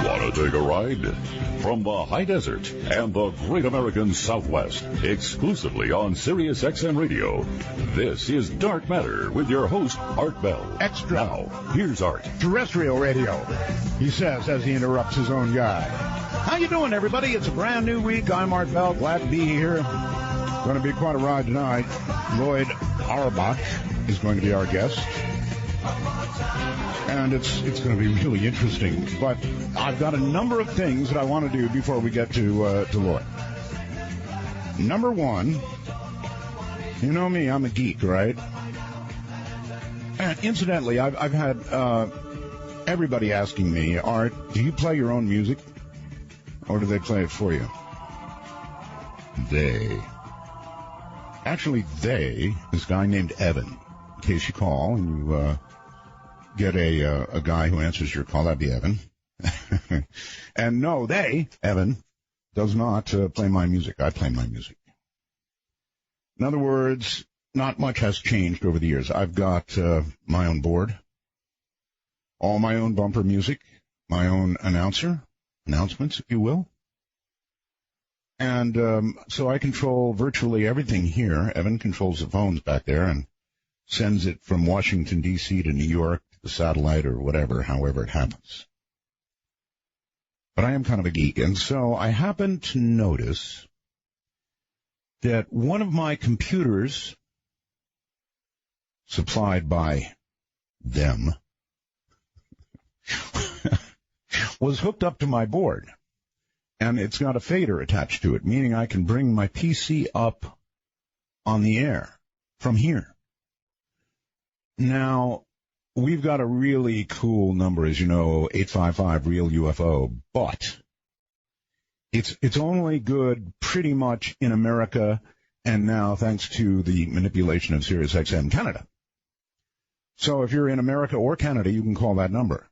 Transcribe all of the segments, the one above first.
Want to take a ride? From the high desert and the great American Southwest, exclusively on Sirius XM Radio, this is Dark Matter with your host, Art Bell. Extra. Now, here's Art. Terrestrial radio, he says as he interrupts his own guy. How you doing, everybody? It's a brand new week. I'm Art Bell. Glad to be here. Going to be quite a ride tonight. Loyd Auerbach is going to be our guest. And it's going to be really interesting. But I've got a number of things that I want to do before we get to Lloyd. Number one, you know me, I'm a geek, right? And incidentally, I've had everybody asking me, Art, do you play your own music? Or do they play it for you? Actually, this guy named Evan. In case you call and you get a guy who answers your call, that'd be Evan. And no, Evan, does not play my music. I play my music. In other words, not much has changed over the years. I've got my own board, all my own bumper music, my own announcements, if you will. And so I control virtually everything here. Evan controls the phones back there and sends it from Washington, D.C. to New York, to the satellite or whatever, however it happens. But I am kind of a geek, and so I happened to notice that one of my computers, supplied by them, was hooked up to my board, and it's got a fader attached to it, meaning I can bring my PC up on the air from here. Now, we've got a really cool number, as you know, 855-REAL-UFO, but it's only good pretty much in America, and now thanks to the manipulation of Sirius XM Canada. So if you're in America or Canada, you can call that number.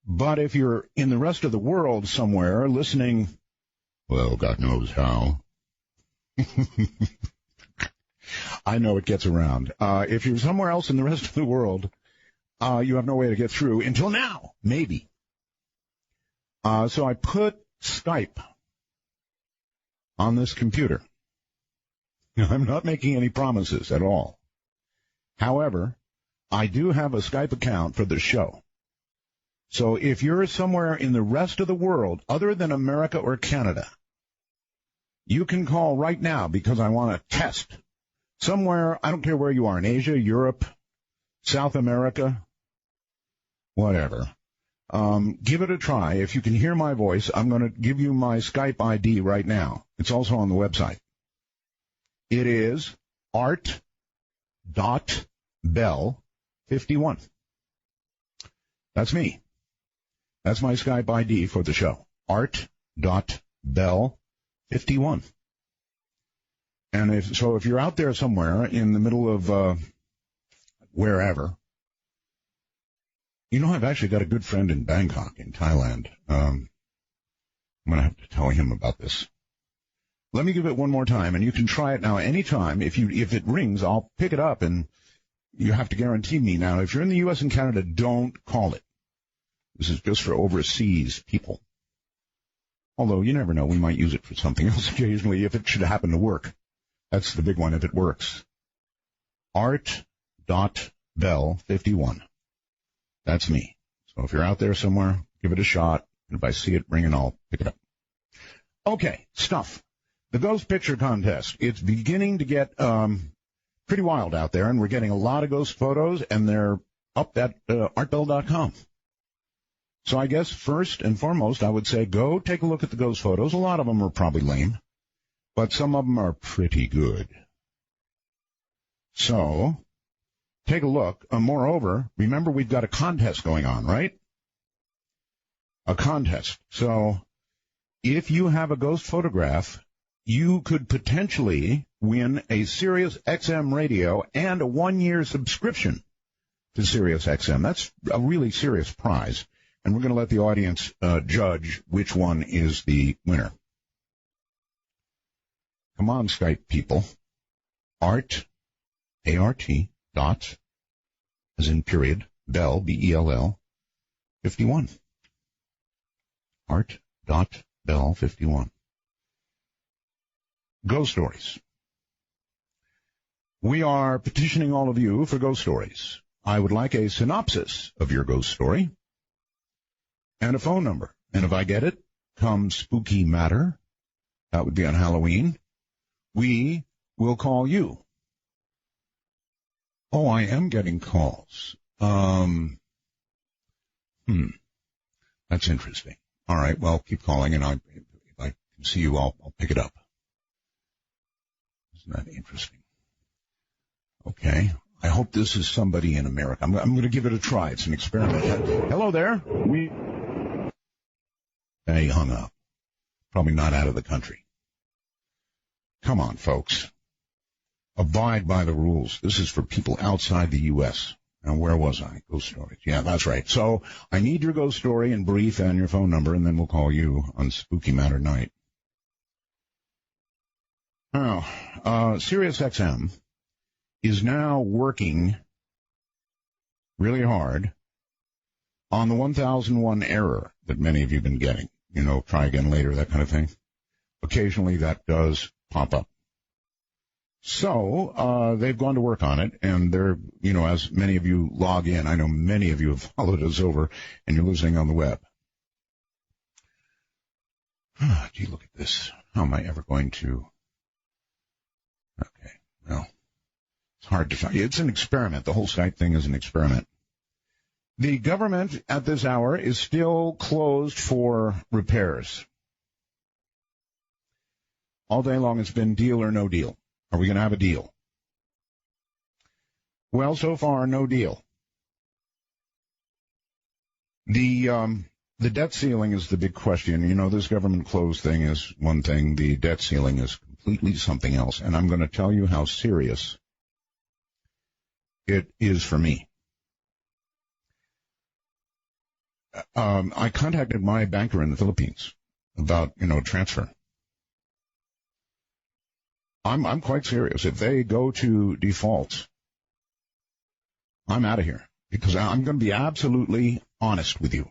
But if you're in the rest of the world somewhere listening, well, God knows how. I know it gets around. If you're somewhere else in the rest of the world, you have no way to get through until now, maybe. So I put Skype on this computer. I'm not making any promises at all. However, I do have a Skype account for the show. So if you're somewhere in the rest of the world, other than America or Canada, you can call right now because I want to test. Somewhere, I don't care where you are, in Asia, Europe, South America, whatever. Give it a try. If you can hear my voice, I'm going to give you my Skype ID right now. It's also on the website. It is art.bell51. That's me. That's my Skype ID for the show. art.bell51. And if you're out there somewhere in the middle of wherever, you know, I've actually got a good friend in Bangkok, in Thailand. I'm going to have to tell him about this. Let me give it one more time, and you can try it now anytime. If it rings, I'll pick it up, and you have to guarantee me. Now, if you're in the U.S. and Canada, don't call it. This is just for overseas people. Although, you never know, we might use it for something else occasionally if it should happen to work. That's the big one if it works. Art.bell51. That's me. So if you're out there somewhere, give it a shot. And if I see it ringing, I'll pick it up. Okay, stuff. The ghost picture contest. It's beginning to get pretty wild out there, and we're getting a lot of ghost photos, and they're up at artbell.com. So I guess first and foremost, I would say go take a look at the ghost photos. A lot of them are probably lame, but some of them are pretty good. So take a look. Moreover, remember we've got a contest going on, right? A contest. So if you have a ghost photograph, you could potentially win a Sirius XM radio and a 1-year subscription to Sirius XM. That's a really serious prize. And we're going to let the audience judge which one is the winner. Come on, Skype people. Art, A-R-T, dot, as in period, Bell, B-E-L-L, 51. Art.Bell 51. Ghost stories. We are petitioning all of you for ghost stories. I would like a synopsis of your ghost story and a phone number. And if I get it, come spooky matter, that would be on Halloween, we will call you. Oh, I am getting calls. That's interesting. All right, well, keep calling, and if I can see you, I'll pick it up. Isn't that interesting? Okay. I hope this is somebody in America. I'm going to give it a try. It's an experiment. Hello there. He hung up. Probably not out of the country. Come on, folks. Abide by the rules. This is for people outside the U.S. Now, where was I? Ghost stories. Yeah, that's right. So I need your ghost story in brief and your phone number, and then we'll call you on Spooky Matter Night. Now, SiriusXM is now working really hard on the 1001 error that many of you have been getting. You know, try again later, that kind of thing. Occasionally that does pop up. So, they've gone to work on it, and they're, you know, as many of you log in, I know many of you have followed us over, and you're listening on the web. Gee, look at this. How am I ever going to... Okay, well, it's hard to find. It's an experiment. The whole Skype thing is an experiment. The government at this hour is still closed for repairs. All day long it's been deal or no deal. Are we going to have a deal? Well, so far, no deal. The debt ceiling is the big question. You know, this government closed thing is one thing. The debt ceiling is completely something else. And I'm going to tell you how serious it is for me. I contacted my banker in the Philippines about, you know, transfer. I'm quite serious. If they go to default, I'm out of here because I'm going to be absolutely honest with you.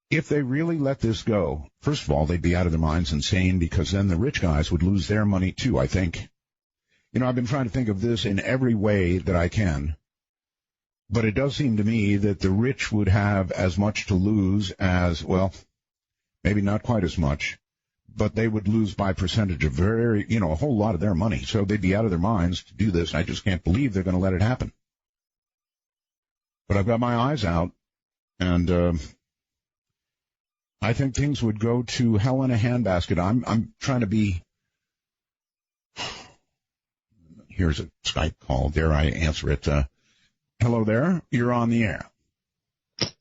If they really let this go, first of all, they'd be out of their minds insane because then the rich guys would lose their money too, I think. You know, I've been trying to think of this in every way that I can, but it does seem to me that the rich would have as much to lose as, well, maybe not quite as much, but they would lose by percentage of a whole lot of their money. So they'd be out of their minds to do this. I just can't believe they're going to let it happen. But I've got my eyes out, and I think things would go to hell in a handbasket. I'm trying to be... Here's a Skype call. Dare I answer it? Hello there. You're on the air.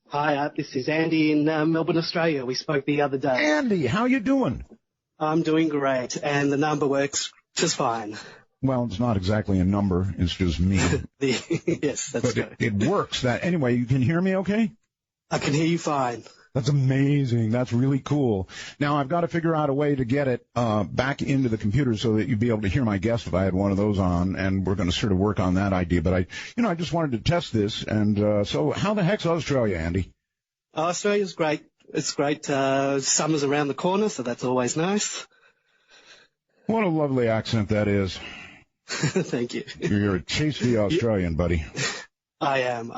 Hi, this is Andy in Melbourne, Australia. We spoke the other day. Andy, how you doing? I'm doing great, and the number works just fine. Well, it's not exactly a number. It's just me. Yes, that's good. But it works. Anyway, you can hear me okay? I can hear you fine. That's amazing. That's really cool. Now, I've got to figure out a way to get it back into the computer so that you'd be able to hear my guest if I had one of those on, and we're going to sort of work on that idea. But I just wanted to test this. And so how the heck's Australia, Andy? Australia's great. It's great. Summer's around the corner, so that's always nice. What a lovely accent that is. Thank you. You're a tasty Australian, buddy. I am.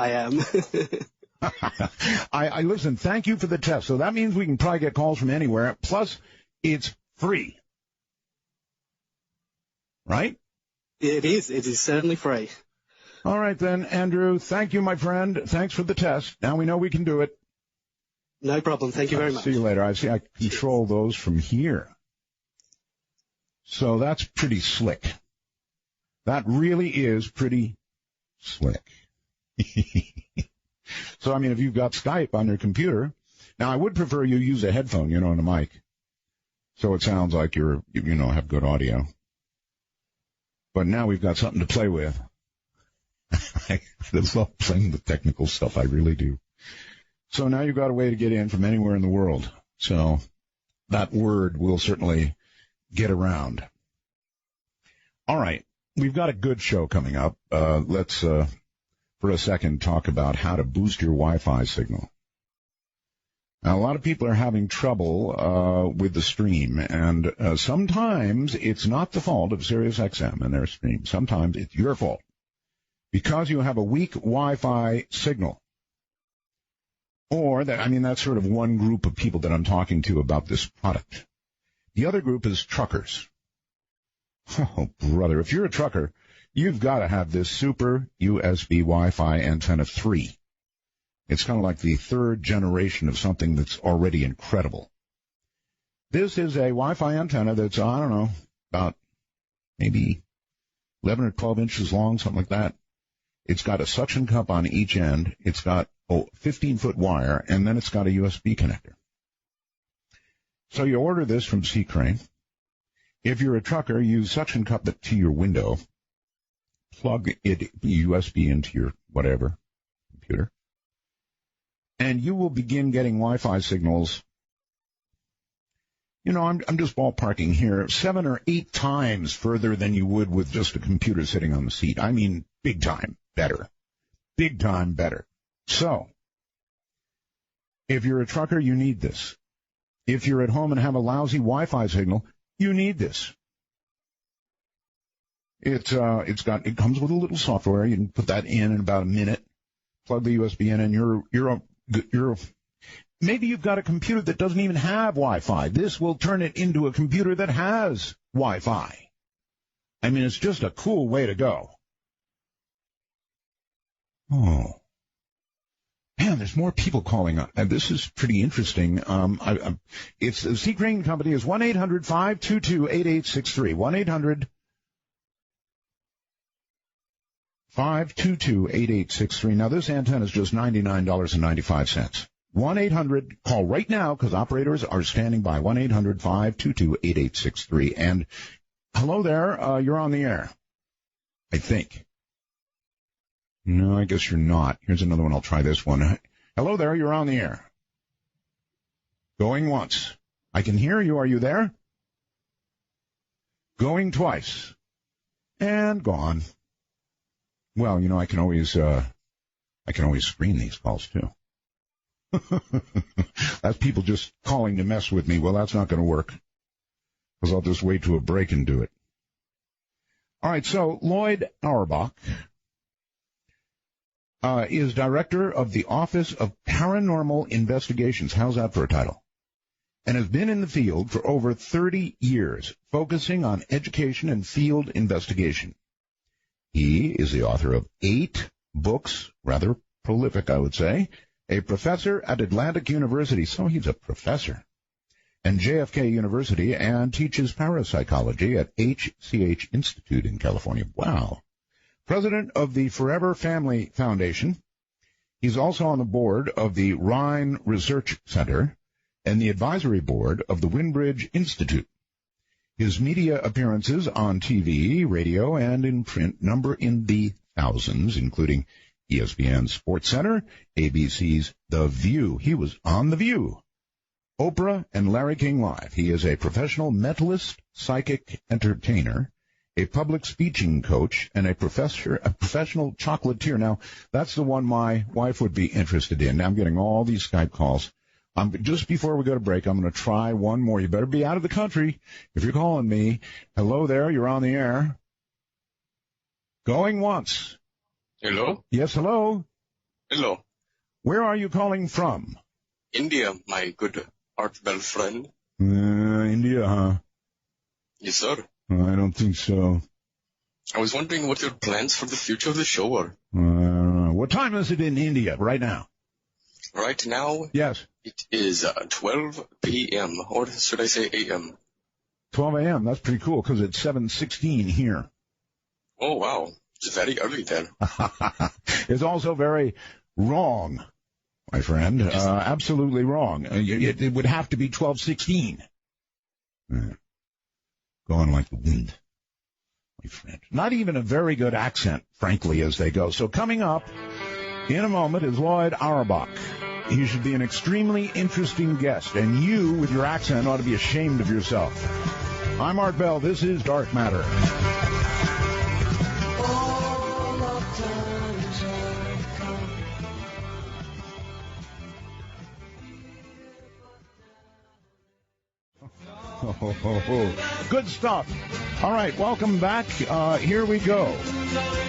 I listen, thank you for the test. So that means we can probably get calls from anywhere. Plus, it's free. Right? It is. It is certainly free. All right, then, Andrew. Thank you, my friend. Thanks for the test. Now we know we can do it. No problem. Thank you very much. See you later. I control those from here. So that's pretty slick. That really is pretty slick. So, I mean, if you've got Skype on your computer, now I would prefer you use a headphone, and a mic, so it sounds like you have good audio. But now we've got something to play with. I love playing the technical stuff. I really do. So now you've got a way to get in from anywhere in the world. So that word will certainly get around. All right. We've got a good show coming up. Let's for a second talk about how to boost your Wi-Fi signal. Now, a lot of people are having trouble with the stream, and sometimes it's not the fault of SiriusXM and their stream. Sometimes it's your fault because you have a weak Wi-Fi signal. Or, that's sort of one group of people that I'm talking to about this product. The other group is truckers. Oh, brother, if you're a trucker, you've got to have this Super USB Wi-Fi Antenna 3. It's kind of like the third generation of something that's already incredible. This is a Wi-Fi antenna that's, about maybe 11 or 12 inches long, something like that. It's got a suction cup on each end. It's got a 15-foot wire, and then it's got a USB connector. So you order this from C-Crane. If you're a trucker, you suction cup it to your window, plug it USB into your whatever computer, and you will begin getting Wi-Fi signals. I'm just ballparking here, 7 or 8 times further than you would with just a computer sitting on the seat. I mean, big time better. Big time better. So, if you're a trucker, you need this. If you're at home and have a lousy Wi-Fi signal, you need this. It comes with a little software. You can put that in about a minute. Plug the USB in, and maybe you've got a computer that doesn't even have Wi-Fi. This will turn it into a computer that has Wi-Fi. It's just a cool way to go. Oh. Man, there's more people calling up. And this is pretty interesting. It's the C-Crane Company is 1-800-522-8863. 1-800-522-8863. Now, this antenna is just $99.95. 1-800, call right now because operators are standing by. 1-800-522-8863. And hello there, you're on the air. I think. No, I guess you're not. Here's another one. I'll try this one. Hello there, you're on the air. Going once. I can hear you. Are you there? Going twice. And gone. Well, I can always screen these calls too. That's people just calling to mess with me. Well, that's not going to work because I'll just wait to a break and do it. All right, so Loyd Auerbach is director of the Office of Paranormal Investigations. How's that for a title? And has been in the field for over 30 years, focusing on education and field investigation. He is the author of 8 books, rather prolific, I would say, a professor at Atlantic University, so he's a professor, and JFK University, and teaches parapsychology at HCH Institute in California. Wow. President of the Forever Family Foundation. He's also on the board of the Rhine Research Center and the advisory board of the Windbridge Institute. His media appearances on TV, radio, and in print number in the thousands, including ESPN's Sports Center, ABC's The View. He was on The View. Oprah and Larry King Live. He is a professional mentalist, psychic entertainer, a public speaking coach, and a professional chocolatier. Now, that's the one my wife would be interested in. Now I'm getting all these Skype calls. Just before we go to break, I'm going to try one more. You better be out of the country if you're calling me. Hello there, you're on the air. Going once. Hello? Yes, hello. Hello. Where are you calling from? India, my good Art Bell friend. India, huh? Yes, sir. I don't think so. I was wondering what your plans for the future of the show are. What time is it in India right now? Right now? Yes. It is 12 p.m., or should I say a.m.? 12 a.m. That's pretty cool because it's 7:16 here. Oh, wow. It's very early then. It's also very wrong, my friend. Absolutely wrong. It would have to be 12:16. Going like the wind, my friend. Not even a very good accent, frankly, as they go. So coming up in a moment is Loyd Auerbach. He should be an extremely interesting guest, and you, with your accent, ought to be ashamed of yourself. I'm Art Bell. This is Dark Matter. All of time. Good stuff. All right, welcome back. Here we go.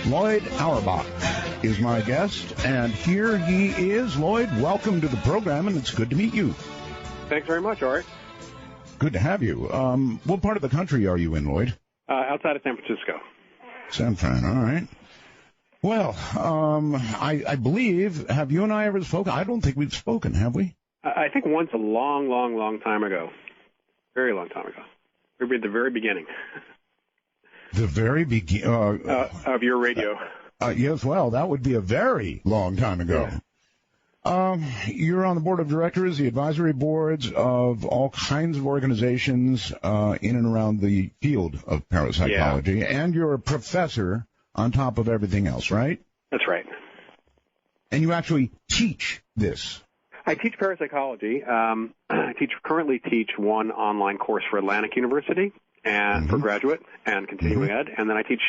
Loyd Auerbach is my guest, and here he is. Lloyd, welcome to the program, and it's good to meet you. Thanks very much, Art. Good to have you. What part of the country are you in, Lloyd? Outside of San Francisco. San Fran, all right. Well, I believe, have you and I ever spoken? I don't think we've spoken, have we? I think once a long, long, long time ago. Very long time ago. Maybe at the very beginning. The very beginning? Of your radio. Yes, well, that would be a very long time ago. Yeah. You're on the board of directors, the advisory boards of all kinds of organizations in and around the field of parapsychology, and you're a professor on top of everything else, right? That's right. And you actually teach this. I teach parapsychology. I currently teach one online course for Atlantic University and for graduate and continuing ed, and then I teach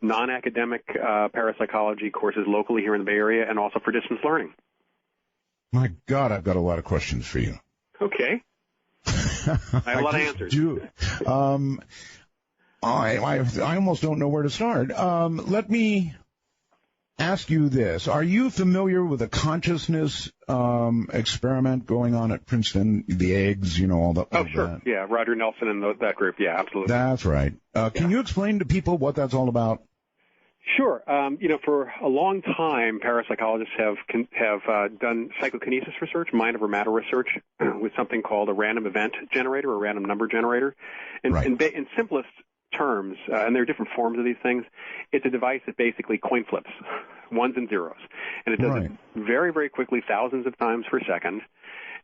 non-academic parapsychology courses locally here in the Bay Area and also for distance learning. My God, I've got a lot of questions for you. Okay. I have a lot of answers. I almost don't know where to start. Let me ask you this. Are you familiar with the consciousness experiment going on at Princeton, the eggs, all that? Oh, sure. That? Yeah, Roger Nelson and that group. Yeah, absolutely. That's right. Can you explain to people what that's all about? Sure. For a long time, parapsychologists have done psychokinesis research, mind over matter research, with something called a random event generator or random number generator. And in simplest terms, and there are different forms of these things, it's a device that basically coin flips, ones and zeros. And it does it very, very quickly, thousands of times per second.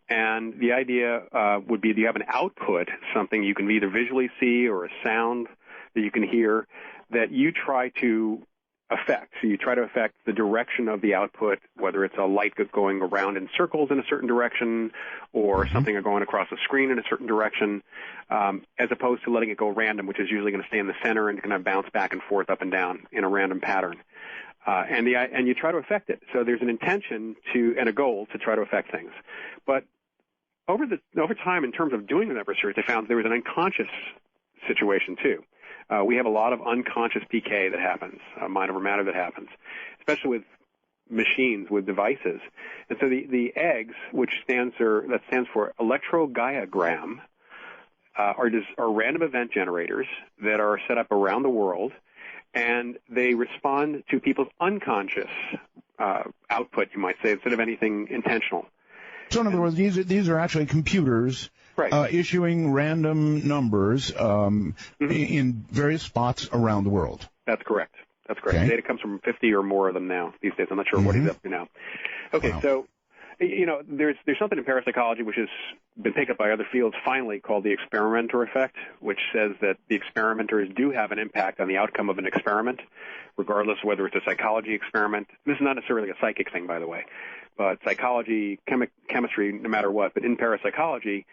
And the idea would be that you have an output, something you can either visually see or a sound that you can hear, that you try to affect. So you try to affect the direction of the output, whether it's a light going around in circles in a certain direction or something going across the screen in a certain direction, as opposed to letting it go random, which is usually going to stay in the center and kind of bounce back and forth up and down in a random pattern. And you try to affect it. So there's an intention and a goal to try to affect things. But over time, in terms of doing that research, they found there was an unconscious situation too. We have a lot of unconscious PK that happens, mind over matter that happens, especially with machines, with devices. And so the eggs, which stands for electrogaiagram, are random event generators that are set up around the world, and they respond to people's unconscious output, you might say, instead of anything intentional. So in other words, these are actually computers issuing random numbers in various spots around the world. That's correct. That's correct. Okay. Data comes from 50 or more of them now these days. I'm not sure what he's up to now. Okay, so there's something in parapsychology which has been picked up by other fields finally called the experimenter effect, which says that the experimenters do have an impact on the outcome of an experiment, regardless of whether it's a psychology experiment. This is not necessarily a psychic thing, by the way, but psychology, chemistry, no matter what. But in parapsychology,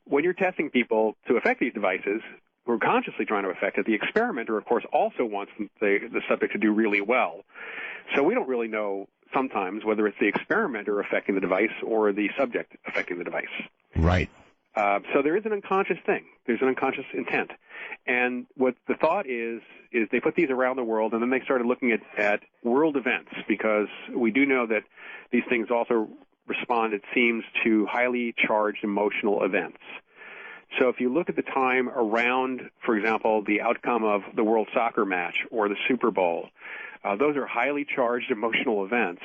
when you're testing people to affect these devices, who are consciously trying to affect it, the experimenter, of course, also wants the subject to do really well. So we don't really know sometimes whether it's the experimenter affecting the device or the subject affecting the device. Right. So there is an unconscious thing. There's an unconscious intent. And what the thought is they put these around the world, and then they started looking at world events, because we do know that these things also respond, it seems, to highly charged emotional events. So if you look at the time around, for example, the outcome of the World Soccer match or the Super Bowl, those are highly charged emotional events,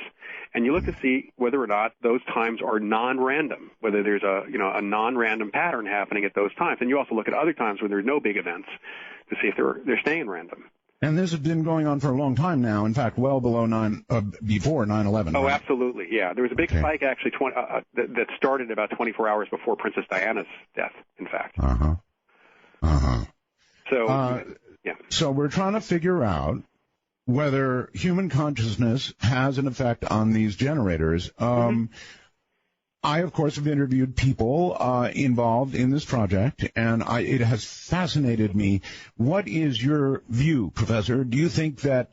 and you look to see whether or not those times are non-random, whether there's a non-random pattern happening at those times. And you also look at other times when there's no big events to see if they're staying random. And this has been going on for a long time now. In fact, well before 9/11. Oh, right? Absolutely, yeah. There was a big spike actually that started about 24 hours before Princess Diana's death. In fact. So yeah. So we're trying to figure out whether human consciousness has an effect on these generators. I, of course, have interviewed people involved in this project, and it has fascinated me. What is your view, Professor? Do you think that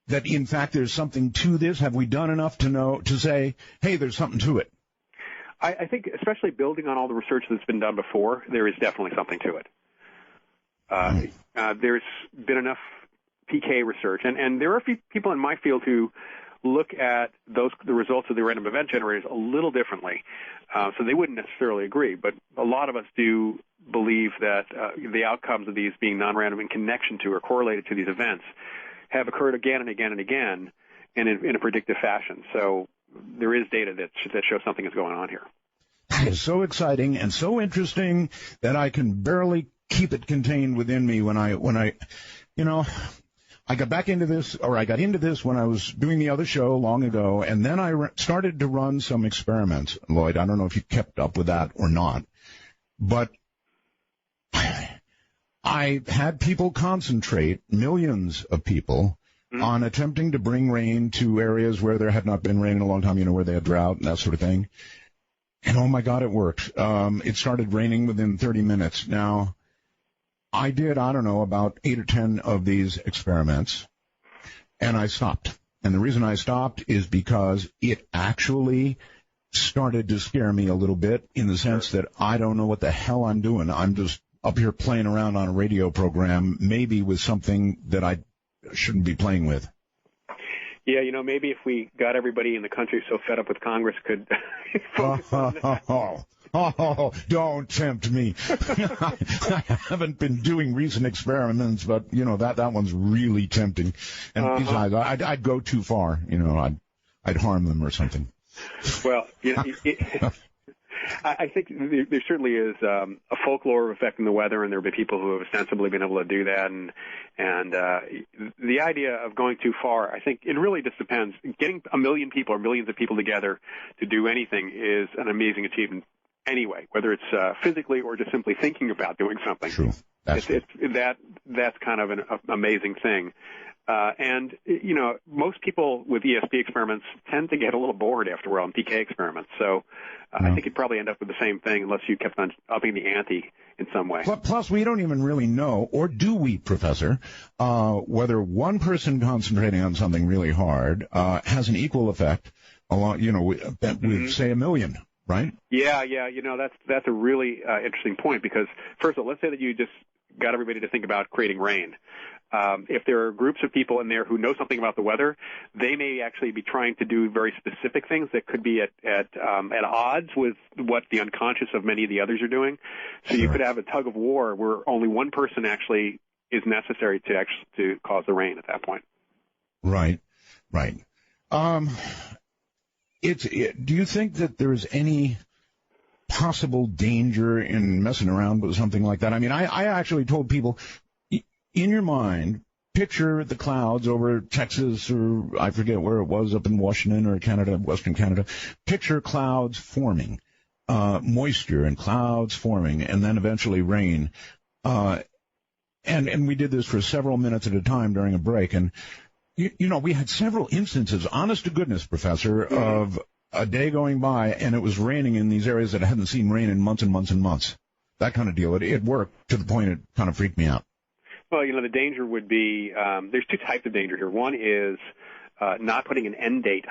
in fact there's something to this? Have we done enough to say, hey, there's something to it? I think, especially building on all the research that's been done before, there is definitely something to it. There's been enough PK research, and there are a few people in my field who look at the results of the random event generators a little differently. So they wouldn't necessarily agree, but a lot of us do believe that the outcomes of these being non-random in connection to or correlated to these events have occurred again and again and again, and in a predictive fashion. So there is data that shows something is going on here. It's so exciting and so interesting that I can barely keep it contained within me when I got into this when I was doing the other show long ago, and then I started to run some experiments. Lloyd, I don't know if you kept up with that or not, but I had people concentrate, millions of people, on attempting to bring rain to areas where there had not been rain in a long time, where they had drought and that sort of thing. And oh my God, it worked. It started raining within 30 minutes. Now, I did, about 8 or 10 of these experiments, and I stopped. And the reason I stopped is because it actually started to scare me a little bit, in the sense that I don't know what the hell I'm doing. I'm just up here playing around on a radio program, maybe with something that I shouldn't be playing with. Yeah, maybe if we got everybody in the country so fed up with Congress could focus on that. Oh, don't tempt me. I haven't been doing recent experiments, but, that one's really tempting. And besides, I'd go too far. I'd harm them or something. Well, I think there certainly is a folklore of affecting the weather, and there have been people who have ostensibly been able to do that. And the idea of going too far, I think it really just depends. Getting a million people or millions of people together to do anything is an amazing achievement anyway, whether it's physically or just simply thinking about doing something. True. That's kind of an amazing thing. And most people with ESP experiments tend to get a little bored after a while on PK experiments. So I think you'd probably end up with the same thing unless you kept on upping the ante in some way. Plus, we don't even really know, or do we, Professor, whether one person concentrating on something really hard has an equal effect along, with say, a million. Right? Yeah. That's a really interesting point, because first of all, let's say that you just got everybody to think about creating rain. If there are groups of people in there who know something about the weather, they may actually be trying to do very specific things that could be at odds with what the unconscious of many of the others are doing. So you could have a tug of war where only one person actually is necessary to cause the rain at that point. Right. Do you think that there's any possible danger in messing around with something like that? I mean, I actually told people, in your mind, picture the clouds over Texas, or I forget where it was, up in Washington or Canada, Western Canada. Picture clouds forming, moisture and clouds forming, and then eventually rain. And we did this for several minutes at a time during a break, and we had several instances, honest to goodness, Professor, of a day going by and it was raining in these areas that I hadn't seen rain in months and months and months. That kind of deal. It worked to the point it kind of freaked me out. Well, the danger would be, there's two types of danger here. One is not putting an end date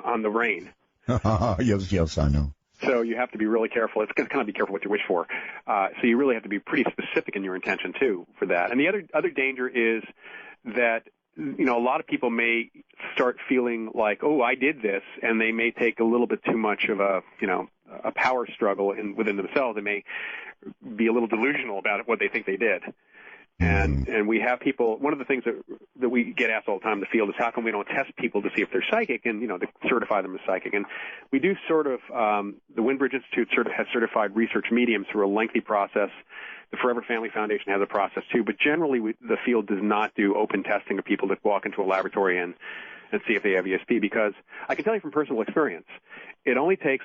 on the rain. Yes, I know. So you have to be really careful. It's kind of be careful what you wish for. So you really have to be pretty specific in your intention, too, for that. And the other danger is that a lot of people may start feeling like, oh, I did this, and they may take a little bit too much of a power struggle within themselves. They may be a little delusional about what they think they did. And we have people, one of the things that we get asked all the time in the field is how come we don't test people to see if they're psychic and, to certify them as psychic. And we do the Windbridge Institute has certified research mediums through a lengthy process. The Forever Family Foundation has a process too, but generally the field does not do open testing of people that walk into a laboratory and see if they have ESP, because I can tell you from personal experience, it only takes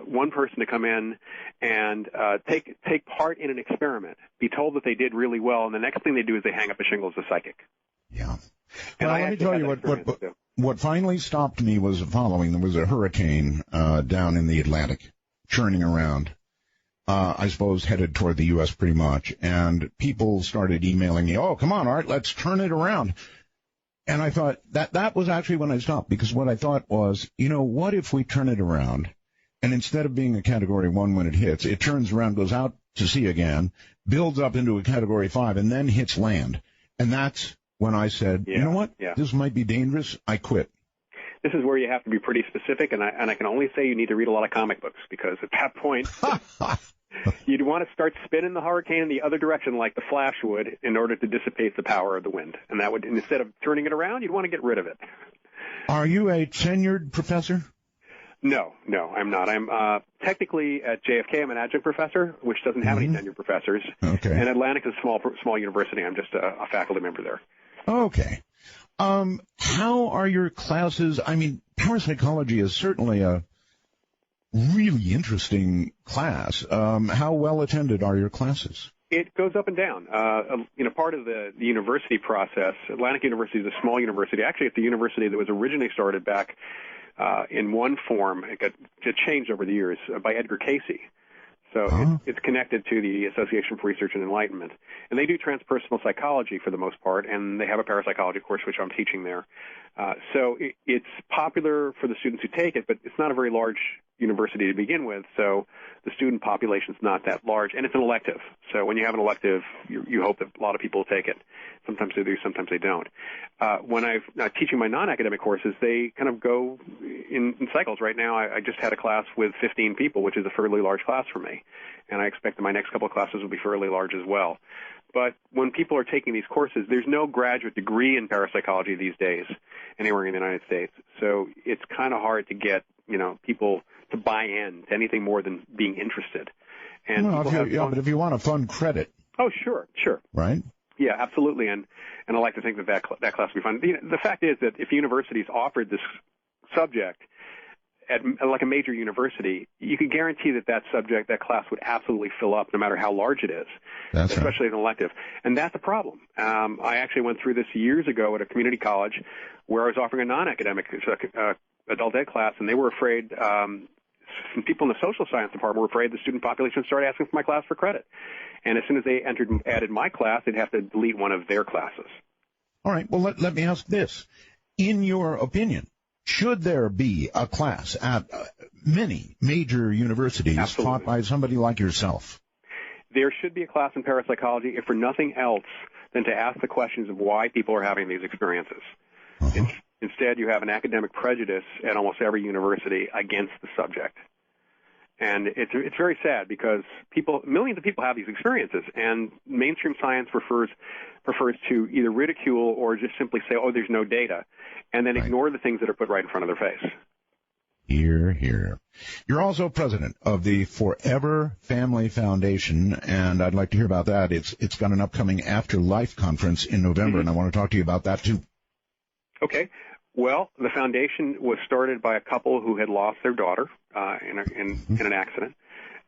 one person to come in and take part in an experiment, be told that they did really well, and the next thing they do is they hang up a shingle as a psychic. Yeah. Well, let me tell you what finally stopped me was the following. There was a hurricane down in the Atlantic churning around. I suppose headed toward the U.S. pretty much, and people started emailing me, oh, come on, Art, let's turn it around. And I thought that was actually when I stopped, because what I thought was, what if we turn it around and instead of being a Category 1 when it hits, it turns around, goes out to sea again, builds up into a Category 5, and then hits land. And that's when I said, you know what, this might be dangerous, I quit. This is where you have to be pretty specific, and I can only say you need to read a lot of comic books, because at that point, you'd want to start spinning the hurricane in the other direction like the Flash would in order to dissipate the power of the wind. And that would, instead of turning it around, you'd want to get rid of it. Are you a tenured professor? No, I'm not. I'm technically at JFK. I'm an adjunct professor, which doesn't have any tenured professors. Okay. And Atlantic is a small university. I'm just a faculty member there. Okay. How are your classes? I mean, parapsychology is certainly a really interesting class. How well attended are your classes? It goes up and down. Part of the university process, Atlantic University is a small university. Actually, it's a university that was originally started back in one form. It changed over the years by Edgar Casey. So it's connected to the Association for Research and Enlightenment. And they do transpersonal psychology for the most part, and they have a parapsychology course, which I'm teaching there. So it's popular for the students who take it, but it's not a very large university to begin with, so the student population's not that large, and it's an elective. So when you have an elective, you hope that a lot of people will take it. Sometimes they do, sometimes they don't. When I'm teaching my non-academic courses, they kind of go in cycles. Right now, I just had a class with 15 people, which is a fairly large class for me, and I expect that my next couple of classes will be fairly large as well. But when people are taking these courses, there's no graduate degree in parapsychology these days anywhere in the United States. So it's kind of hard to get, people to buy in to anything more than being interested. And but if you want to fund credit. Oh, sure. Right? Yeah, absolutely. And I like to think that class will be fun. The fact is that if universities offered this subject at like a major university, you could guarantee that class would absolutely fill up no matter how large it is, especially as an elective. And that's a problem. I actually went through this years ago at a community college where I was offering a non-academic adult ed class, and they were afraid, some people in the social science department were afraid the student population would start asking for my class for credit. And as soon as they added my class, they'd have to delete one of their classes. All right. Well, let me ask this. In your opinion, should there be a class at many major universities taught by somebody like yourself? There should be a class in parapsychology, if for nothing else than to ask the questions of why people are having these experiences. Instead, you have an academic prejudice at almost every university against the subject. And it's very sad because millions of people have these experiences, and mainstream science prefers to either ridicule or just simply say, oh, there's no data, and then ignore the things that are put right in front of their face. Hear, hear. You're also president of the Forever Family Foundation, and I'd like to hear about that. It's got an upcoming Afterlife conference in November, and I want to talk to you about that, too. Okay. Well, the foundation was started by a couple who had lost their daughter in an accident,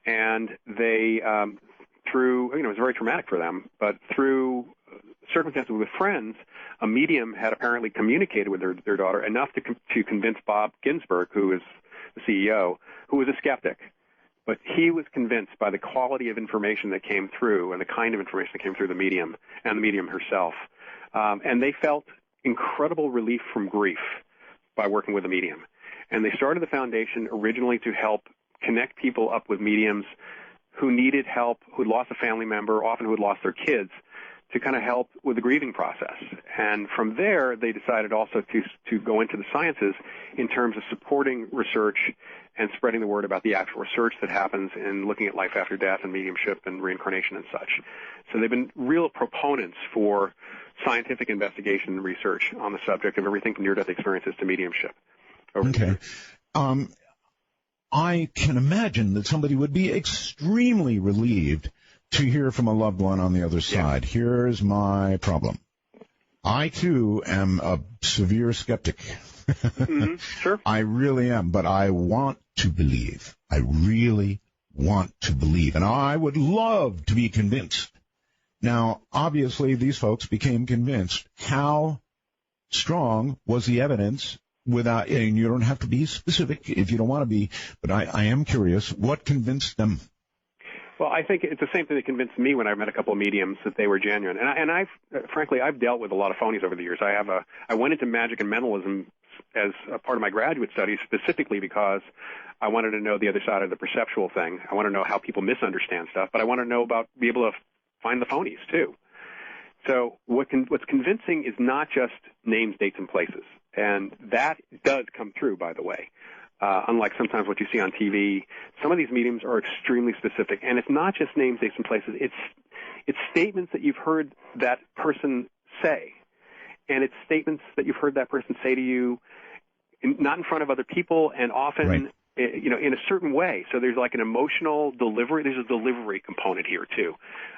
and they, it was very traumatic for them, but through circumstances with friends, a medium had apparently communicated with their daughter enough to convince Bob Ginsberg, who is the CEO, who was a skeptic. But he was convinced by the quality of information that came through and the kind of information that came through the medium and the medium herself. And they felt incredible relief from grief by working with a medium. And they started the foundation originally to help connect people up with mediums who needed help, who'd lost a family member, often who had lost their kids, to kind of help with the grieving process. And from there, they decided also to go into the sciences in terms of supporting research and spreading the word about the actual research that happens in looking at life after death and mediumship and reincarnation and such. So they've been real proponents for scientific investigation and research on the subject of everything from near-death experiences to mediumship. Okay. I can imagine that somebody would be extremely relieved to hear from a loved one on the other side. Here's my problem. I, too, am a severe skeptic. Sure. I really am, but I want to believe. I really want to believe, and I would love to be convinced. Now, obviously, these folks became convinced. How strong was the evidence without, and you don't have to be specific if you don't want to be, but I am curious, what convinced them? Well, I think it's the same thing that convinced me when I met a couple of mediums that they were genuine. And I've frankly, I've dealt with a lot of phonies over the years. I went into magic and mentalism as a part of my graduate studies specifically because I wanted to know the other side of the perceptual thing. I want to know how people misunderstand stuff, but I want to know be able to find the phonies too. So what's convincing is not just names, dates, and places. And that does come through, by the way. Unlike sometimes what you see on TV, some of these mediums are extremely specific. And it's not just names, dates, and places. It's statements that you've heard that person say. And it's statements that you've heard that person say to you, not in front of other people, and often, right, in a certain way. So there's like an emotional delivery. There's a delivery component here, too.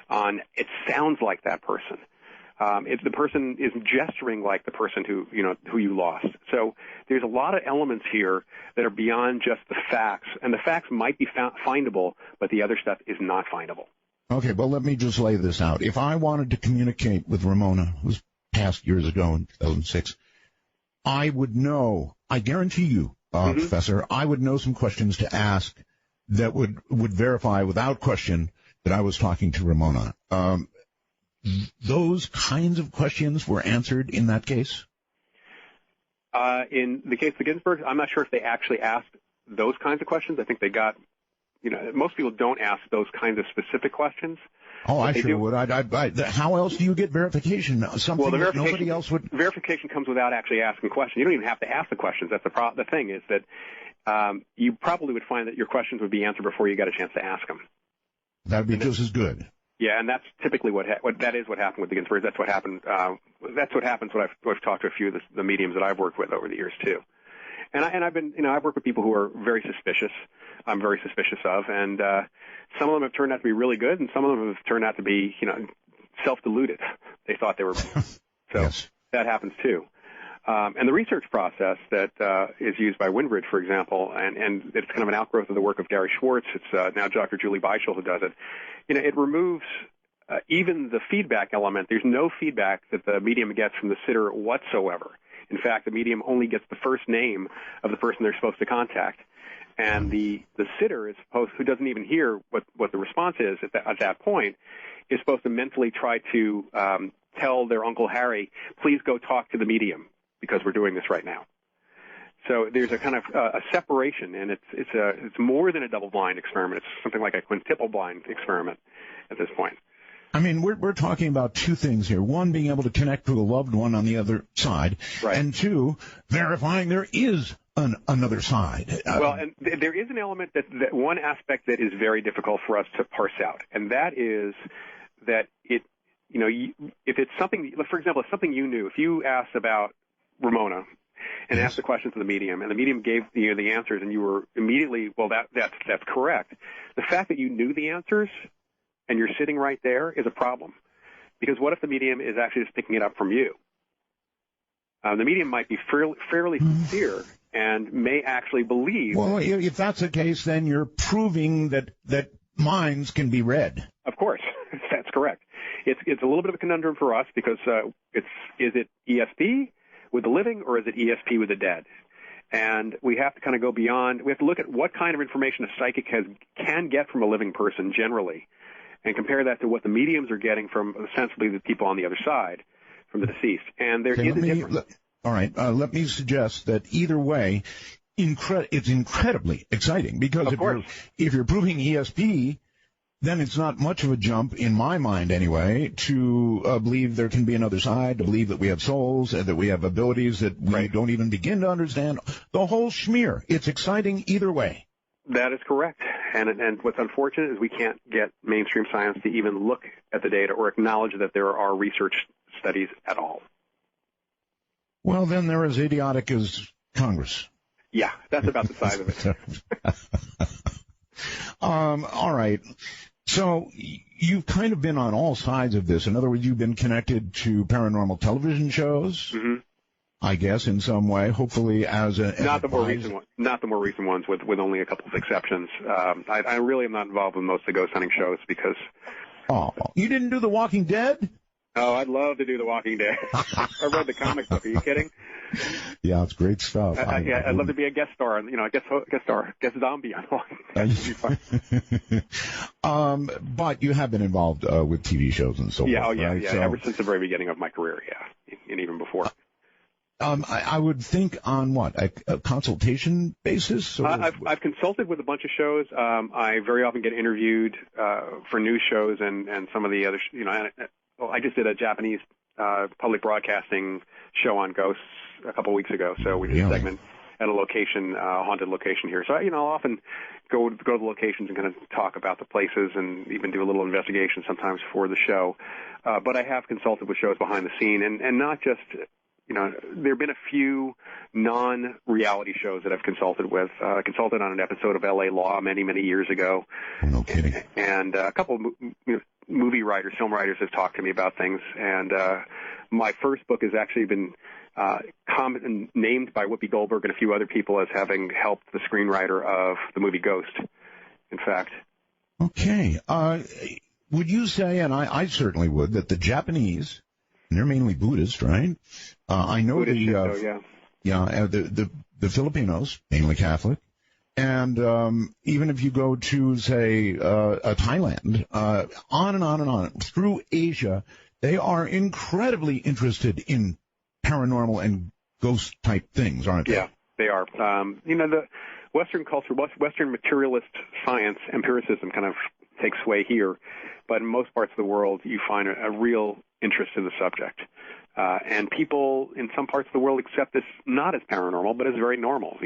It sounds like that person. If the person is gesturing like the person who you lost. So there's a lot of elements here that are beyond just the facts, and the facts might be findable, but the other stuff is not findable. Okay, well, let me just lay this out. If I wanted to communicate with Ramona, who was passed years ago in 2006, I would know, I guarantee you, Professor, I would know some questions to ask that would verify without question that I was talking to Ramona. Those kinds of questions were answered in that case? In the case of Ginsburg, I'm not sure if they actually asked those kinds of questions. I think they got, most people don't ask those kinds of specific questions. Oh, I sure would. How else do you get verification? Something that nobody else would. Verification comes without actually asking questions. You don't even have to ask the questions. That's the thing is that you probably would find that your questions would be answered before you got a chance to ask them. That would be just as good. Yeah, and that's typically what happened with the Ginsburg. That's what happened. That's what happens when I've talked to a few of the mediums that I've worked with over the years too. And I've worked with people who are very suspicious. I'm very suspicious of, and some of them have turned out to be really good, and some of them have turned out to be self-deluded. They thought they were. So yes. That happens too. And the research process that is used by Winbridge, for example, and it's kind of an outgrowth of the work of Gary Schwartz. It's now Dr. Julie Beischel who does it. It removes even the feedback element. There's no feedback that the medium gets from the sitter whatsoever. In fact, the medium only gets the first name of the person they're supposed to contact. And the sitter is supposed, who doesn't even hear what the response is at that point, is supposed to mentally try to tell their Uncle Harry, please go talk to the medium, because we're doing this right now. So there's a kind of a separation, and it's more than a double-blind experiment. It's something like a quintuple-blind experiment at this point. I mean, we're talking about two things here. One, being able to connect to a loved one on the other side, right, and two, verifying there is another side. Well, and there is an element that one aspect that is very difficult for us to parse out, and that is that if it's something, for example, if something you knew, if you asked about Ramona and asked the question to the medium, and the medium gave you the answers, and you were immediately, well, that's correct. The fact that you knew the answers and you're sitting right there is a problem, because what if the medium is actually just picking it up from you? The medium might be fairly sincere and may actually believe. Well, if that's the case, then you're proving that minds can be read. Of course, that's correct. It's a little bit of a conundrum for us because is it ESP with the living, or is it ESP with the dead? And we have to kind of go beyond. We have to look at what kind of information a psychic can get from a living person generally, and compare that to what the mediums are getting from ostensibly the people on the other side, from the deceased. And there is a difference. All right. Let me suggest that either way, it's incredibly exciting, because if you're proving ESP, then it's not much of a jump, in my mind anyway, to believe there can be another side, to believe that we have souls, that we have abilities that we don't even begin to understand. The whole schmear. It's exciting either way. That is correct. And what's unfortunate is we can't get mainstream science to even look at the data or acknowledge that there are research studies at all. Well, then they're as idiotic as Congress. Yeah, that's about the size of it. All right. So you've kind of been on all sides of this. In other words, you've been connected to paranormal television shows, I guess, in some way, hopefully as a... Not the more recent ones, with only a couple of exceptions. I really am not involved with most of the ghost hunting shows because... Oh, you didn't do The Walking Dead? Oh, I'd love to do The Walking Dead. I read the comic book. Are you kidding? Yeah, it's great stuff. I'd love to be a guest star, guest zombie on Walking Dead. But you have been involved with TV shows and so forth. Yeah, right? yeah. So, ever since the very beginning of my career, yeah, and even before. I would think on what, a consultation basis? Or? I've consulted with a bunch of shows. I very often get interviewed for news shows and some of the other, I just did a Japanese public broadcasting show on ghosts a couple of weeks ago. So we did a segment at a location, haunted location here. So, I'll often go to the locations and kind of talk about the places and even do a little investigation sometimes for the show. But I have consulted with shows behind the scene and not just, there have been a few non-reality shows that I've consulted with. I consulted on an episode of L.A. Law many, many years ago. No kidding. And a couple of movie writers, film writers have talked to me about things. And my first book has actually been named by Whoopi Goldberg and a few other people as having helped the screenwriter of the movie Ghost, in fact. Okay. Would you say, and I certainly would, that the Japanese, and they're mainly Buddhist, right? I know Buddhist, the Filipinos, mainly Catholic, and even if you go to, say, Thailand, on and on and on, through Asia, they are incredibly interested in paranormal and ghost-type things, aren't they? Yeah, they are. The Western culture, Western materialist science, empiricism kind of takes sway here, but in most parts of the world, you find a real interest in the subject. And people in some parts of the world accept this not as paranormal, but as very normal.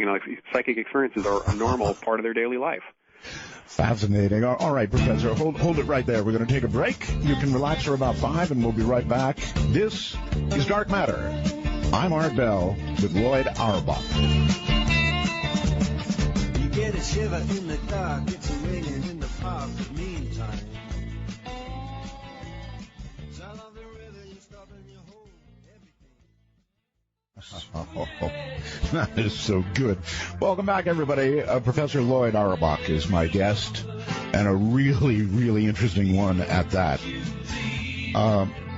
Psychic experiences are a normal part of their daily life. Fascinating. All right, Professor, hold it right there. We're going to take a break. You can relax for about 5, and we'll be right back. This is Dark Matter. I'm Art Bell with Loyd Auerbach. You get a shiver in the dark. It's raining in the park. Meantime. Sound of the river, you stop and you hold everything. That is so good. Welcome back, everybody. Professor Loyd Auerbach is my guest, and a really, really interesting one at that.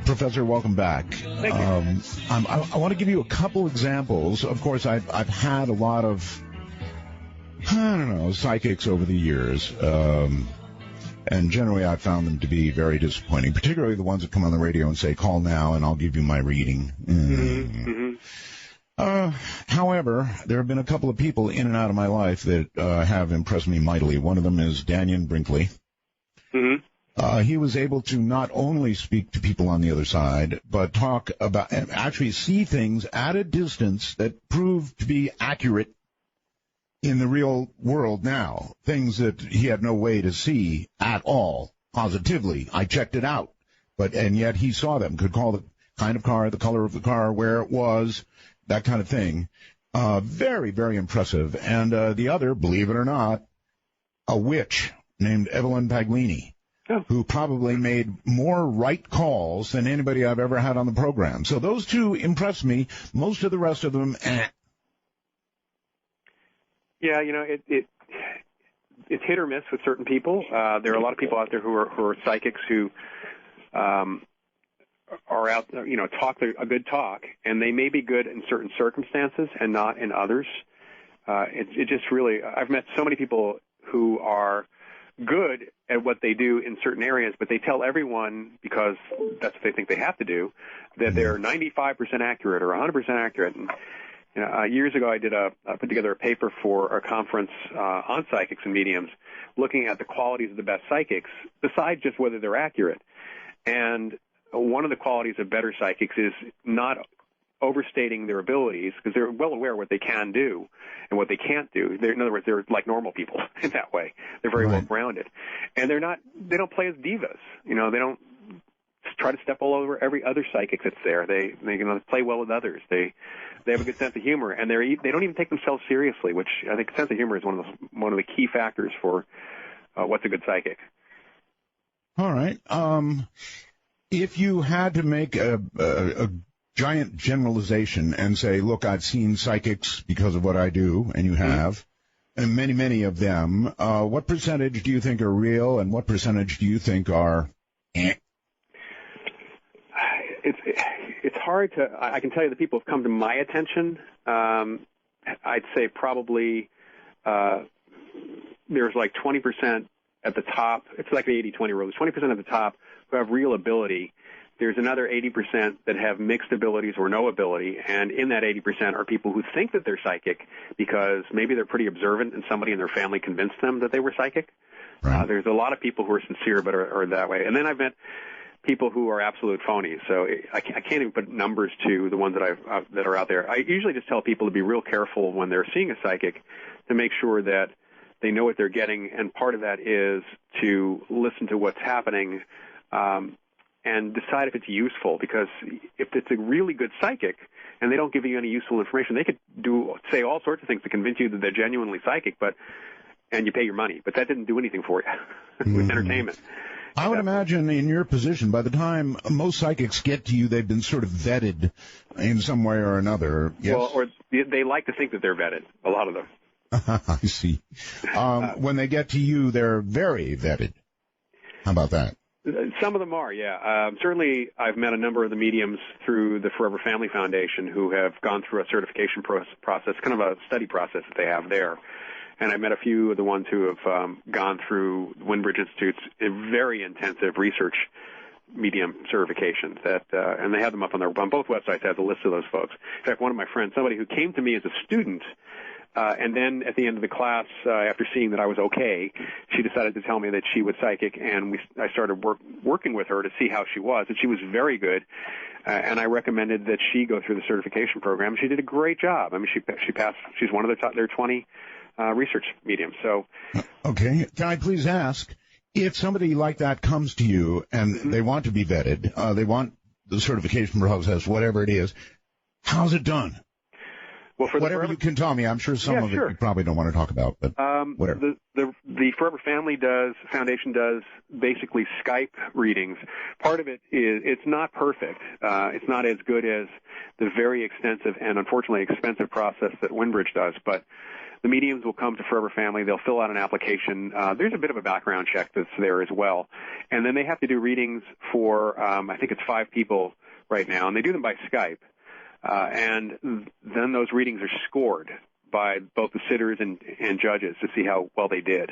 Professor, welcome back. Thank you. I want to give you a couple examples. Of course, I've had a lot of, psychics over the years, and generally I've found them to be very disappointing, particularly the ones that come on the radio and say, call now and I'll give you my reading. Mm-hmm. However, there have been a couple of people in and out of my life that have impressed me mightily. One of them is Dannion Brinkley. Mm-hmm. He was able to not only speak to people on the other side, but talk about and actually see things at a distance that proved to be accurate in the real world now, things that he had no way to see at all, positively. I checked it out, and yet he saw them, could call the kind of car, the color of the car, where it was, that kind of thing. Very, very impressive. And the other, believe it or not, a witch named Evelyn Paglini, who probably made more right calls than anybody I've ever had on the program. So those two impressed me. Most of the rest of them, Yeah, it's hit or miss with certain people. There are a lot of people out there who are psychics who are out, talk a good talk, and they may be good in certain circumstances and not in others. It just really, I've met so many people who are good at what they do in certain areas, but they tell everyone, because that's what they think they have to do, that they're 95% accurate or 100% accurate. And years ago, I put together a paper for a conference on psychics and mediums, looking at the qualities of the best psychics, besides just whether they're accurate. And one of the qualities of better psychics is not overstating their abilities, because they're well aware of what they can do and what they can't do. In other words, they're like normal people in that way. They're very well grounded, and they don't play as divas. They don't try to step all over every other psychic that's there. They play well with others. They have a good sense of humor, and they don't even take themselves seriously, which I think sense of humor is one of the key factors for what's a good psychic. All right. If you had to make a giant generalization and say, look, I've seen psychics because of what I do, and you have, and many, many of them, what percentage do you think are real, and what percentage do you think are It's hard to, I can tell you the people who have come to my attention, I'd say probably there's like 20% at the top. It's like the 80-20 rule. There's 20% at the top who have real ability there's another 80% that have mixed abilities or no ability, and in that 80% are people who think that they're psychic because maybe they're pretty observant and somebody in their family convinced them that they were psychic. Right. There's a lot of people who are sincere but are that way. And then I've met people who are absolute phonies. So I can't even put numbers to the ones that are out there. I usually just tell people to be real careful when they're seeing a psychic to make sure that they know what they're getting, and part of that is to listen to what's happening and decide if it's useful, because if it's a really good psychic and they don't give you any useful information, they could say all sorts of things to convince you that they're genuinely psychic, and you pay your money, but that didn't do anything for you with entertainment. I would imagine in your position, by the time most psychics get to you, they've been sort of vetted in some way or another. Yes? Well, or they like to think that they're vetted, a lot of them. I see. When they get to you, they're very vetted. How about that? Some of them are, yeah. Certainly, I've met a number of the mediums through the Forever Family Foundation who have gone through a certification process, kind of a study process that they have there. And I met a few of the ones who have gone through Windbridge Institute's very intensive research medium certification. And they have them up on both websites. Has a list of those folks. In fact, one of my friends, somebody who came to me as a student, and then at the end of the class, after seeing that I was okay, she decided to tell me that she was psychic, and I started working with her to see how she was, and she was very good. And I recommended that she go through the certification program. She did a great job. I mean, she passed. She's one of their 20 research mediums. So, okay, can I please ask, if somebody like that comes to you and they want to be vetted, they want the certification process, whatever it is, how's it done? Well, whatever you can tell me, I'm sure some of it you probably don't want to talk about, but whatever. The Forever Family Foundation does basically Skype readings. Part of it is it's not perfect. It's not as good as the very extensive and unfortunately expensive process that Windbridge does, but the mediums will come to Forever Family. They'll fill out an application. There's a bit of a background check that's there as well. And then they have to do readings for, I think it's 5 people right now, and they do them by Skype. And then those readings are scored by both the sitters and judges to see how well they did.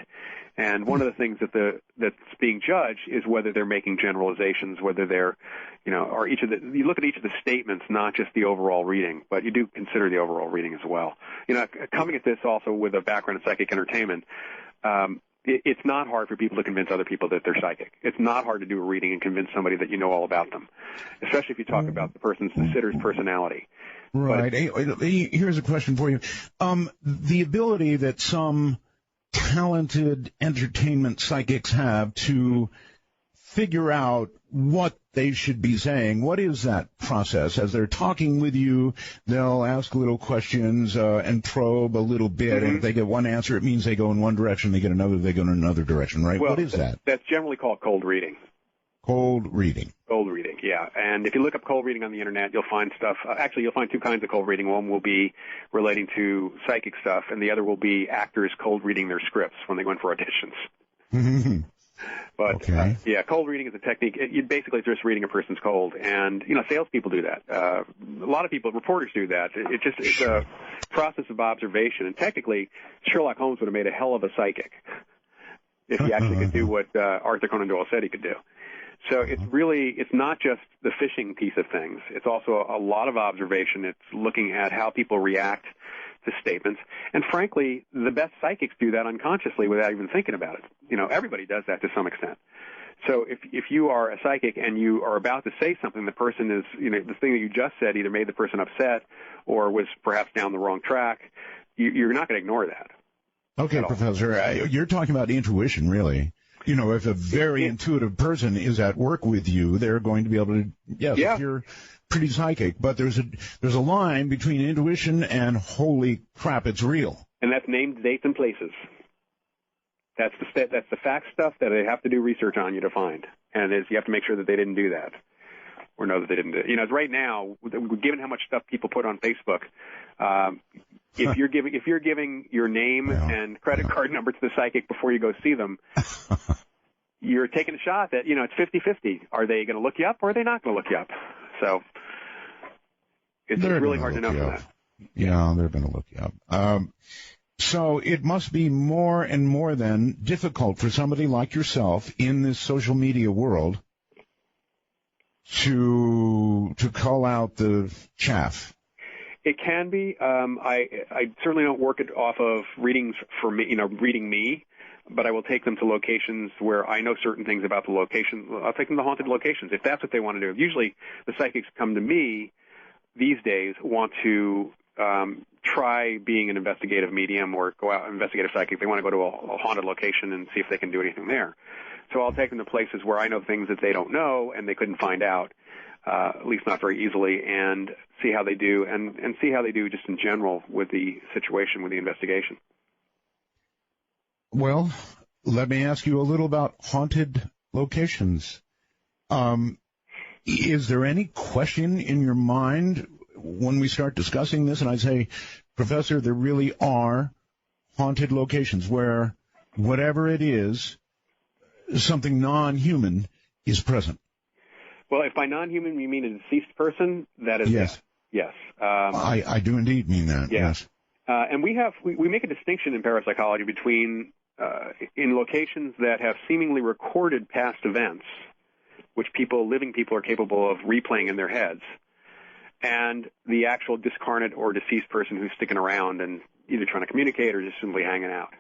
And one of the things that's being judged is whether they're making generalizations, whether they're, or you look at each of the statements, not just the overall reading, but you do consider the overall reading as well. Coming at this also with a background in psychic entertainment, it's not hard for people to convince other people that they're psychic. It's not hard to do a reading and convince somebody that you know all about them, especially if you talk about the sitter's personality. Right. Here's a question for you. The ability that some talented entertainment psychics have to figure out what they should be saying, what is that process? As they're talking with you, they'll ask little questions and probe a little bit, and if they get one answer, it means they go in one direction, they get another, they go in another direction, right? Well, what is that? That's generally called cold reading. Cold reading. Cold reading, yeah. And if you look up cold reading on the Internet, you'll find stuff. Actually, you'll find 2 kinds of cold reading. One will be relating to psychic stuff, and the other will be actors cold reading their scripts when they go in for auditions. But, okay. Cold reading is a technique. You basically just reading a person's cold. And, salespeople do that. A lot of people, reporters do that. It's a process of observation. And technically, Sherlock Holmes would have made a hell of a psychic if he actually could do what Arthur Conan Doyle said he could do. So it's not just the fishing piece of things. It's also a lot of observation. It's looking at how people react to statements. And frankly, the best psychics do that unconsciously without even thinking about it. Everybody does that to some extent. So if you are a psychic and you are about to say something, the person is, the thing that you just said either made the person upset or was perhaps down the wrong track, you're not going to ignore that. Okay, Professor, you're talking about intuition, really. If a very intuitive person is at work with you, they're going to be able to, if you're pretty psychic, but there's a line between intuition and holy crap, it's real. And that's named dates and places. That's the fact stuff that they have to do research on you to find, and you have to make sure that they didn't do that or know that they didn't do it. Right now, given how much stuff people put on Facebook, if you're giving your name and credit card number to the psychic before you go see them, you're taking a shot that it's 50-50. Are they going to look you up or are they not going to look you up? So it's really hard to know for that. Yeah, they're going to look you up. So it must be more and more then difficult for somebody like yourself in this social media world to call out the chaff? It can be. I certainly don't work it off of readings for me, reading me, but I will take them to locations where I know certain things about the location. I'll take them to haunted locations if that's what they want to do. Usually the psychics come to me these days want to try being an investigative medium or go out and investigate a psychic. They want to go to a haunted location and see if they can do anything there. So I'll take them to places where I know things that they don't know and they couldn't find out, at least not very easily, and see how they do, and see how they do just in general with the situation, with the investigation. Well, let me ask you a little about haunted locations. Is there any question in your mind when we start discussing this, and I say, Professor, there really are haunted locations where whatever it is, something non-human is present? Well, if by non-human you mean a deceased person, that is yes. Yes. I do indeed mean that, yes. And we make a distinction in parapsychology between in locations that have seemingly recorded past events, which living people are capable of replaying in their heads, and the actual discarnate or deceased person who's sticking around and either trying to communicate or just simply hanging out.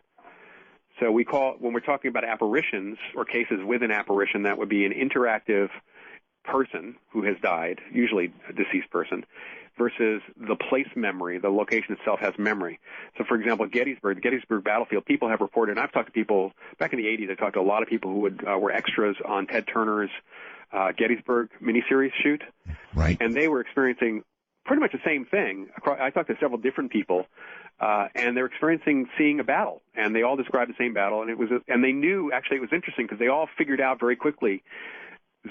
So when we're talking about apparitions or cases with an apparition, that would be an interactive person who has died, usually a deceased person, versus the place memory. The location itself has memory. So, for example, the Gettysburg battlefield, people have reported, and I've talked to people, back in the 80s, I talked to a lot of people who were extras on Ted Turner's Gettysburg miniseries shoot. Right. And they were experiencing pretty much the same thing. I talked to several different people, and they're seeing a battle, and they all described the same battle, and they knew, actually it was interesting because they all figured out very quickly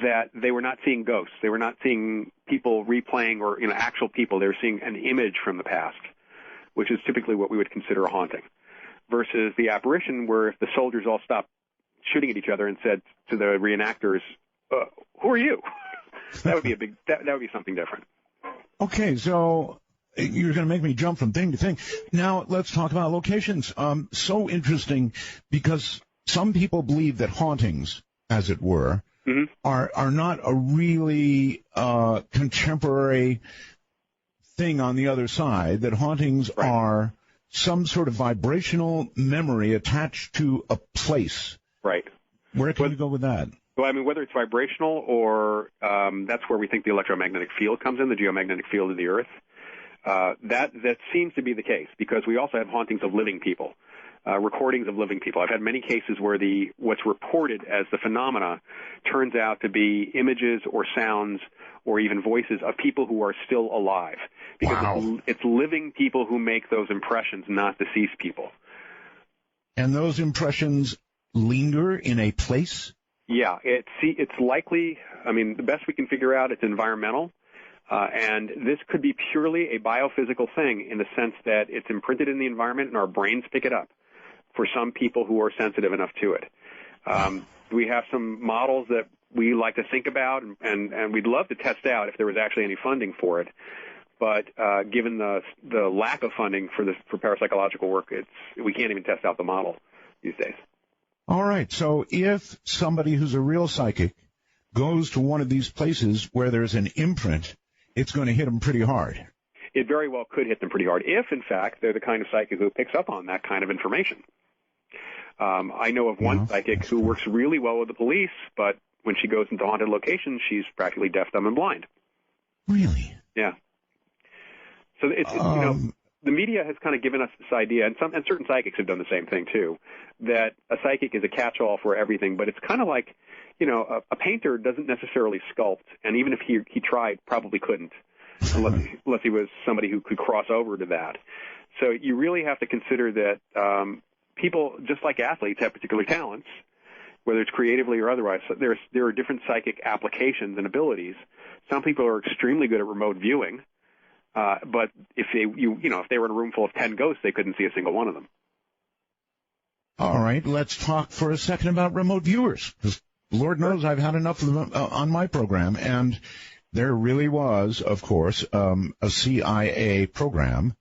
that they were not seeing ghosts. They were not seeing people replaying or actual people. They were seeing an image from the past, which is typically what we would consider a haunting, versus the apparition where if the soldiers all stopped shooting at each other and said to the reenactors, "Who are you?" that would be something different. Okay, so you're going to make me jump from thing to thing. Now let's talk about locations. So interesting because some people believe that hauntings, as it were, are not a really contemporary thing on the other side, that hauntings are some sort of vibrational memory attached to a place. Right. Where can you go with that? Well, I mean, whether it's vibrational or that's where we think the electromagnetic field comes in, the geomagnetic field of the Earth. That seems to be the case because we also have hauntings of living people. Recordings of living people. I've had many cases where what's reported as the phenomena turns out to be images or sounds or even voices of people who are still alive. Because it's living people who make those impressions, not deceased people. And those impressions linger in a place? Yeah, it's likely, I mean, the best we can figure out, it's environmental. And this could be purely a biophysical thing in the sense that it's imprinted in the environment and our brains pick it up for some people who are sensitive enough to it. We have some models that we like to think about, and we'd love to test out if there was actually any funding for it. But given the lack of funding for parapsychological work, we can't even test out the model these days. All right. So if somebody who's a real psychic goes to one of these places where there's an imprint, it's going to hit them pretty hard. It very well could hit them pretty hard if, in fact, they're the kind of psychic who picks up on that kind of information. I know of one psychic who works really well with the police, but when she goes into haunted locations, she's practically deaf, dumb, and blind. Really? Yeah. So it's the media has kind of given us this idea, and certain psychics have done the same thing too, that a psychic is a catch-all for everything. But it's kind of like, a painter doesn't necessarily sculpt, and even if he tried, probably couldn't, unless he was somebody who could cross over to that. So you really have to consider that people, just like athletes, have particular talents, whether it's creatively or otherwise. So there are different psychic applications and abilities. Some people are extremely good at remote viewing, but if they were in a room full of 10 ghosts, they couldn't see a single one of them. All right, let's talk for a second about remote viewers, because Lord knows I've had enough of them on my program, and there really was, of course, a CIA program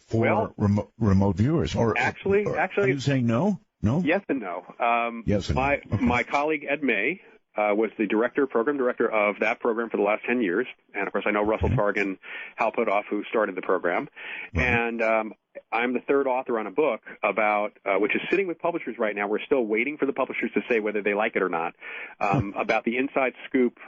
for remote viewers. Or actually, are you saying no? No? Yes and no. Yes and no. My colleague Ed May was the program director of that program for the last 10 years. And, of course, I know Russell Targan, Hal Puthoff, who started the program. And I'm the third author on a book about, which is sitting with publishers right now. We're still waiting for the publishers to say whether they like it or not, about the inside scoop,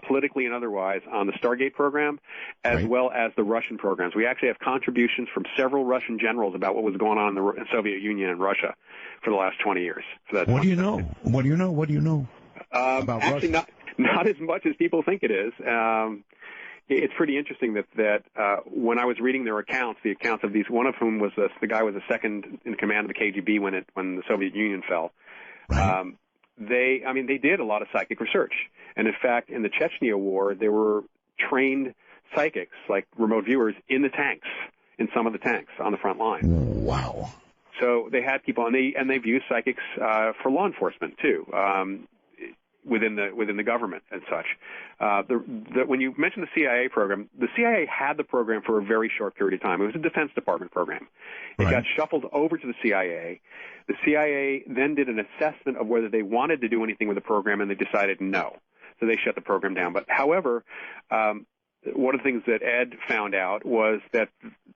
politically and otherwise, on the Stargate program, as well as the Russian programs. We actually have contributions from several Russian generals about what was going on in the Soviet Union and Russia for the last 20 years. So what do you know? What do you know? What do you know? About actually, Russia? not as much as people think it is. It's pretty interesting that when I was reading their accounts, the accounts of these, one of whom was the guy was the second in command of the KGB when the Soviet Union fell. Right. They did a lot of psychic research, and in fact, in the Chechnya War, there were trained psychics, like remote viewers, in the tanks, in some of the tanks on the front line. Wow. So they had people, and they've used psychics for law enforcement too. Within the government and such. When you mentioned the CIA program, the CIA had the program for a very short period of time. It was a Defense Department program. It got shuffled over to the CIA. The CIA then did an assessment of whether they wanted to do anything with the program, and they decided no. So they shut the program down. But however, one of the things that Ed found out was that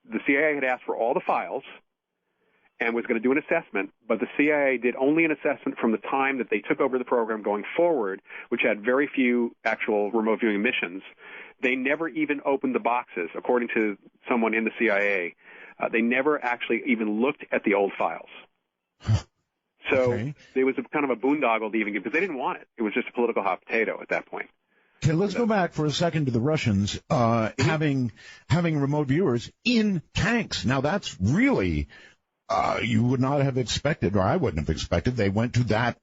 the CIA had asked for all the files and was going to do an assessment, but the CIA did only an assessment from the time that they took over the program going forward, which had very few actual remote viewing missions. They never even opened the boxes, according to someone in the CIA. They never actually even looked at the old files. So there was a kind of a boondoggle to even get, because they didn't want it. It was just a political hot potato at that point. Okay, let's go back for a second to the Russians having remote viewers in tanks. Now, that's really... you would not have expected, or I wouldn't have expected, they went to that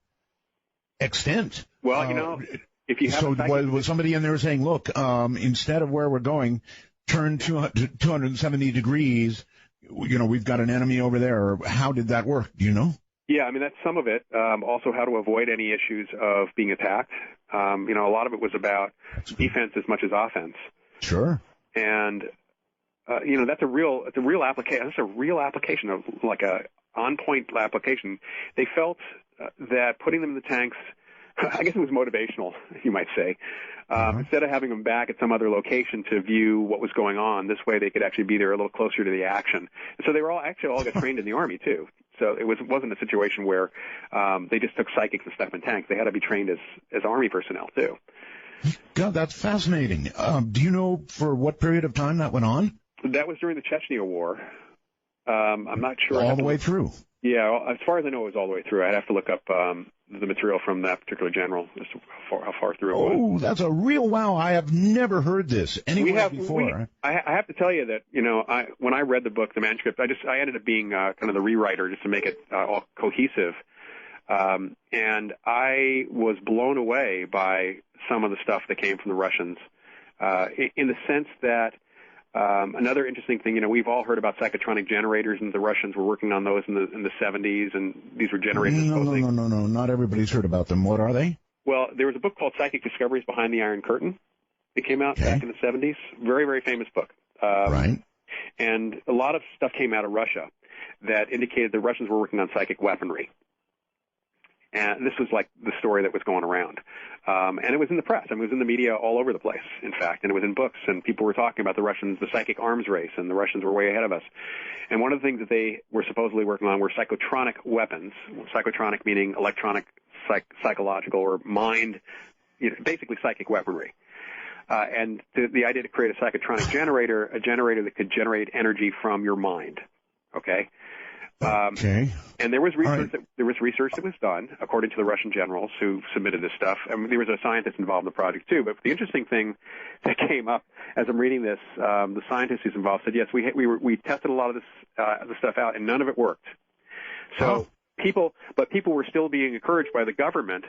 extent. Well, if you have was somebody in there saying, look, instead of where we're going, turn 270 degrees, we've got an enemy over there. Or how did that work? Do you know? Yeah, that's some of it. Also, how to avoid any issues of being attacked. A lot of it was about defense as much as offense. Sure. And that's a real application. That's a real application of like a on-point application. They felt that putting them in the tanks, I guess it was motivational, you might say. Instead of having them back at some other location to view what was going on, this way they could actually be there a little closer to the action. And so they were all got trained in the Army too. So it wasn't a situation where they just took psychics and stuck them in tanks. They had to be trained as Army personnel too. God, that's fascinating. Do you know for what period of time that went on? That was during the Chechnya War. I'm not sure. All the way through? Yeah, as far as I know, it was all the way through. I'd have to look up the material from that particular general, just how far through it was. Oh, that's a real wow. I have never heard this anywhere before. I have to tell you that, when I read the book, the manuscript, I ended up being kind of the rewriter just to make it all cohesive. And I was blown away by some of the stuff that came from the Russians, in the sense that another interesting thing, we've all heard about psychotronic generators, and the Russians were working on those in the 70s, and these were generators. No, not everybody's heard about them. What are they? Well, there was a book called Psychic Discoveries Behind the Iron Curtain. It came out back in the 70s. Very, very famous book. Right. And a lot of stuff came out of Russia that indicated the Russians were working on psychic weaponry. And this was like the story that was going around. And it was in the press. It was in the media all over the place, in fact. And it was in books. And people were talking about the Russians, the psychic arms race, and the Russians were way ahead of us. And one of the things that they were supposedly working on were psychotronic weapons. Psychotronic meaning electronic, psychological, or mind, basically psychic weaponry. And the idea to create a psychotronic generator, a generator that could generate energy from your mind. Okay? And there was research that was done, according to the Russian generals who submitted this stuff. And there was a scientist involved in the project too. But the interesting thing that came up as I'm reading this, the scientist who's involved said, yes, we tested a lot of this stuff out, and none of it worked. So people were still being encouraged by the government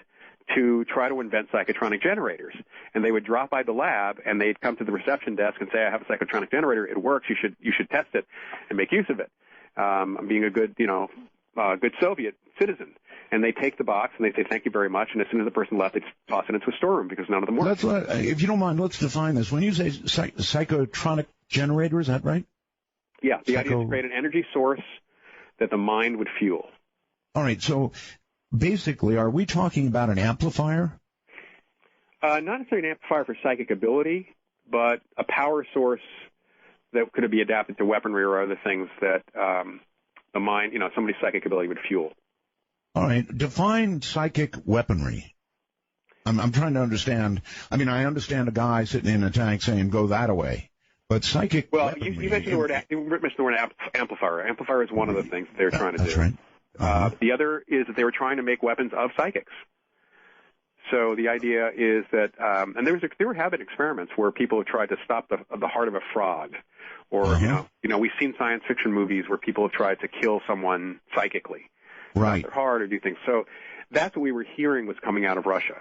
to try to invent psychotronic generators. And they would drop by the lab, and they'd come to the reception desk and say, I have a psychotronic generator. It works. You should test it and make use of it. Being a good, good Soviet citizen. And they take the box and they say, thank you very much. And as soon as the person left, they toss it into a storeroom because none of them work. If you don't mind, let's define this. When you say psychotronic generator, is that right? Yeah. The idea is to create an energy source that the mind would fuel. All right. So basically, are we talking about an amplifier? Not necessarily an amplifier for psychic ability, but a power source that could be adapted to weaponry or other things that the mind, somebody's psychic ability would fuel. All right. Define psychic weaponry. I'm trying to understand. I mean, I understand a guy sitting in a tank saying, go that way. But psychic weaponry. You mentioned the word amplifier. Amplifier is one of the things that they're trying to do. That's right. The other is that they were trying to make weapons of psychics. So the idea is that, and there have been experiments where people have tried to stop the heart of a frog, or we've seen science fiction movies where people have tried to kill someone psychically, right? Stop their heart or do things. So that's what we were hearing was coming out of Russia.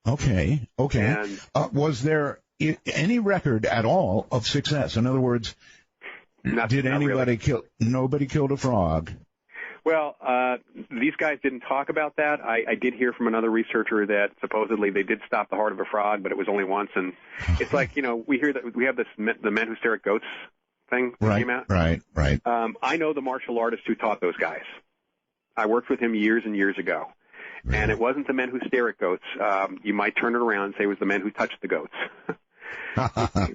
Okay. And, was there any record at all of success? In other words, did anybody kill? Nobody killed a frog. Well, these guys didn't talk about that. I did hear from another researcher that supposedly they did stop the heart of a frog, but it was only once. And it's like, we hear that we have this the men who stare at goats thing that came out. Right. I know the martial artist who taught those guys. I worked with him years and years ago. Right. And it wasn't the men who stare at goats. You might turn it around and say it was the men who touched the goats.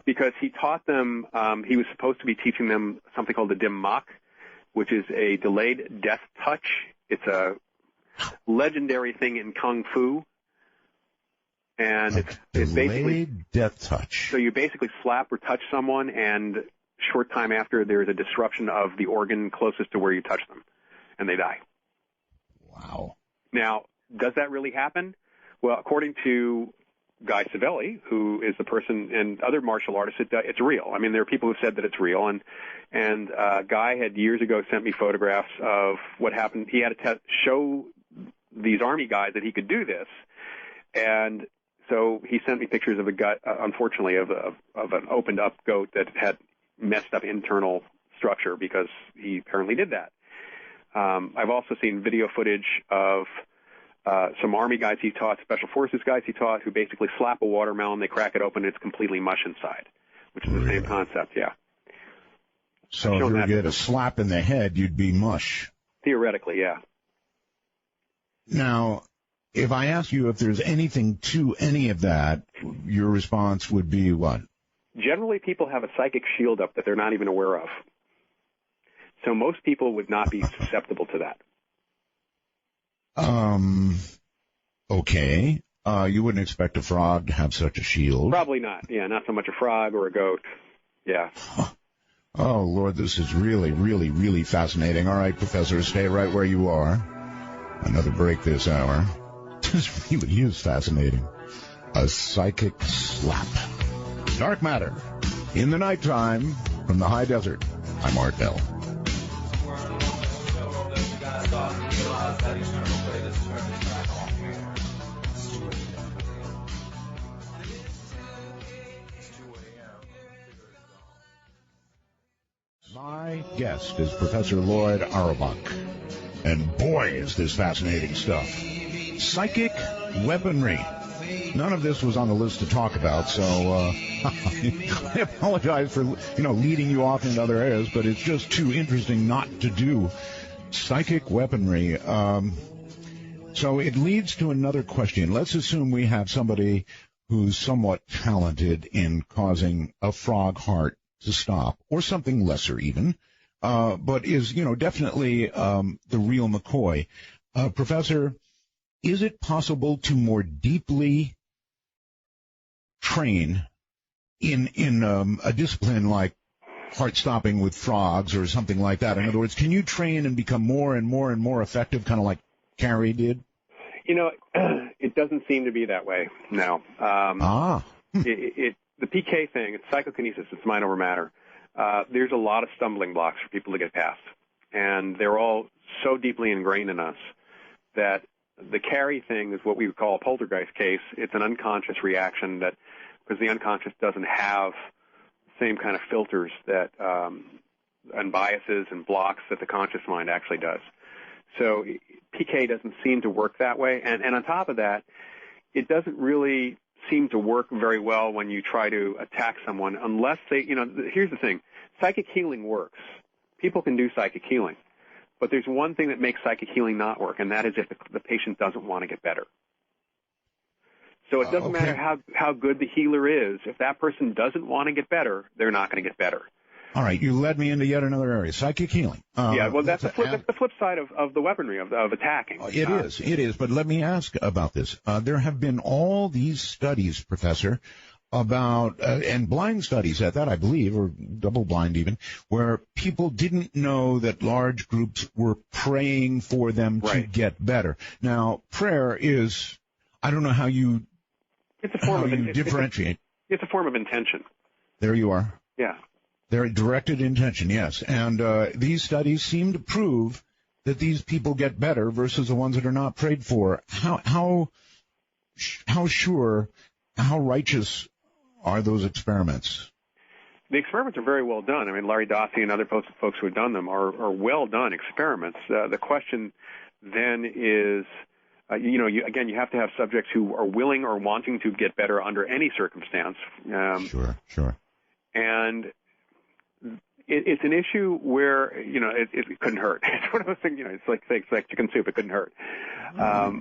Because he taught them, he was supposed to be teaching them something called the dim mak, which is a delayed death touch. It's a legendary thing in Kung Fu. And it's basically death touch. So you basically slap or touch someone, and short time after, there's a disruption of the organ closest to where you touch them, and they die. Wow. Now, does that really happen? Well, according to Guy Savelli, who is the person, and other martial artists, it's real. I mean, there are people who said that it's real, and Guy had years ago sent me photographs of what happened. He had to show these army guys that he could do this, and so he sent me pictures of a gut, unfortunately, of an opened up goat that had messed up internal structure because he apparently did that. I've also seen video footage of some Army guys he taught, Special Forces guys he taught, who basically slap a watermelon, they crack it open, and it's completely mush inside, which is the same concept, yeah. So if you were to get a slap in the head, you'd be mush. Theoretically, yeah. Now, if I ask you if there's anything to any of that, your response would be what? Generally, people have a psychic shield up that they're not even aware of. So most people would not be susceptible to that. Okay. You wouldn't expect a frog to have such a shield. Probably not. Yeah, not so much a frog or a goat. Yeah. Oh, Lord, this is really, really, really fascinating. All right, Professor, stay right where you are. Another break this hour. This really is fascinating. A psychic slap. Dark matter. In the nighttime, from the high desert. I'm Art Bell. My guest is Professor Loyd Auerbach, and boy, is this fascinating stuff. Psychic weaponry. None of this was on the list to talk about, so I apologize for leading you off into other areas, but it's just too interesting not to do. Psychic weaponry. So it leads to another question. Let's assume we have somebody who's somewhat talented in causing a frog heart to stop, or something lesser even, but is, definitely the real McCoy. Professor, is it possible to more deeply train in a discipline like heart stopping with frogs or something like that? In other words, can you train and become more and more and more effective, kind of like Carrie did? It doesn't seem to be that way, no. The PK thing, it's psychokinesis, it's mind over matter. There's a lot of stumbling blocks for people to get past. And they're all so deeply ingrained in us that the carry thing is what we would call a poltergeist case. It's an unconscious reaction that, because the unconscious doesn't have the same kind of filters that, and biases and blocks that the conscious mind actually does. So PK doesn't seem to work that way. And on top of that, it doesn't really seem to work very well when you try to attack someone unless they, here's the thing, psychic healing works. People can do psychic healing. But there's one thing that makes psychic healing not work, and that is if the patient doesn't want to get better. So it doesn't matter how good the healer is. If that person doesn't want to get better, they're not going to get better. All right, you led me into yet another area, psychic healing. That's the flip side of the weaponry, of attacking. It is. But let me ask about this. There have been all these studies, Professor, about, and blind studies at that, I believe, or double-blind even, where people didn't know that large groups were praying for them to get better. Now, prayer is, I don't know how you, differentiate. It's a form of intention. There you are. Yeah. They're directed intention, yes. And these studies seem to prove that these people get better versus the ones that are not prayed for. How sure, how righteous are those experiments? The experiments are very well done. I mean, Larry Dossey and other folks who have done them are well done experiments. The question then is, you have to have subjects who are willing or wanting to get better under any circumstance. Sure. And it's an issue where, it couldn't hurt. It's one of those things, it's like chicken soup. It couldn't hurt. But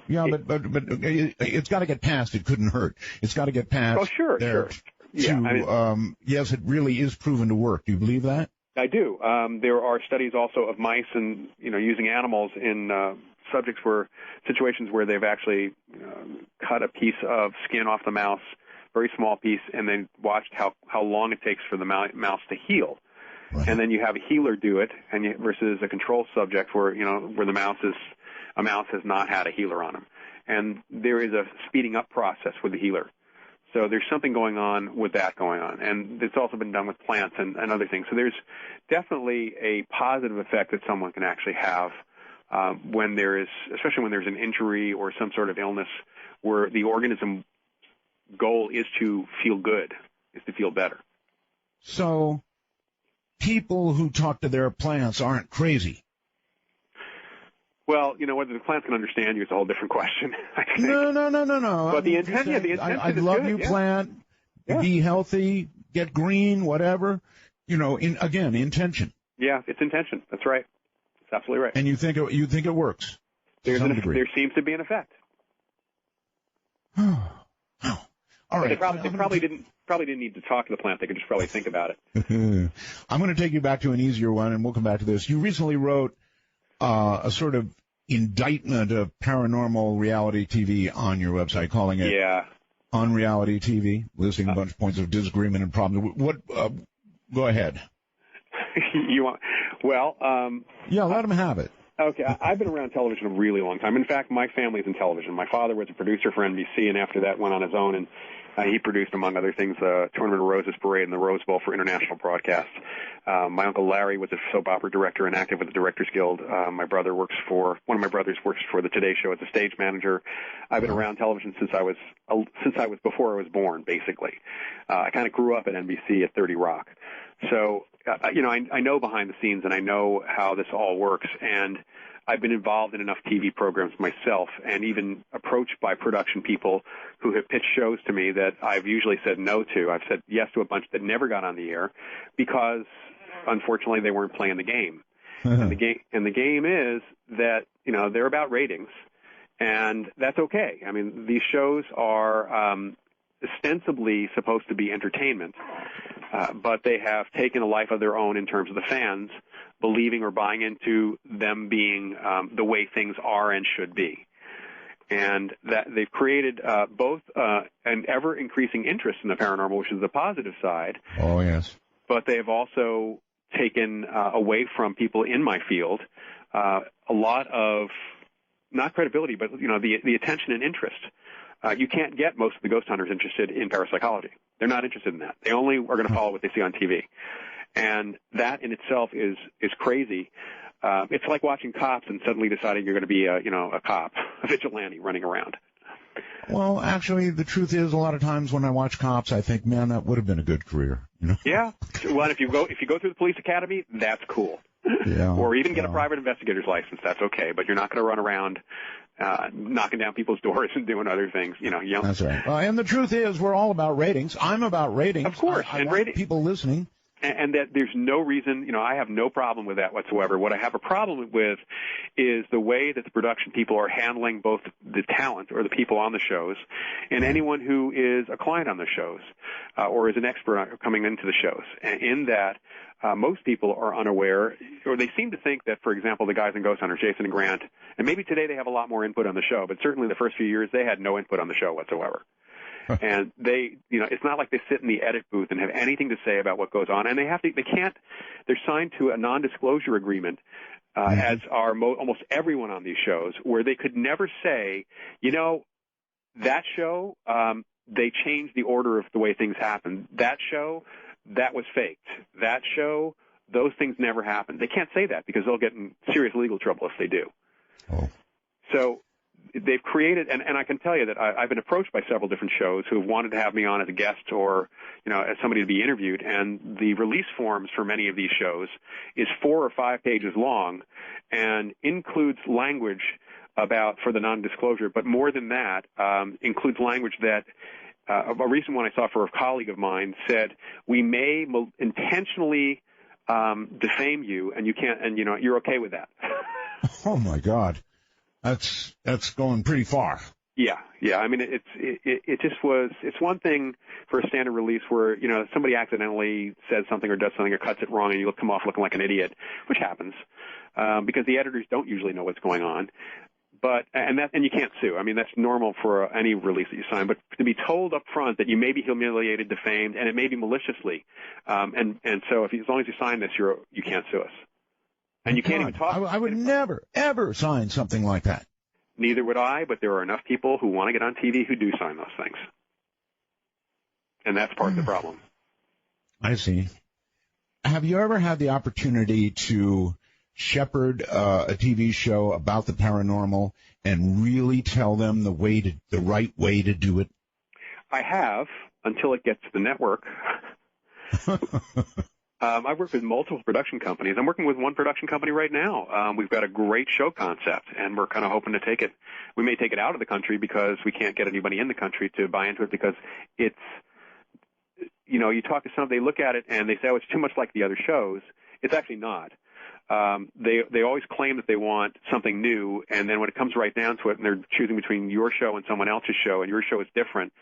it's got to get past. It couldn't hurt. It's got to get past. Oh, sure. Yes, it really is proven to work. Do you believe that? I do. There are studies also of mice and, using animals in situations where they've actually cut a piece of skin off the mouse, very small piece, and then watched how long it takes for the mouse to heal. Right. And then you have a healer do it, versus a control subject where the mouse has not had a healer on him. And there is a speeding up process with the healer. So there's something going on with that going on. And it's also been done with plants and other things. So there's definitely a positive effect that someone can actually have especially when there's an injury or some sort of illness where the organism goal is to feel good, is to feel better. So people who talk to their plants aren't crazy. Well, whether the plants can understand you is a whole different question, I think. No. But the intention I is love good, you, plant. Yeah. Be healthy, get green, whatever. Intention. Yeah, it's intention. That's right. That's absolutely right. And you think it works? There seems to be an effect. All right. They probably didn't need to talk to the plant. They could just probably think about it. I'm going to take you back to an easier one, and we'll come back to this. You recently wrote a sort of indictment of paranormal reality TV on your website, calling it On Reality TV, listing a bunch of points of disagreement and problems. Go ahead. Let them have it. Okay, I've been around television a really long time. In fact, my family's in television. My father was a producer for NBC, and after that went on his own, and he produced, among other things, the Tournament of Roses Parade and the Rose Bowl for international broadcasts. My uncle Larry was a soap opera director and active with the Directors Guild. One of my brothers works for the Today Show as a stage manager. I've been around television since I was before I was born, basically. I kind of grew up at NBC at 30 Rock. So, I know behind the scenes, and I know how this all works, and I've been involved in enough TV programs myself, and even approached by production people who have pitched shows to me that I've usually said no to. I've said yes to a bunch that never got on the air because, unfortunately, they weren't playing the game. And the game is that, they're about ratings, and that's okay. I mean, these shows are ostensibly supposed to be entertainment, but they have taken a life of their own in terms of the fans believing or buying into them being the way things are and should be. And that they've created both an ever-increasing interest in the paranormal, which is the positive side. Oh, yes. But they have also taken away from people in my field a lot of, not credibility, but, the attention and interest. You can't get most of the ghost hunters interested in parapsychology. They're not interested in that. They only are going to follow what they see on TV. And that in itself is crazy. It's like watching Cops and suddenly deciding you're going to be a cop, a vigilante running around. Well, actually, the truth is, a lot of times when I watch Cops, I think, man, that would have been a good career. Yeah. Well, if you go through the police academy, that's cool. Yeah. Or even get a private investigator's license, that's okay. But you're not going to run around knocking down people's doors and doing other things. That's right. And the truth is, we're all about ratings. I'm about ratings. Of course. I want people listening And that there's no reason, I have no problem with that whatsoever. What I have a problem with is the way that the production people are handling both the talent or the people on the shows and anyone who is a client on the shows or is an expert coming into the shows. And in that, most people are unaware, or they seem to think that, for example, the guys in Ghost Hunters, Jason and Grant, and maybe today they have a lot more input on the show, but certainly the first few years they had no input on the show whatsoever. And they, it's not like they sit in the edit booth and have anything to say about what goes on. And they're signed to a non-disclosure agreement, as are almost everyone on these shows, where they could never say, that show, they changed the order of the way things happened. That show, that was faked. That show, those things never happened. They can't say that because they'll get in serious legal trouble if they do. Oh. So they've created, and I can tell you that I've been approached by several different shows who have wanted to have me on as a guest or, as somebody to be interviewed, and the release forms for many of these shows is 4 or 5 pages long and includes language for the non-disclosure, but more than that, includes language that a recent one I saw for a colleague of mine said, we may intentionally defame you, and you can't, and you're okay with that. Oh my God. That's going pretty far. Yeah. I mean, it's one thing for a standard release where, somebody accidentally says something or does something or cuts it wrong and you come off looking like an idiot, which happens, because the editors don't usually know what's going on. And you can't sue. I mean, that's normal for any release that you sign. But to be told up front that you may be humiliated, defamed, and it may be maliciously, and so as long as you sign this, you can't sue us. And you can't even talk. I would never, ever sign something like that. Neither would I, but there are enough people who want to get on TV who do sign those things. And that's part of the problem. I see. Have you ever had the opportunity to shepherd a TV show about the paranormal and really tell them the right way to do it? I have, until it gets to the network. I've worked with multiple production companies. I'm working with one production company right now. We've got a great show concept, and we're kind of hoping to take it. We may take it out of the country because we can't get anybody in the country to buy into it because it's, you talk to some, they look at it and they say, oh, it's too much like the other shows. It's actually not. They always claim that they want something new, and then when it comes right down to it, and they're choosing between your show and someone else's show, and your show is different,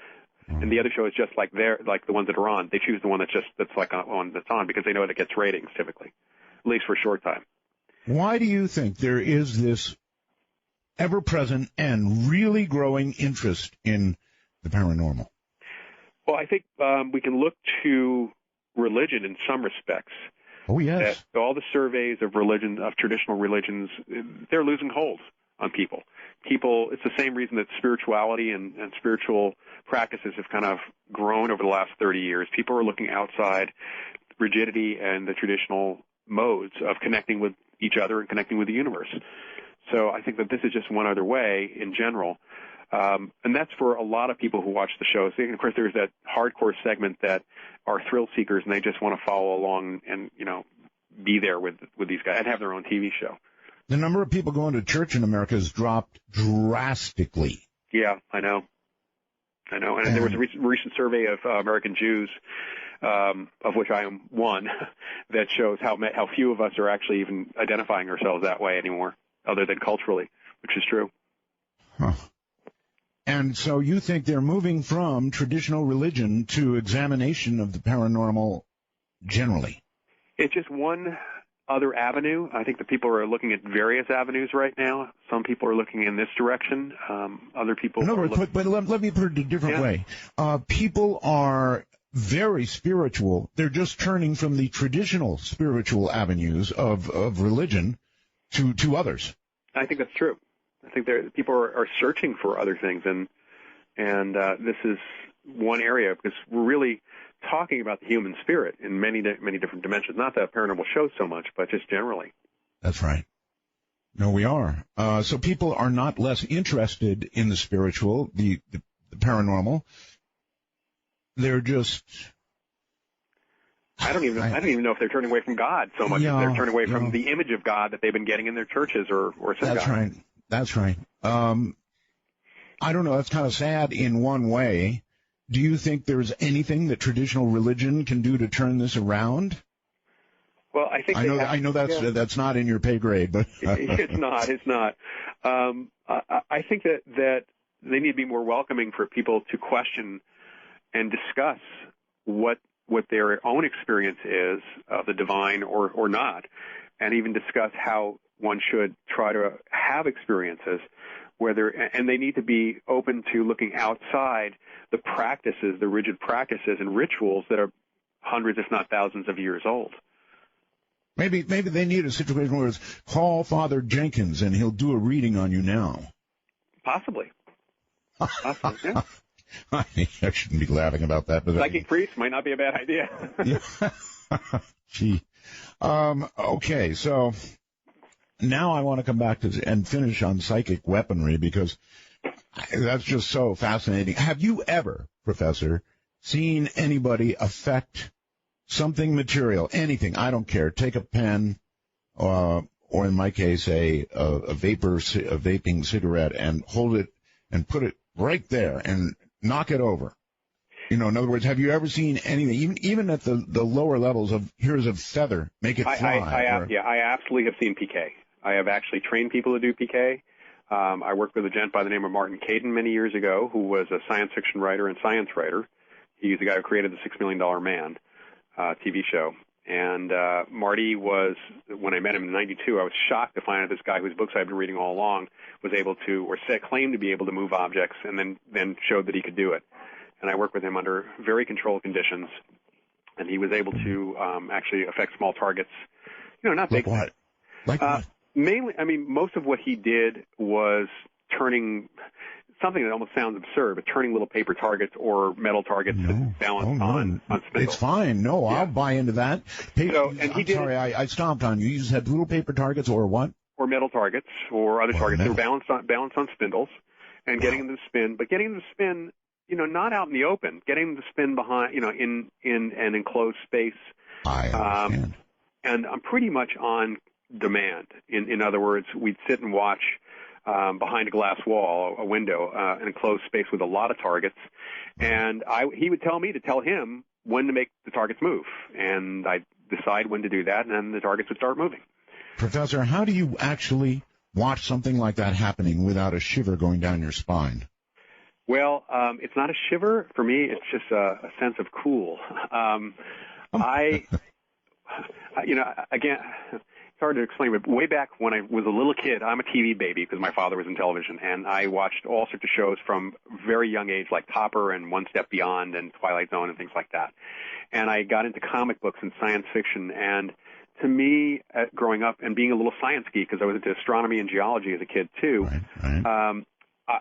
and the other show is just like the ones that are on. They choose the one that's like one that's on because they know that it gets ratings typically, at least for a short time. Why do you think there is this ever-present and really growing interest in the paranormal? Well, I think we can look to religion in some respects. Oh, yes. All the surveys of religion, of traditional religions, they're losing hold on people. It's the same reason that spirituality and spiritual practices have kind of grown over the last 30 years. People are looking outside rigidity and the traditional modes of connecting with each other and connecting with the universe. So I think that this is just one other way in general. And that's for a lot of people who watch the shows. And of course, there's that hardcore segment that are thrill seekers and they just want to follow along and, be there with these guys and have their own TV show. The number of people going to church in America has dropped drastically. Yeah, I know. And there was a recent survey of American Jews, of which I am one, that shows how few of us are actually even identifying ourselves that way anymore, other than culturally, which is true. Huh. And so you think they're moving from traditional religion to examination of the paranormal generally? It's just one other avenue. I think that people are looking at various avenues right now. Some people are looking in this direction. Other people are looking... But let me put it a different way. People are very spiritual. They're just turning from the traditional spiritual avenues of religion to others. I think that's true. I think people are searching for other things, and this is one area because we're really talking about the human spirit in many different dimensions. Not that paranormal shows so much, but just generally. That's right. No, we are. So people are not less interested in the spiritual, the paranormal. They're just. I don't even know if they're turning away from God so much as they're turning away from the image of God that they've been getting in their churches or synagogues. That's right. I don't know. That's kind of sad in one way. do you think there's anything that traditional religion can do to turn this around? Well, I think I know that's not in your pay grade, but it's not. I think that they need to be more welcoming for people to question and discuss what their own experience is of the divine or not, and even discuss how one should try to have experiences, and they need to be open to looking outside the practices, the rigid practices and rituals that are hundreds, if not thousands of years old. Maybe they need a situation where it's call Father Jenkins and he'll do a reading on you now. Possibly, yeah. I shouldn't be laughing about that, but psychic priest might not be a bad idea. Gee. Okay, so now I want to come back to and finish on psychic weaponry because that's just so fascinating. Have you ever, Professor, seen anybody affect something material, anything? I don't care. Take a pen, or in my case, a vaping cigarette, and hold it and put it right there and knock it over. In other words, have you ever seen anything, even at the lower levels of here's a feather, make it fly? I absolutely have seen PK. I have actually trained people to do PK. I worked with a gent by the name of Martin Caidin many years ago, who was a science fiction writer and science writer. He's the guy who created the $6 Million Man TV show. And Marty was, when I met him in '92, I was shocked to find out this guy whose books I've been reading all along was able to, or claimed to be able to move objects, and then showed that he could do it. And I worked with him under very controlled conditions, and he was able to actually affect small targets. Not big. Like what? Like what? Mainly, most of what he did was turning something that almost sounds absurd, but turning little paper targets or metal targets to balance on spindles. It's fine. No, yeah. I'll buy into that. Sorry, I stomped on you. You just had little paper targets or what? Or metal targets or other targets that were balanced on spindles, and getting them to spin. But getting them to spin, not out in the open. Getting them to spin behind, in an enclosed space. I understand. And I'm pretty much on demand. In other words, we'd sit and watch behind a glass wall, a window, an enclosed space with a lot of targets, and he would tell me to tell him when to make the targets move, and I'd decide when to do that, and then the targets would start moving. Professor, how do you actually watch something like that happening without a shiver going down your spine? Well, it's not a shiver. For me, it's just a sense of cool. Again, it's hard to explain, but way back when I was a little kid, I'm a TV baby because my father was in television, and I watched all sorts of shows from very young age, like Topper and One Step Beyond and Twilight Zone and things like that. And I got into comic books and science fiction, and to me, growing up and being a little science geek, because I was into astronomy and geology as a kid too, right.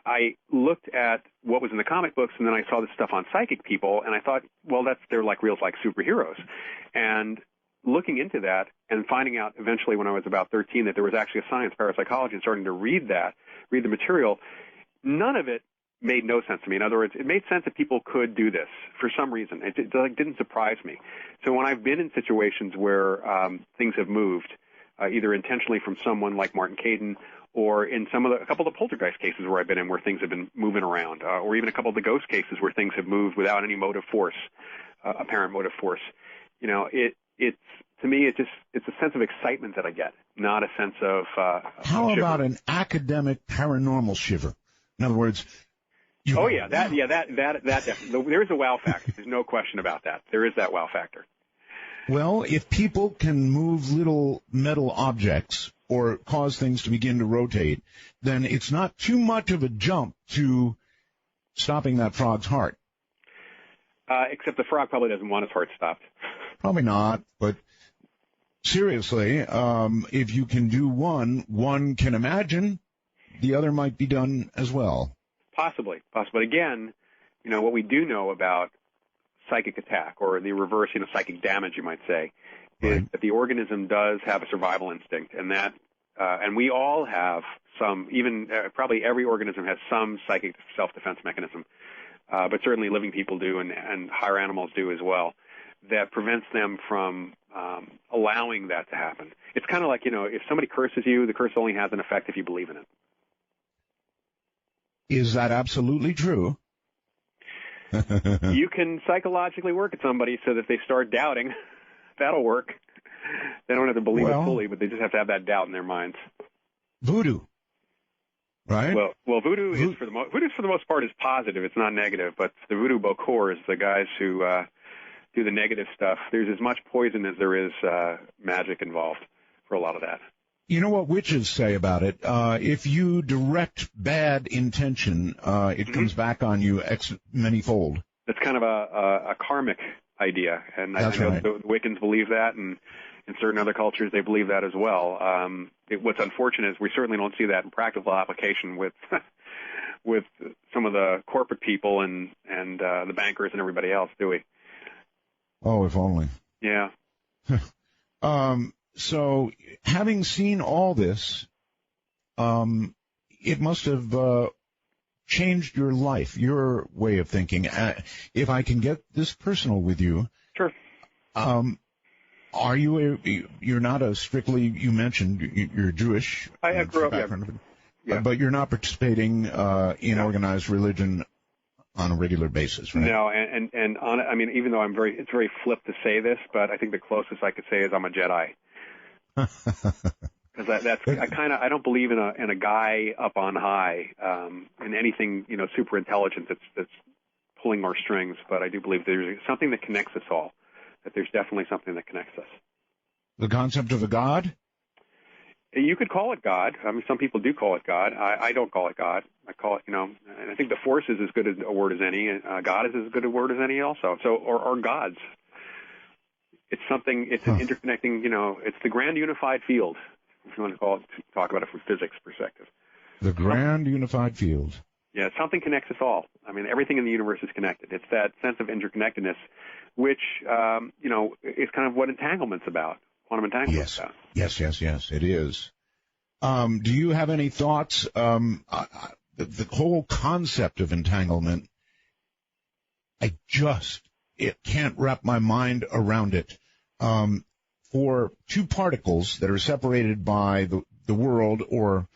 I looked at what was in the comic books, and then I saw this stuff on psychic people, and I thought, well, they're like real like superheroes. And looking into that and finding out eventually when I was about 13 that there was actually a science, parapsychology, and starting to read the material, none of it made no sense to me. In other words, it made sense that people could do this for some reason. It didn't surprise me. So when I've been in situations where things have moved, either intentionally from someone like Martin Caidin, or in a couple of the poltergeist cases where I've been in where things have been moving around, or even a couple of the ghost cases where things have moved without any motive force, apparent motive force, it's to me, it's a sense of excitement that I get, not a sense of. How about an academic paranormal shiver? In other words. That there is a wow factor. There's no question about that. There is that wow factor. Well, if people can move little metal objects or cause things to begin to rotate, then it's not too much of a jump to stopping that frog's heart. Except the frog probably doesn't want his heart stopped. Probably not, but seriously, if you can do one can imagine the other might be done as well. Possibly. Again, what we do know about psychic attack, or the reverse, psychic damage, you might say, is that the organism does have a survival instinct, and that, and we all have some, even probably every organism has some psychic self-defense mechanism, but certainly living people do, and higher animals do as well, that prevents them from allowing that to happen. It's kind of like, if somebody curses you, the curse only has an effect if you believe in it. Is that absolutely true? you can psychologically work at somebody so that they start doubting. That'll work. They don't have to believe it fully, but they just have to have that doubt in their minds. Voodoo, right? Well, voodoo is for the most part is positive. It's not negative, but the voodoo bokors, the guys who do the negative stuff, there's as much poison as there is magic involved for a lot of that. You know what witches say about it? If you direct bad intention, it comes back on you many-fold. It's kind of a karmic idea, and I know the Wiccans believe that, and in certain other cultures they believe that as well. What's unfortunate is we certainly don't see that in practical application with with some of the corporate people and the bankers and everybody else, do we? Oh, if only. Yeah. So, having seen all this, it must have changed your life, your way of thinking. If I can get this personal with you. Sure. Are you're not a strictly, you mentioned you're Jewish. I grew up, yeah. But you're not participating in organized religion on a regular basis, right? No, and I mean, even though it's very flip to say this, but I think the closest I could say is I'm a Jedi. Because I don't believe in a guy up on high, in anything, super intelligent that's pulling our strings, but I do believe there's something that connects us all, that there's definitely something that connects us. The concept of a God? You could call it God. I mean, some people do call it God. I don't call it God. I call it, and I think the Force is as good a word as any. God is as good a word as any also. So, or gods. It's something, it's an interconnecting, it's the grand unified field, if you want to talk about it from physics perspective. The grand unified field. Yeah, something connects us all. I mean, everything in the universe is connected. It's that sense of interconnectedness, which, is kind of what entanglement's about. Quantum entanglement's about. Yes, it is. Do you have any thoughts? The whole concept of entanglement, it can't wrap my mind around it. For two particles that are separated by the world, or,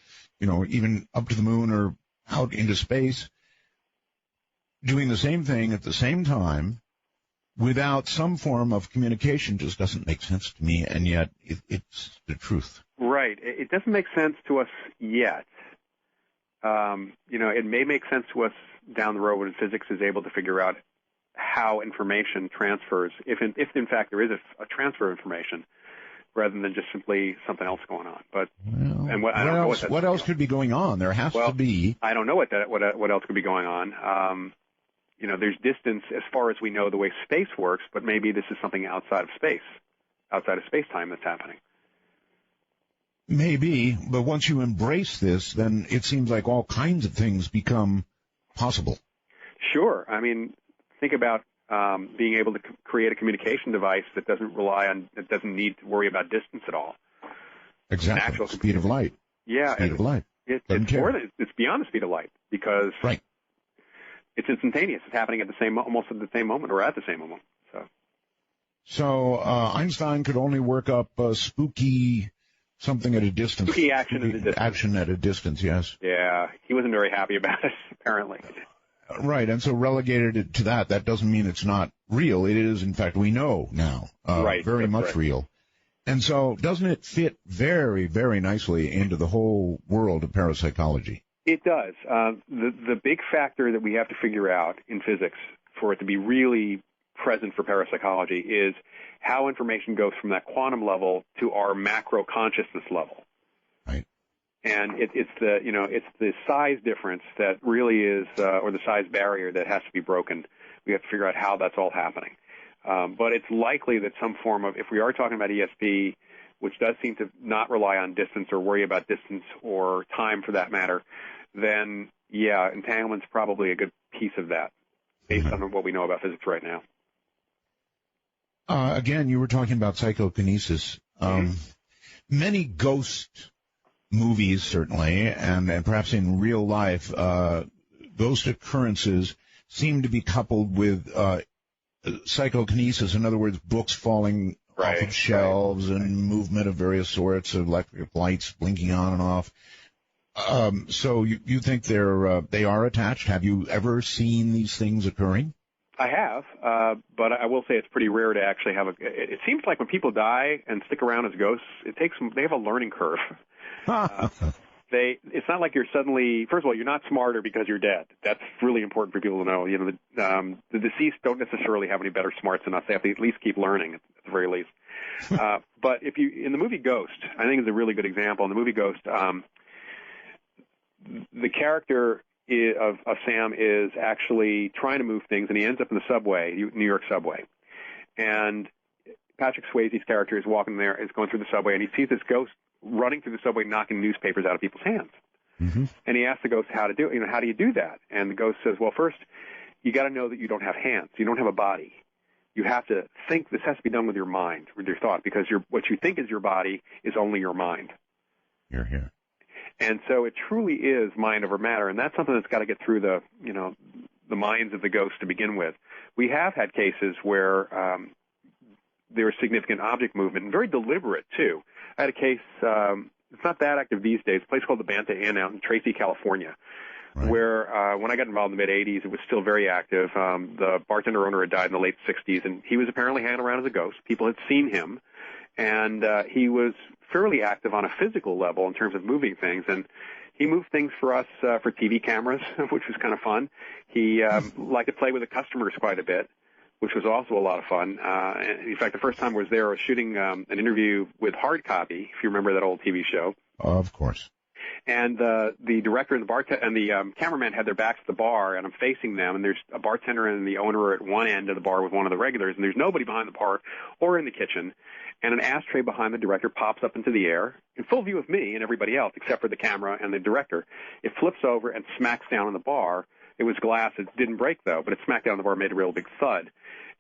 even up to the moon or out into space, doing the same thing at the same time without some form of communication just doesn't make sense to me, and yet it's the truth. Right. It doesn't make sense to us yet. It may make sense to us down the road when physics is able to figure out how information transfers, if in fact there is a transfer of information, rather than just simply something else going on. But what else could be going on? There has to be. I don't know what else could be going on. There's distance as far as we know the way space works, but maybe this is something outside of space-time that's happening. Maybe, but once you embrace this, then it seems like all kinds of things become possible. Sure. I mean, think about being able to create a communication device that doesn't need to worry about distance at all. Exactly. Speed of light. Yeah. Speed of light. It's beyond the speed of light, because it's instantaneous. It's happening almost at the same moment, or at the same moment. So Einstein could only work up spooky something at a distance. Spooky action at a distance. Action at a distance, yes. Yeah, he wasn't very happy about it, apparently. Right, and so relegated it to that. That doesn't mean it's not real. It is, in fact, we know now, very much real. And so doesn't it fit very, very nicely into the whole world of parapsychology? It does. The big factor that we have to figure out in physics for it to be really present for parapsychology is how information goes from that quantum level to our macro consciousness level. Right. And it's the size difference that really is, or the size barrier that has to be broken. We have to figure out how that's all happening. But it's likely that some form of, if we are talking about ESP, which does seem to not rely on distance or worry about distance or time for that matter, then, entanglement's probably a good piece of that, based on what we know about physics right now. Again, you were talking about psychokinesis. Many ghost movies, certainly, and perhaps in real life, ghost occurrences seem to be coupled with psychokinesis. In other words, books falling off of shelves and movement of various sorts, electric lights blinking on and off. So you think they are attached? Have you ever seen these things occurring? I have, but I will say it's pretty rare to actually have it seems like when people die and stick around as ghosts, they have a learning curve. It's not like you're suddenly, first of all, you're not smarter because you're dead. That's really important for people to know. You know, the deceased don't necessarily have any better smarts than us. They have to at least keep learning at the very least. But in the movie Ghost, I think it's a really good example. In the movie Ghost, the character of Sam is actually trying to move things, and he ends up in the subway, New York subway. And Patrick Swayze's character is walking there, is going through the subway, and he sees this ghost running through the subway, knocking newspapers out of people's hands. Mm-hmm. And he asks the ghost how to do it. You know, how do you do that? And the ghost says, well, first, you got to know that you don't have hands. You don't have a body. You have to think. This has to be done with your mind, with your thought, because what you think is your body is only your mind. You're here. And so it truly is mind over matter, and that's something that's got to get through the minds of the ghosts to begin with. We have had cases where there was significant object movement, and very deliberate, too. I had a case, it's not that active these days, a place called the Banta Inn out in Tracy, California, right, where when I got involved in the mid-'80s, it was still very active. The bartender owner had died in the late 60s, and he was apparently hanging around as a ghost. People had seen him, and he was fairly active on a physical level in terms of moving things, and he moved things for us for TV cameras, which was kind of fun. He liked to play with the customers quite a bit, which was also a lot of fun. In fact, the first time I was there, I was shooting an interview with Hard Copy, if you remember that old TV show. Of course. And the director and the cameraman had their backs to the bar, and I'm facing them, and there's a bartender and the owner at one end of the bar with one of the regulars, and there's nobody behind the bar or in the kitchen. And an ashtray behind the director pops up into the air in full view of me and everybody else, except for the camera and the director. It flips over and smacks down on the bar. It was glass. It didn't break, though, but it smacked down on the bar and made a real big thud.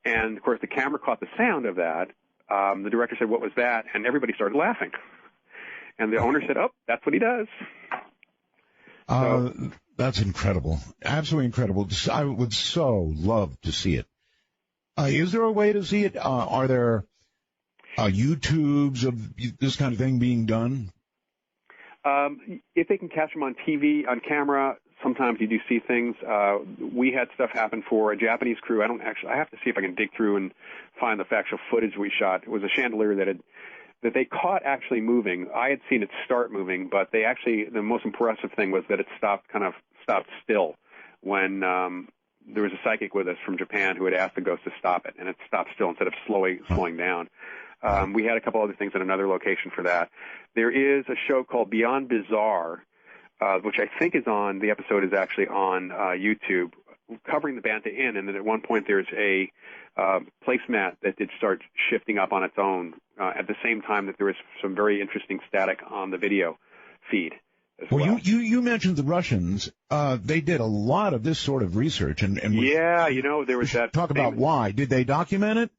And, of course, the camera caught the sound of that. The director said, what was that? And everybody started laughing. And the owner said, oh, that's what he does. That's incredible. Absolutely incredible. I would so love to see it. Is there a way to see it? Are there YouTubes of this kind of thing being done? If they can catch them on TV, on camera, sometimes you do see things. We had stuff happen for a Japanese crew. I have to see if I can dig through and find the actual footage we shot. It was a chandelier that they caught actually moving. I had seen it start moving, but the most impressive thing was that it stopped still when there was a psychic with us from Japan who had asked the ghost to stop it, and it stopped still instead of slowing down. We had a couple other things at another location for that. There is a show called Beyond Bizarre, which I think the episode is actually on YouTube, covering the Banta Inn, and then at one point there's a placemat that did start shifting up on its own at the same time that there was some very interesting static on the video feed as well. Well, you mentioned the Russians. They did a lot of this sort of research. And yeah, there was that. Talk about why. Did they document it?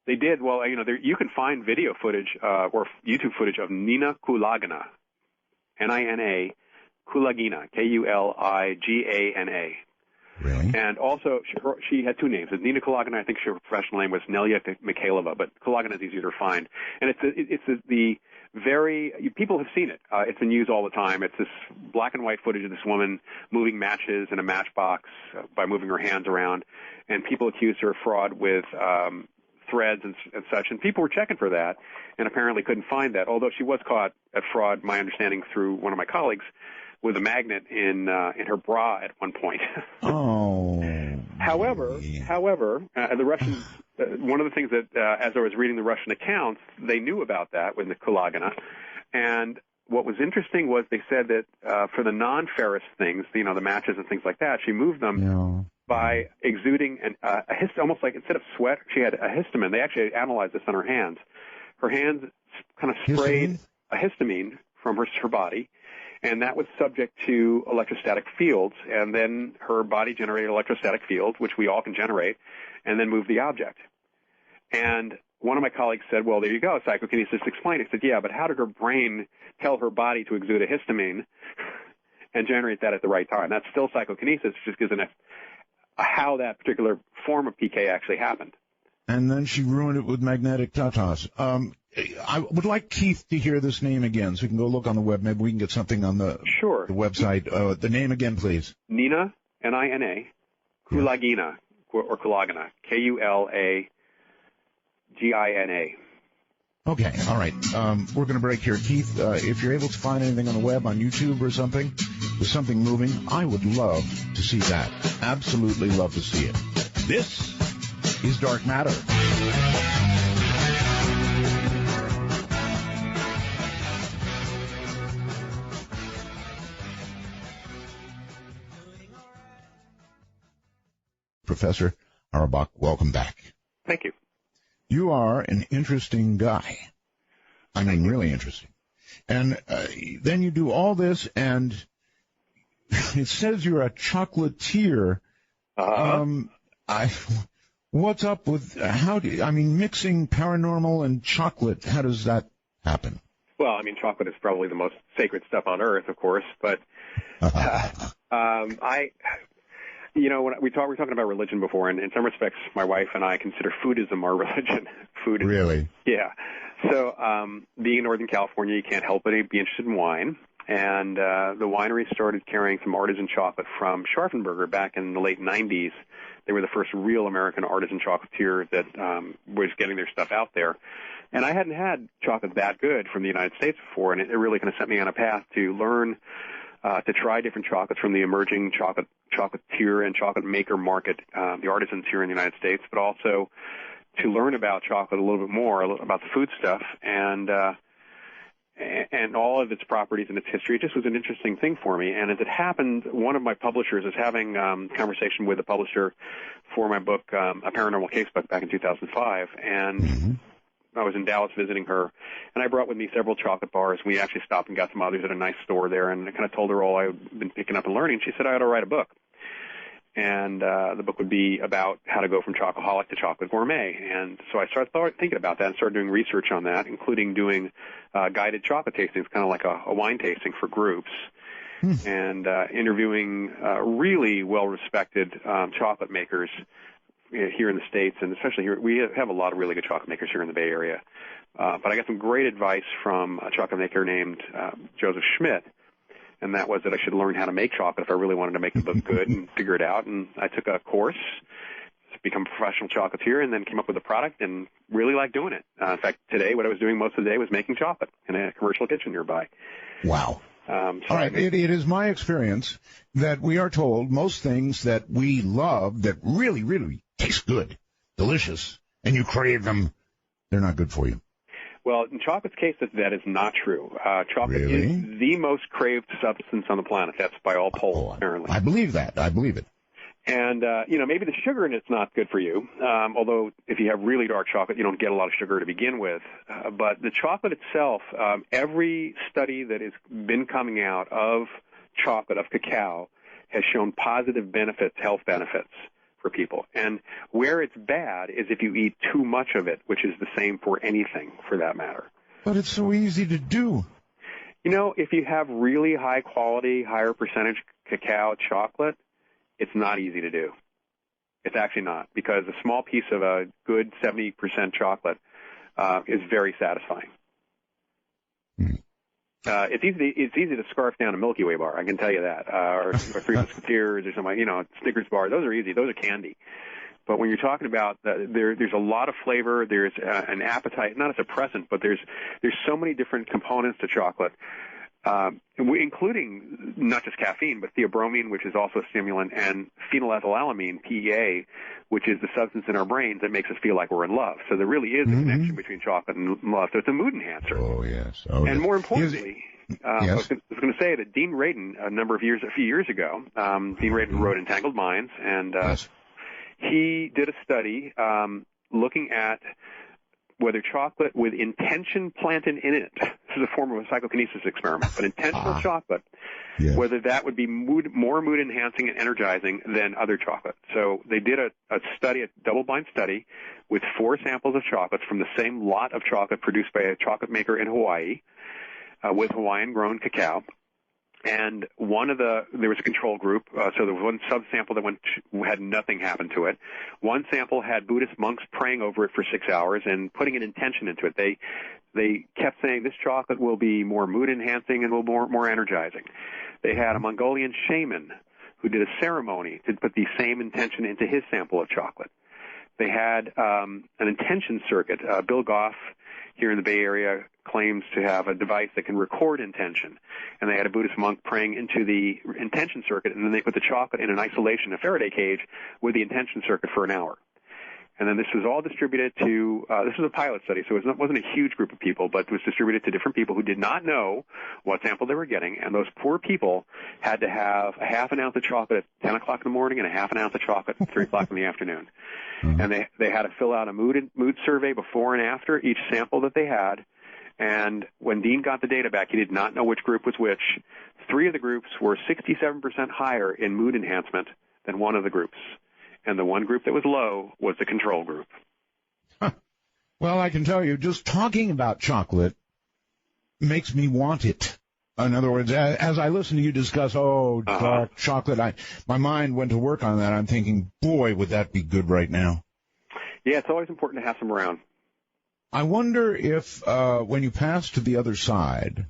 They did. Well, you can find video footage or YouTube footage of Nina Kulagina, Nina Kulagina, Kuligana. Really? And also, she had two names. Nina Kulagina, I think her professional name was Nelia Mikhailova, but Kulagina is easier to find. And people have seen it. It's been used all the time. It's this black and white footage of this woman moving matches in a matchbox by moving her hands around, and people accused her of fraud with threads and such, and people were checking for that and apparently couldn't find that, although she was caught at fraud, my understanding, through one of my colleagues with a magnet in her bra at one point. Oh. However, the Russians, one of the things that, as I was reading the Russian accounts, they knew about that with the Kulagina, and what was interesting was they said that for the non-ferrous things, the matches and things like that, she moved them by exuding almost like instead of sweat, she had a histamine. They actually analyzed this on her hands. Her hands kind of sprayed a histamine from her body, and that was subject to electrostatic fields, and then her body generated electrostatic fields, which we all can generate, and then move the object. And one of my colleagues said, well, there you go, psychokinesis explained. I said, yeah, but how did her brain tell her body to exude a histamine and generate that at the right time? That's still psychokinesis, just gives how that particular form of PK actually happened. And then she ruined it with magnetic tatas. I would like Keith to hear this name again, so we can go look on the web. Maybe we can get something on the website. The name again, please. Nina, Nina, Kulagina, or Kulagina, Kulagina. Okay, all right. We're going to break here. Keith, if you're able to find anything on the web, on YouTube or something, with something moving, I would love to see that. Absolutely love to see it. This is Dark Matter. Professor Auerbach, welcome back. Thank you. You are an interesting guy. I mean, really interesting. And then you do all this, and it says you're a chocolatier. What's up with mixing paranormal and chocolate? How does that happen? Well, I mean, chocolate is probably the most sacred stuff on earth, of course, but when we were talking about religion before, and in some respects, my wife and I consider foodism our religion. Food. Really? Yeah. So, being in Northern California, you can't help but be interested in wine. And the winery started carrying some artisan chocolate from Scharfenberger back in the late 90s. They were the first real American artisan chocolatier that was getting their stuff out there. And I hadn't had chocolate that good from the United States before, and it really kind of set me on a path to learn to try different chocolates from the emerging chocolatier and chocolate maker market, the artisans here in the United States, but also to learn about chocolate a little bit more, about the food stuff, and all of its properties and its history. It just was an interesting thing for me. And as it happened, one of my publishers is having conversation with a publisher for my book, A Paranormal Casebook, back in 2005, and I was in Dallas visiting her, and I brought with me several chocolate bars. We actually stopped and got some others at a nice store there, and I kind of told her all I'd been picking up and learning. She said I ought to write a book. And the book would be about how to go from chocoholic to chocolate gourmet. And so I started thinking about that and started doing research on that, including doing guided chocolate tastings, kind of like a wine tasting for groups, and interviewing really well-respected chocolate makers here in the States, and especially here. We have a lot of really good chocolate makers here in the Bay Area. But I got some great advice from a chocolate maker named Joseph Schmidt, and that was that I should learn how to make chocolate if I really wanted to make the book good and figure it out. And I took a course to become a professional chocolatier, and then came up with a product and really liked doing it. In fact, today what I was doing most of the day was making chocolate in a commercial kitchen nearby. Wow. All right. It is my experience that we are told most things that we love that really, really taste good, delicious, and you crave them, they're not good for you. Well, in chocolate's case, that is not true. Chocolate Really? is the most craved substance on the planet. That's by all polls, apparently. I believe that. I believe it. And, maybe the sugar in it's not good for you, although if you have really dark chocolate, you don't get a lot of sugar to begin with. But the chocolate itself, every study that has been coming out of chocolate, of cacao, has shown positive benefits, health benefits for people. And where it's bad is if you eat too much of it, which is the same for anything, for that matter. But it's so easy to do. If you have really high quality, higher percentage cacao chocolate, it's not easy to do. It's actually not, because a small piece of a good 70% chocolate is very satisfying. It's easy to scarf down a Milky Way bar, I can tell you that, or Three Musketeers or something, Snickers bar. Those are easy. Those are candy. But when you're talking about there's a lot of flavor, there's an appetite, not a suppressant, but there's so many different components to chocolate, including not just caffeine, but theobromine, which is also a stimulant, and phenylethylamine, PEA, which is the substance in our brains that makes us feel like we're in love. So there really is a connection between chocolate and love. So it's a mood enhancer. Oh, yes. And more importantly, I was going to say that Dean Radin, a few years ago, Dean Radin wrote Entangled Minds, and he did a study looking at whether chocolate with intention planted in it, this is a form of a psychokinesis experiment, but intentional chocolate, whether that would be more mood enhancing and energizing than other chocolate. So they did a double-blind study with 4 samples of chocolates from the same lot of chocolate produced by a chocolate maker in Hawaii with Hawaiian-grown cacao. And there was a control group, so there was one subsample that had nothing happen to it. One sample had Buddhist monks praying over it for 6 hours and putting an intention into it. They kept saying this chocolate will be more mood enhancing and will more energizing. They had a Mongolian shaman who did a ceremony to put the same intention into his sample of chocolate. They had an intention circuit. Bill Goff here in the Bay Area claims to have a device that can record intention. And they had a Buddhist monk praying into the intention circuit, and then they put the chocolate in an isolation, a Faraday cage, with the intention circuit for an hour. And then this was all distributed to, this was a pilot study, so it wasn't a huge group of people, but it was distributed to different people who did not know what sample they were getting. And those poor people had to have a half an ounce of chocolate at 10 o'clock in the morning and a half an ounce of chocolate at 3 o'clock in the afternoon. Mm-hmm. And they had to fill out a mood survey before and after each sample that they had. And when Dean got the data back, he did not know which group was which. 3 of the groups were 67% higher in mood enhancement than one of the groups. And the one group that was low was the control group. Huh. Well, I can tell you, just talking about chocolate makes me want it. In other words, as I listen to you discuss, dark chocolate, my mind went to work on that. I'm thinking, boy, would that be good right now. Yeah, it's always important to have some around. I wonder if when you pass to the other side,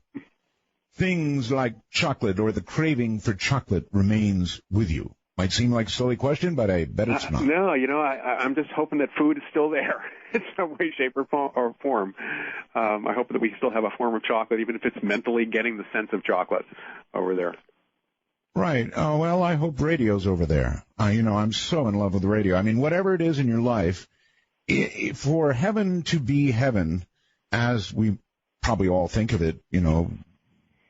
things like chocolate or the craving for chocolate remains with you. Might seem like a silly question, but I bet it's not. No, I'm just hoping that food is still there in some way, shape, or form. I hope that we still have a form of chocolate, even if it's mentally getting the sense of chocolate over there. Right. Well, I hope radio's over there. I'm so in love with radio. I mean, whatever it is in your life, for heaven to be heaven, as we probably all think of it,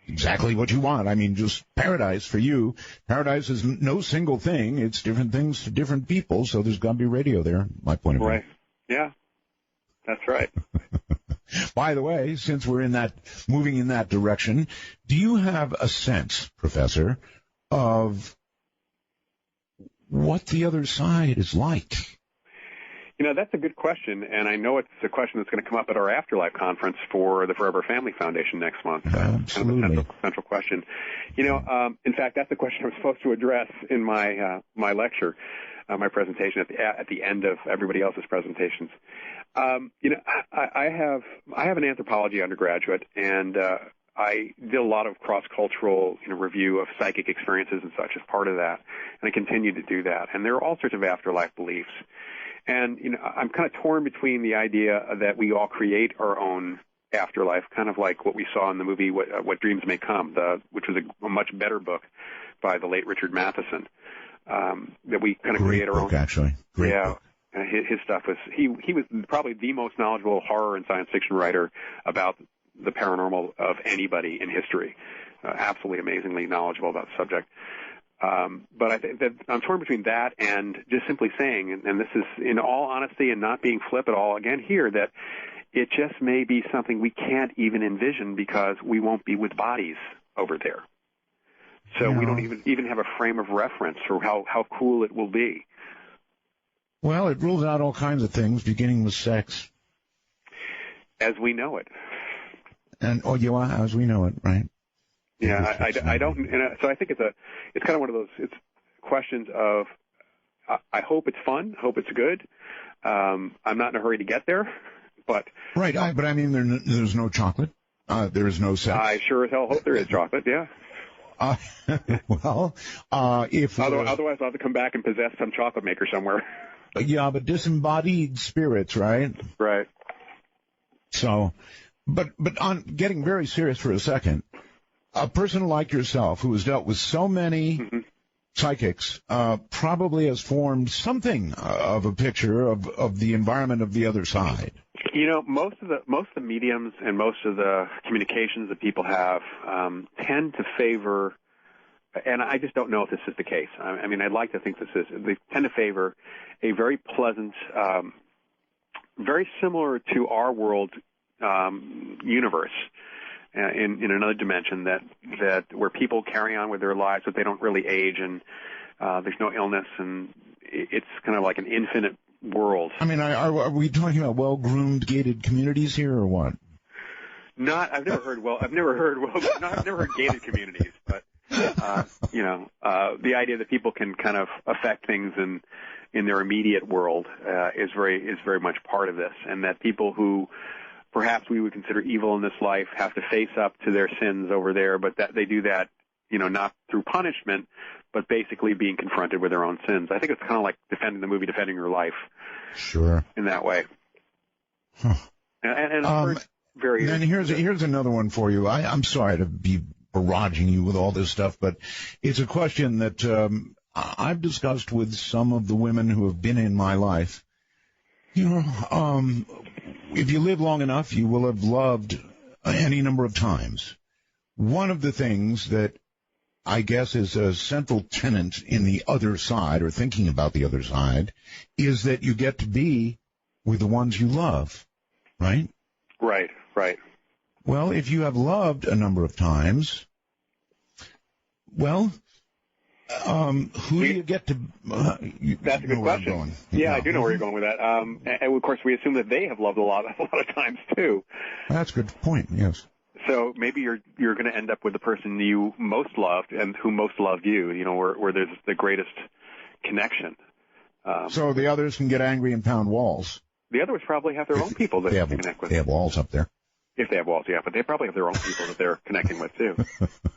exactly what you want. I mean, just paradise for you. Paradise is no single thing. It's different things to different people, so there's got to be radio there, my point of view. Right. Yeah, that's right. By the way, since we're moving in that direction, do you have a sense, Professor, of what the other side is like? That's a good question, and I know it's a question that's going to come up at our Afterlife conference for the Forever Family Foundation next month. Absolutely. Kind of a central question. In fact, that's the question I was supposed to address in my lecture, my presentation at the end of everybody else's presentations. I have an anthropology undergraduate, and I did a lot of cross-cultural review of psychic experiences and such as part of that, and I continue to do that. And there are all sorts of afterlife beliefs. And, I'm kind of torn between the idea that we all create our own afterlife, kind of like what we saw in the movie What Dreams May Come, which was a much better book by the late Richard Matheson, that we kind of create our own. Great book, actually. Great book. His stuff was, he was probably the most knowledgeable horror and science fiction writer about the paranormal of anybody in history. Absolutely amazingly knowledgeable about the subject. But I think that I'm torn between that and just simply saying, and this is in all honesty and not being flip at all again here, that it just may be something we can't even envision because we won't be with bodies over there. So we don't even have a frame of reference for how cool it will be. Well, it rules out all kinds of things, beginning with sex. As we know it. And as we know it, right? Yeah, I don't. So I think it's kind of one of those questions of I hope it's fun, hope it's good. I'm not in a hurry to get there, but right. But I mean, there's no chocolate. There is no sex. I sure as hell hope there is chocolate. Yeah. If otherwise I'll have to come back and possess some chocolate maker somewhere. Yeah, but disembodied spirits, right? Right. So, but on getting very serious for a second. A person like yourself who has dealt with so many psychics probably has formed something of a picture of the environment of the other side. Most of the mediums and most of the communications that people have tend to favor, and I just don't know if this is the case. I mean, I'd like to think they tend to favor a very pleasant, very similar to our world universe. In another dimension that where people carry on with their lives, but they don't really age, and there's no illness, and it's kind of like an infinite world. I mean, are we talking about well-groomed gated communities here, or what? I've never heard gated communities, but the idea that people can kind of affect things in their immediate world is very much part of this, and that people who perhaps we would consider evil in this life have to face up to their sins over there, but that they do that, not through punishment, but basically being confronted with their own sins. I think it's kind of like defending the movie Defending Your Life. Sure. In that way. Huh. And of course, very. Then here's another one for you. I'm sorry to be barraging you with all this stuff, but it's a question that I've discussed with some of the women who have been in my life. You know, if you live long enough, you will have loved any number of times. One of the things that I guess is a central tenet in the other side, or thinking about the other side, is that you get to be with the ones you love, right? Right. Well, if you have loved a number of times, well, who do you get to... That's a good question. Yeah, I do know where you're going with that. And of course, we assume that they have loved a lot of times too. That's a good point, yes. So maybe you're going to end up with the person you most loved and who most loved you, you know, where there's the greatest connection. So the others can get angry and pound walls. The others probably have their own people that they connect with. They have walls up there. If they have walls, yeah, but they probably have their own people that they're connecting with too.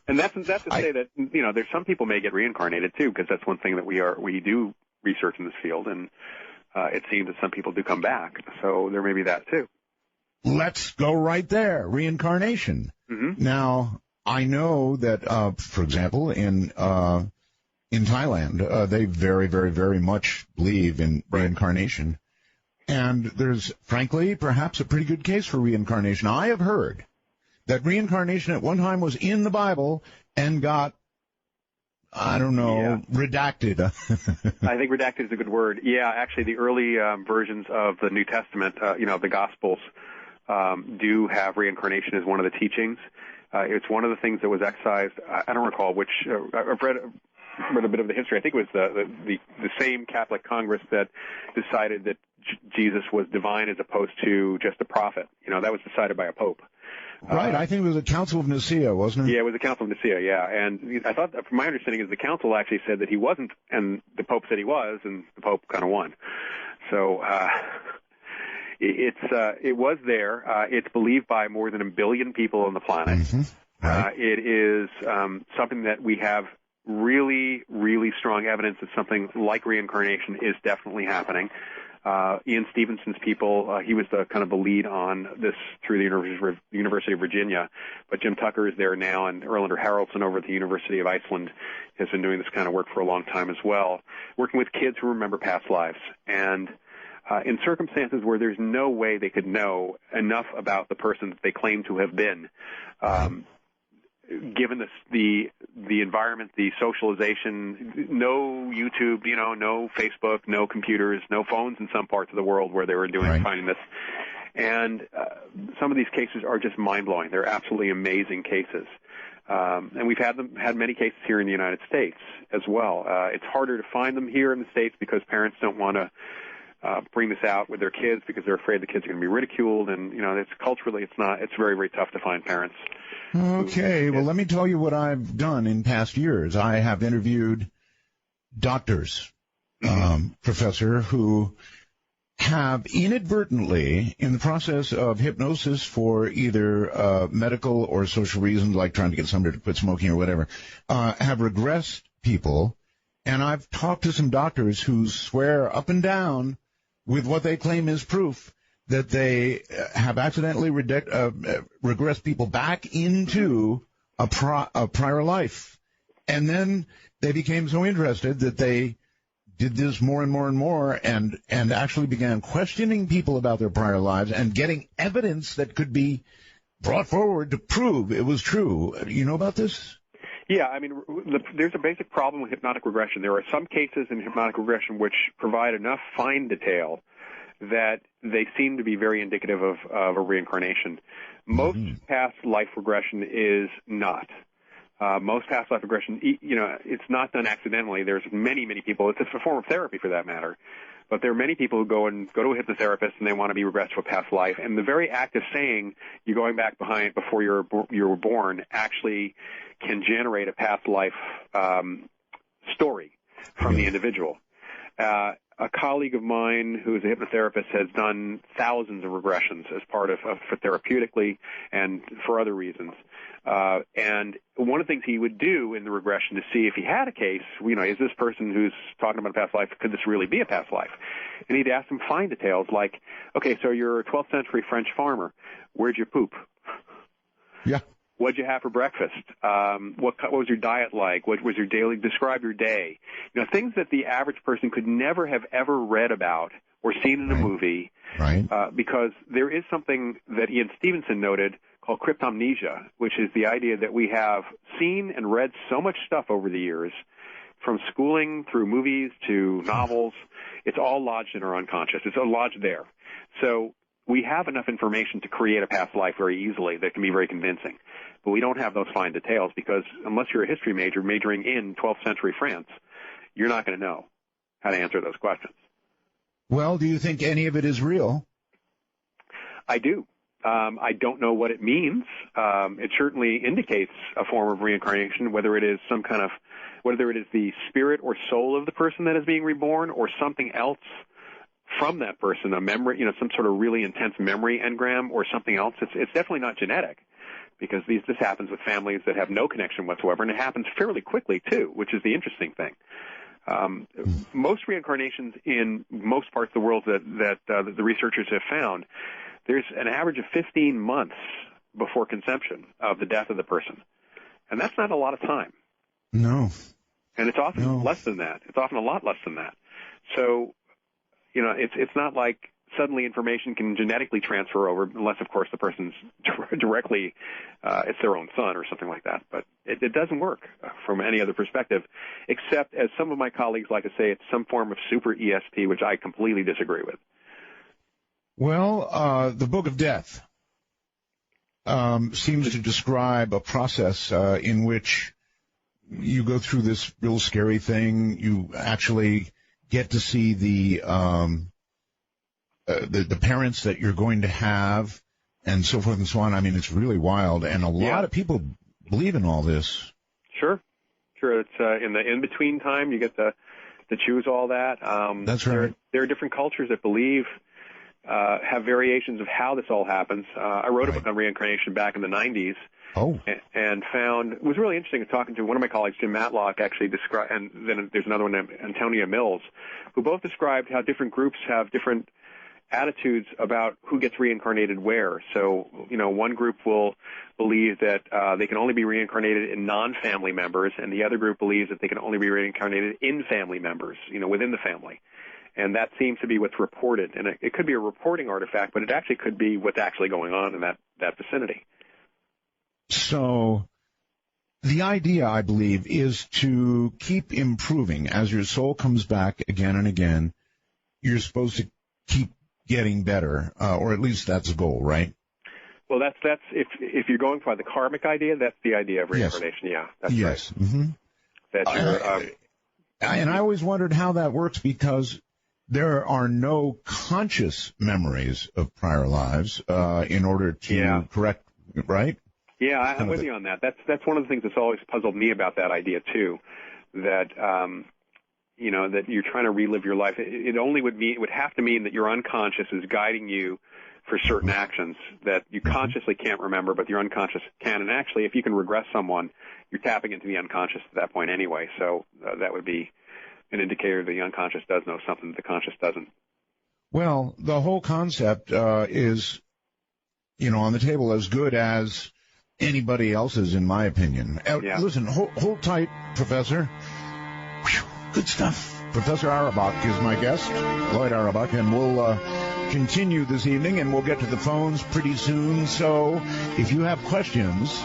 And that's to say that, you know, there's some people may get reincarnated too, because that's one thing that we do research in this field, and it seems that some people do come back. So there may be that too. Let's go right there. Reincarnation. Mm-hmm. Now, I know that, for example, in Thailand, they very, very, very much believe in reincarnation. And there's, frankly, perhaps a pretty good case for reincarnation. I have heard that reincarnation at one time was in the Bible and got, I don't know, redacted. I think redacted is a good word. Yeah, actually, the early versions of the New Testament, the Gospels, do have reincarnation as one of the teachings. It's one of the things that was excised. I don't recall which. I've read a bit of the history. I think it was the same Catholic Congress that decided that Jesus was divine as opposed to just a prophet. You know, that was decided by a pope. Right. I think it was the Council of Nicaea, wasn't it? Yeah, it was the Council of Nicaea, yeah. And I thought, from my understanding, is the council actually said that he wasn't, and the pope said he was, and the pope kind of won. So it was there. It's believed by more than 1 billion people on the planet. Mm-hmm. Right. It is something that we have really, really strong evidence that something like reincarnation is definitely happening. Ian Stevenson's people, he was the kind of the lead on this through the University of Virginia, but Jim Tucker is there now, and Erlander Haraldsson over at the University of Iceland has been doing this kind of work for a long time as well, working with kids who remember past lives. And in circumstances where there's no way they could know enough about the person that they claim to have been, given the environment, the socialization, no YouTube, no Facebook, no computers, no phones in some parts of the world where they were finding this. And some of these cases are just mind-blowing. They're absolutely amazing cases. And we've had many cases here in the United States as well. It's harder to find them here in the States because parents don't want to bring this out with their kids because they're afraid the kids are going to be ridiculed. And, it's culturally, it's very, very tough to find parents. Okay, well, let me tell you what I've done in past years. I have interviewed doctors, Professor, who have inadvertently, in the process of hypnosis for either medical or social reasons, like trying to get somebody to quit smoking or whatever, have regressed people. And I've talked to some doctors who swear up and down with what they claim is proof that they have accidentally regressed people back into a prior life. And then they became so interested that they did this more and more and more and actually began questioning people about their prior lives and getting evidence that could be brought forward to prove it was true. You know about this? Yeah, I mean, there's a basic problem with hypnotic regression. There are some cases in hypnotic regression which provide enough fine detail that they seem to be very indicative of a reincarnation. Most past life regression is not. Most past life regression, it's not done accidentally. There's many, many people. It's a form of therapy for that matter. But there are many people who go to a hypnotherapist and they want to be regressed to a past life. And the very act of saying you're going back before you were born actually can generate a past life story from the individual. a colleague of mine who's a hypnotherapist has done thousands of regressions as part of for therapeutically and for other reasons. And one of the things he would do in the regression to see if he had a case, is this person who's talking about a past life, could this really be a past life? And he'd ask them fine details like, okay, so you're a 12th century French farmer. Where'd you poop? Yeah. What'd you have for breakfast? What was your diet like? What was your daily? Describe your day. Things that the average person could never have ever read about or seen in a movie. Right. Because there is something that Ian Stevenson noted called cryptomnesia, which is the idea that we have seen and read so much stuff over the years, from schooling through movies to novels. It's all lodged in our unconscious. It's all lodged there. So we have enough information to create a past life very easily that can be very convincing. But we don't have those fine details because unless you're a history major majoring in 12th century France, you're not going to know how to answer those questions. Well, do you think any of it is real? I do. I don't know what it means. It certainly indicates a form of reincarnation, whether it is whether it is the spirit or soul of the person that is being reborn or something else from that person, a memory, some sort of really intense memory engram or something else. It's definitely not genetic because this happens with families that have no connection whatsoever, and it happens fairly quickly too, which is the interesting thing. Most reincarnations in most parts of the world that the researchers have found, there's an average of 15 months before conception of the death of the person. And that's not a lot of time. No. And it's often less than that. It's often a lot less than that. So, it's not like suddenly information can genetically transfer over unless, of course, the person's directly, it's their own son or something like that. But it doesn't work from any other perspective, except as some of my colleagues like to say, it's some form of super ESP, which I completely disagree with. Well, the Book of Death seems to describe a process in which you go through this real scary thing. You actually get to see the parents that you're going to have and so forth and so on. I mean, it's really wild, and a lot of people believe in all this. Sure. It's in the in-between time you get to choose all that. That's right. There are different cultures that believe have variations of how this all happens. I wrote a book on reincarnation back in the 90s. Oh. And found it was really interesting talking to one of my colleagues, Jim Matlock, actually described, and then there's another one, Antonia Mills, who both described how different groups have different attitudes about who gets reincarnated where. So, one group will believe that they can only be reincarnated in non-family members, and the other group believes that they can only be reincarnated in family members, within the family. And that seems to be what's reported. And it could be a reporting artifact, but it actually could be what's actually going on in that vicinity. So the idea, I believe, is to keep improving. As your soul comes back again and again, you're supposed to keep getting better, or at least that's the goal, right? Well, that's if you're going by the karmic idea, that's the idea of reincarnation. Yes. Yeah, that's yes. right. Mm-hmm. That's and I always wondered how that works because there are no conscious memories of prior lives in order to correct, right? Yeah, I'm with you on that. That's one of the things that's always puzzled me about that idea too, that that you're trying to relive your life. It would have to mean that your unconscious is guiding you for certain actions that you consciously can't remember, but your unconscious can. And actually, if you can regress someone, you're tapping into the unconscious at that point anyway. So that would be an indicator that the unconscious does know something that the conscious doesn't. Well, the whole concept is, on the table as good as anybody else's, in my opinion. Listen, hold tight, Professor. Whew, good stuff. Professor Auerbach is my guest, Loyd Auerbach, and we'll continue this evening, and we'll get to the phones pretty soon. So if you have questions,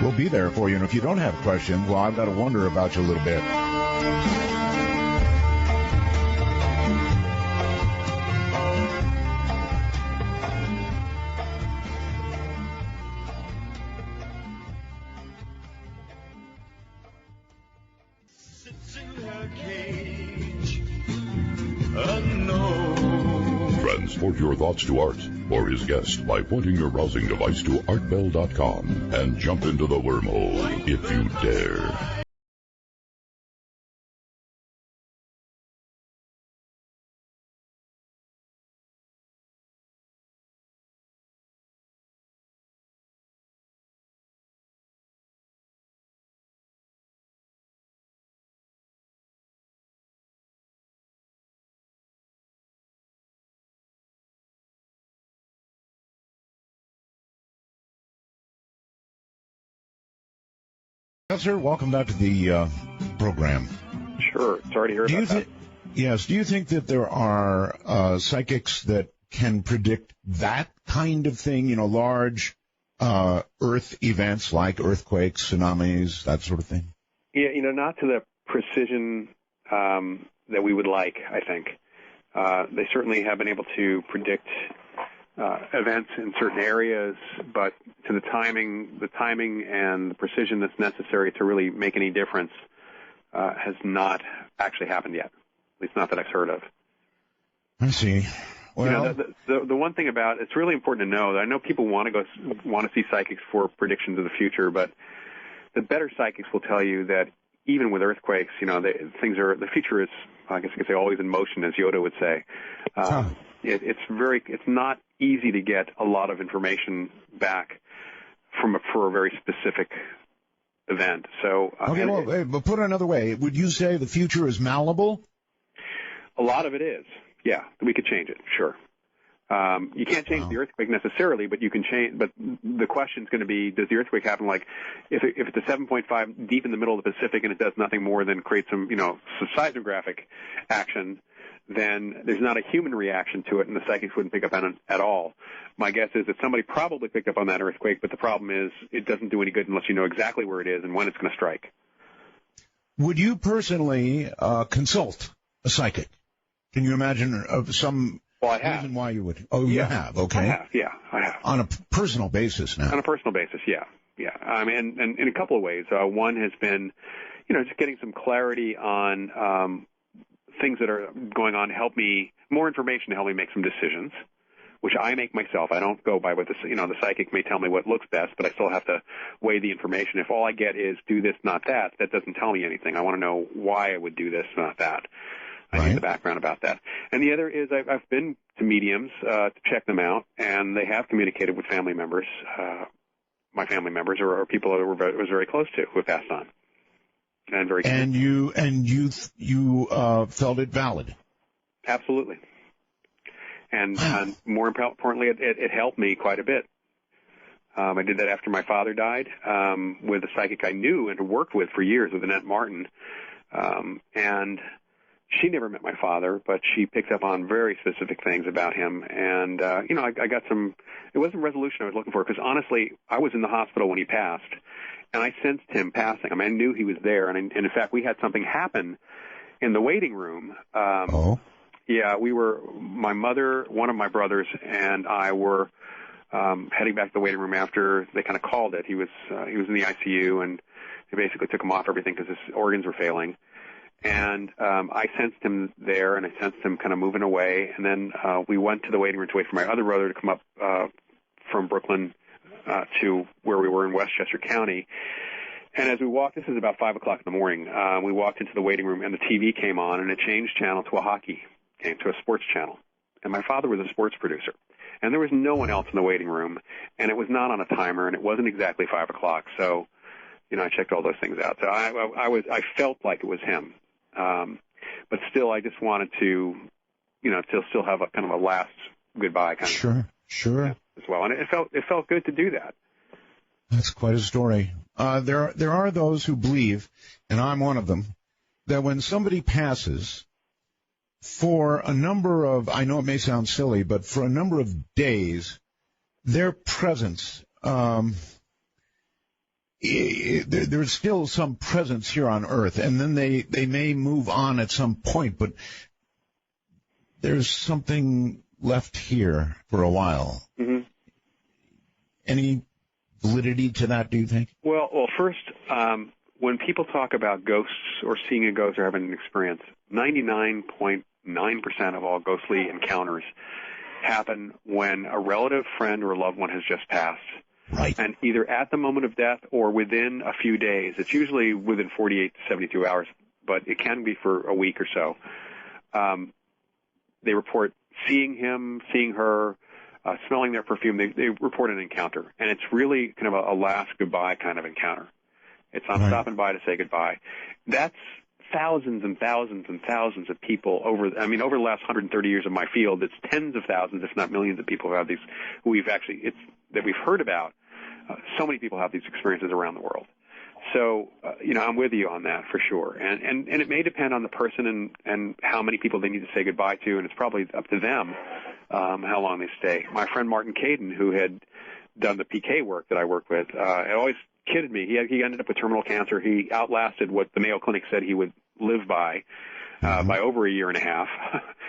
we'll be there for you. And if you don't have questions, well, I've got to wonder about you a little bit. Transport your thoughts to Art or his guest by pointing your browsing device to artbell.com and jump into the wormhole if you dare. Professor, welcome back to the program. Sure. Sorry to hear about that. Yes. Do you think that there are psychics that can predict that kind of thing, large Earth events like earthquakes, tsunamis, that sort of thing? Yeah, not to the precision that we would like, I think. They certainly have been able to predict events in certain areas, but to the timing and the precision that's necessary to really make any difference has not actually happened yet. At least not that I've heard of. I see. Well, the one thing about it's really important to know that I know people want to see psychics for predictions of the future, but the better psychics will tell you that even with earthquakes, the future is, I guess you could say, always in motion, as Yoda would say. It's not easy to get a lot of information back for a very specific event. So but put it another way, would you say the future is malleable? A lot of it is. Yeah, we could change it. Sure. You can't change the earthquake necessarily, but you can change. But the question is going to be: does the earthquake happen? Like, if it's a 7.5 deep in the middle of the Pacific and it does nothing more than create some seismographic action, then there's not a human reaction to it, and the psychics wouldn't pick up on it at all. My guess is that somebody probably picked up on that earthquake, but the problem is it doesn't do any good unless you know exactly where it is and when it's going to strike. Would you personally consult a psychic? Can you imagine some reason why you would? Oh, you have? Okay. I have. On a personal basis now? On a personal basis, yeah. I mean, and in a couple of ways. One has been, just getting some clarity on things that are going on, more information to help me make some decisions, which I make myself. I don't go by what the psychic may tell me what looks best, but I still have to weigh the information. If all I get is do this, not that, that doesn't tell me anything. I want to know why I would do this, not that. I need the background about that. And the other is I've been to mediums to check them out, and they have communicated with family members, my family members, or people that I was very close to who have passed on. And you felt it valid? Absolutely. And more importantly, it helped me quite a bit. I did that after my father died with a psychic I knew and worked with for years, with Annette Martin, and she never met my father, but she picked up on very specific things about him. And, I got it wasn't resolution I was looking for, because honestly, I was in the hospital when he passed, and I sensed him passing. I mean, I knew he was there. And in fact, we had something happen in the waiting room. Yeah, my mother, one of my brothers, and I were heading back to the waiting room after they kind of called it. He was in the ICU, and they basically took him off everything because his organs were failing. And I sensed him there, and I sensed him kind of moving away. And then we went to the waiting room to wait for my other brother to come up from Brooklyn to where we were in Westchester County. And as we walked, this is about 5 o'clock in the morning, we walked into the waiting room, and the TV came on, and it changed channel to a hockey game, to a sports channel. And my father was a sports producer. And there was no one else in the waiting room, and it was not on a timer, and it wasn't exactly 5 o'clock. So, I checked all those things out. So I felt like it was him. But still, I just wanted to, to still have a kind of a last goodbye kind of. Sure. As well, and it felt good to do that. That's quite a story. There are those who believe, and I'm one of them, that when somebody passes, for a number of, I know it may sound silly, but for a number of days, their presence, there's still some presence here on Earth, and then they may move on at some point, but there's something left here for a while. Mm-hmm. Any validity to that, do you think? Well, first, when people talk about ghosts or seeing a ghost or having an experience, 99.9% of all ghostly encounters happen when a relative, friend, or loved one has just passed. Right. And either at the moment of death or within a few days. It's usually within 48 to 72 hours, but it can be for a week or so. They report seeing him, seeing her, smelling their perfume. They report an encounter, and it's really kind of a last goodbye kind of encounter. It's I'm stopping by to say goodbye. That's thousands and thousands and thousands of people over the last 130 years of my field. It's tens of thousands, if not millions, of people who have these, that we've heard about. So many people have these experiences around the world. So, I'm with you on that for sure. And it may depend on the person and how many people they need to say goodbye to, and it's probably up to them how long they stay. My friend Martin Caden, who had done the PK work that I worked with, always kidded me. He ended up with terminal cancer. He outlasted what the Mayo Clinic said he would live by over a year and a half.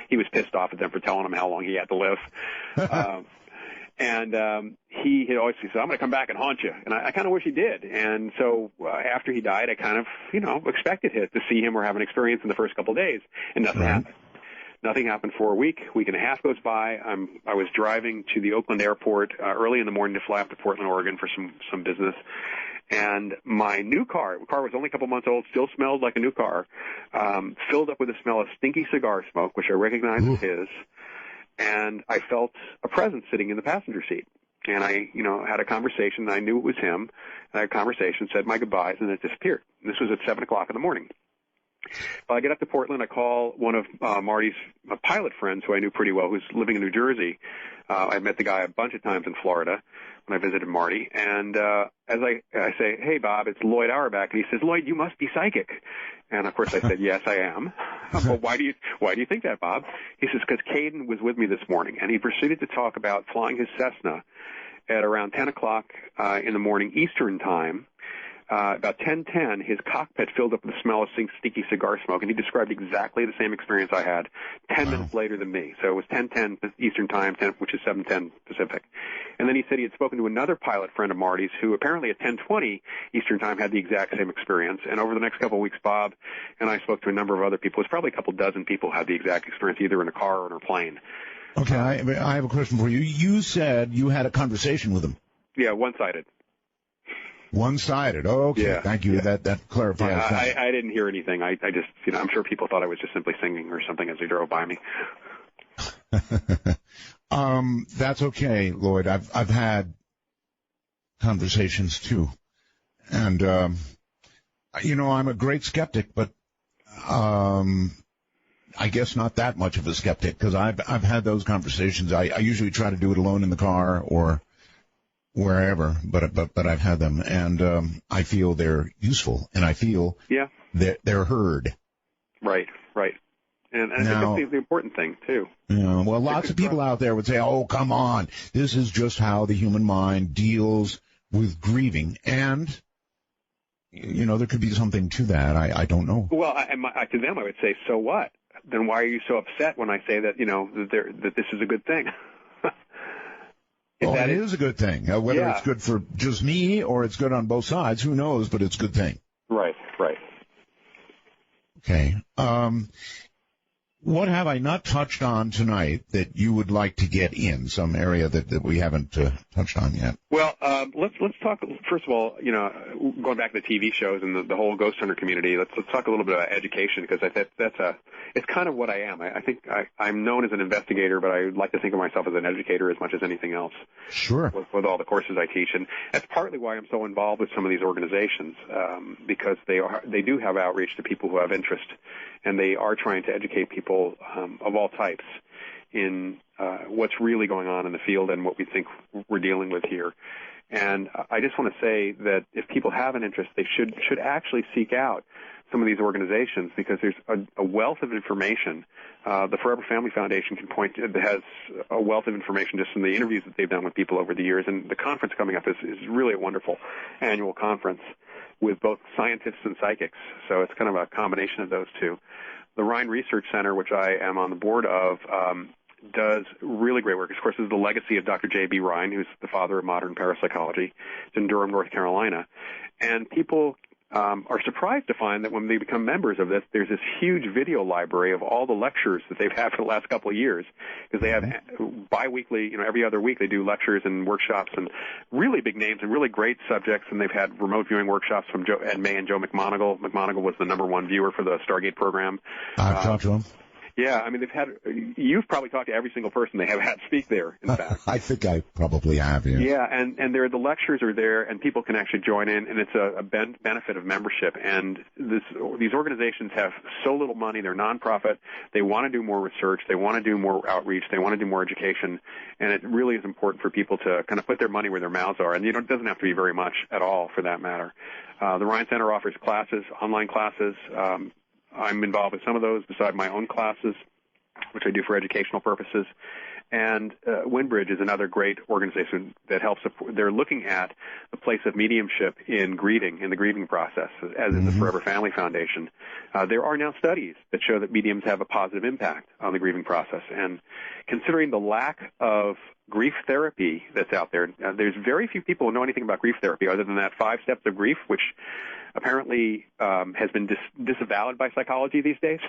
He was pissed off at them for telling him how long he had to live. He had always said, I'm going to come back and haunt you. And I kind of wish he did. And so after he died, I kind of, expected to see him or have an experience in the first couple of days. And nothing happened. Nothing happened for a week and a half goes by. I was driving to the Oakland airport early in the morning to fly up to Portland, Oregon for some business. And my new car, the car was only a couple months old, still smelled like a new car, filled up with the smell of stinky cigar smoke, which I recognized as his. And I felt a presence sitting in the passenger seat. And I, had a conversation. I knew it was him. I had a conversation, said my goodbyes, and it disappeared. And this was at 7 o'clock in the morning. Well, I get up to Portland. I call one of Marty's pilot friends who I knew pretty well, who's living in New Jersey. I met the guy a bunch of times in Florida when I visited Marty. And as I say, hey, Bob, it's Loyd Auerbach. And he says, Lloyd, you must be psychic. And, of course, I said, yes, I am. Well, why do you think that, Bob? He says, because Caden was with me this morning. And he proceeded to talk about flying his Cessna at around 10 o'clock in the morning Eastern time. About 10:10, his cockpit filled up with the smell of stinky cigar smoke, and he described exactly the same experience I had 10 minutes later than me. So it was 10:10 Eastern time, which is 7:10 Pacific. And then he said he had spoken to another pilot friend of Marty's who apparently at 10:20 Eastern time had the exact same experience. And over the next couple of weeks, Bob and I spoke to a number of other people. It was probably a couple dozen people who had the exact experience, either in a car or in a plane. Okay, I have a question for you. You said you had a conversation with him. Yeah, one-sided. One-sided. Oh, okay. Yeah, Thank you. Yeah. That clarifies that. I didn't hear anything. I just, I'm sure people thought I was just simply singing or something as they drove by me. That's okay, Lloyd. I've had conversations too. And, I'm a great skeptic, but, I guess not that much of a skeptic because I've had those conversations. I usually try to do it alone in the car or wherever, but I've had them, and I feel they're useful, and I feel they're heard. Right. And now, I think that's the important thing, too. Well, lots of people out there would say, oh, come on, this is just how the human mind deals with grieving, and, there could be something to that. I don't know. Well, to them I would say, so what? Then why are you so upset when I say that, that this is a good thing? Well, it is a good thing. Whether it's good for just me or it's good on both sides, who knows, but it's a good thing. Right. Okay. What have I not touched on tonight that you would like to get in, some area that we haven't touched on yet? Well, let's talk, first of all, going back to the TV shows and the whole ghost hunter community, let's talk a little bit about education, because I think it's kind of what I am. I think I'm known as an investigator, but I like to think of myself as an educator as much as anything else. Sure. With all the courses I teach. And that's partly why I'm so involved with some of these organizations, because they do have outreach to people who have interest, and they are trying to educate people of all types in what's really going on in the field and what we think we're dealing with here. And I just want to say that if people have an interest, they should actually seek out some of these organizations, because there's a wealth of information. The Forever Family Foundation has a wealth of information just from the interviews that they've done with people over the years. And the conference coming up is really a wonderful annual conference with both scientists and psychics. So it's kind of a combination of those two. The Rhine Research Center, which I am on the board of, does really great work. Of course, this is the legacy of Dr. J.B. Rhine, who's the father of modern parapsychology. It's in Durham, North Carolina. And people are surprised to find that when they become members of this, there's this huge video library of all the lectures that they've had for the last couple of years, because they have bi-weekly, every other week they do lectures and workshops and really big names and really great subjects, and they've had remote viewing workshops from Ed May and Joe McMoneagle. McMoneagle was the #1 viewer for the Stargate program. I've talked to him. Yeah, I mean, you've probably talked to every single person they have had speak there, in fact. I think I probably have, yes. Yeah, and the lectures are there, and people can actually join in, and it's a benefit of membership. And these organizations have so little money. They're nonprofit. They want to do more research. They want to do more outreach. They want to do more education. And it really is important for people to kind of put their money where their mouths are. And it doesn't have to be very much at all, for that matter. The Ryan Center offers classes, online classes. I'm involved with some of those beside my own classes, which I do for educational purposes. And Windbridge is another great organization that helps support. They're looking at the place of mediumship in the grieving process, as is the Forever Family Foundation. There are now studies that show that mediums have a positive impact on the grieving process. And considering the lack of grief therapy that's out there, there's very few people who know anything about grief therapy other than that 5 steps of grief, which apparently has been disavowed by psychology these days.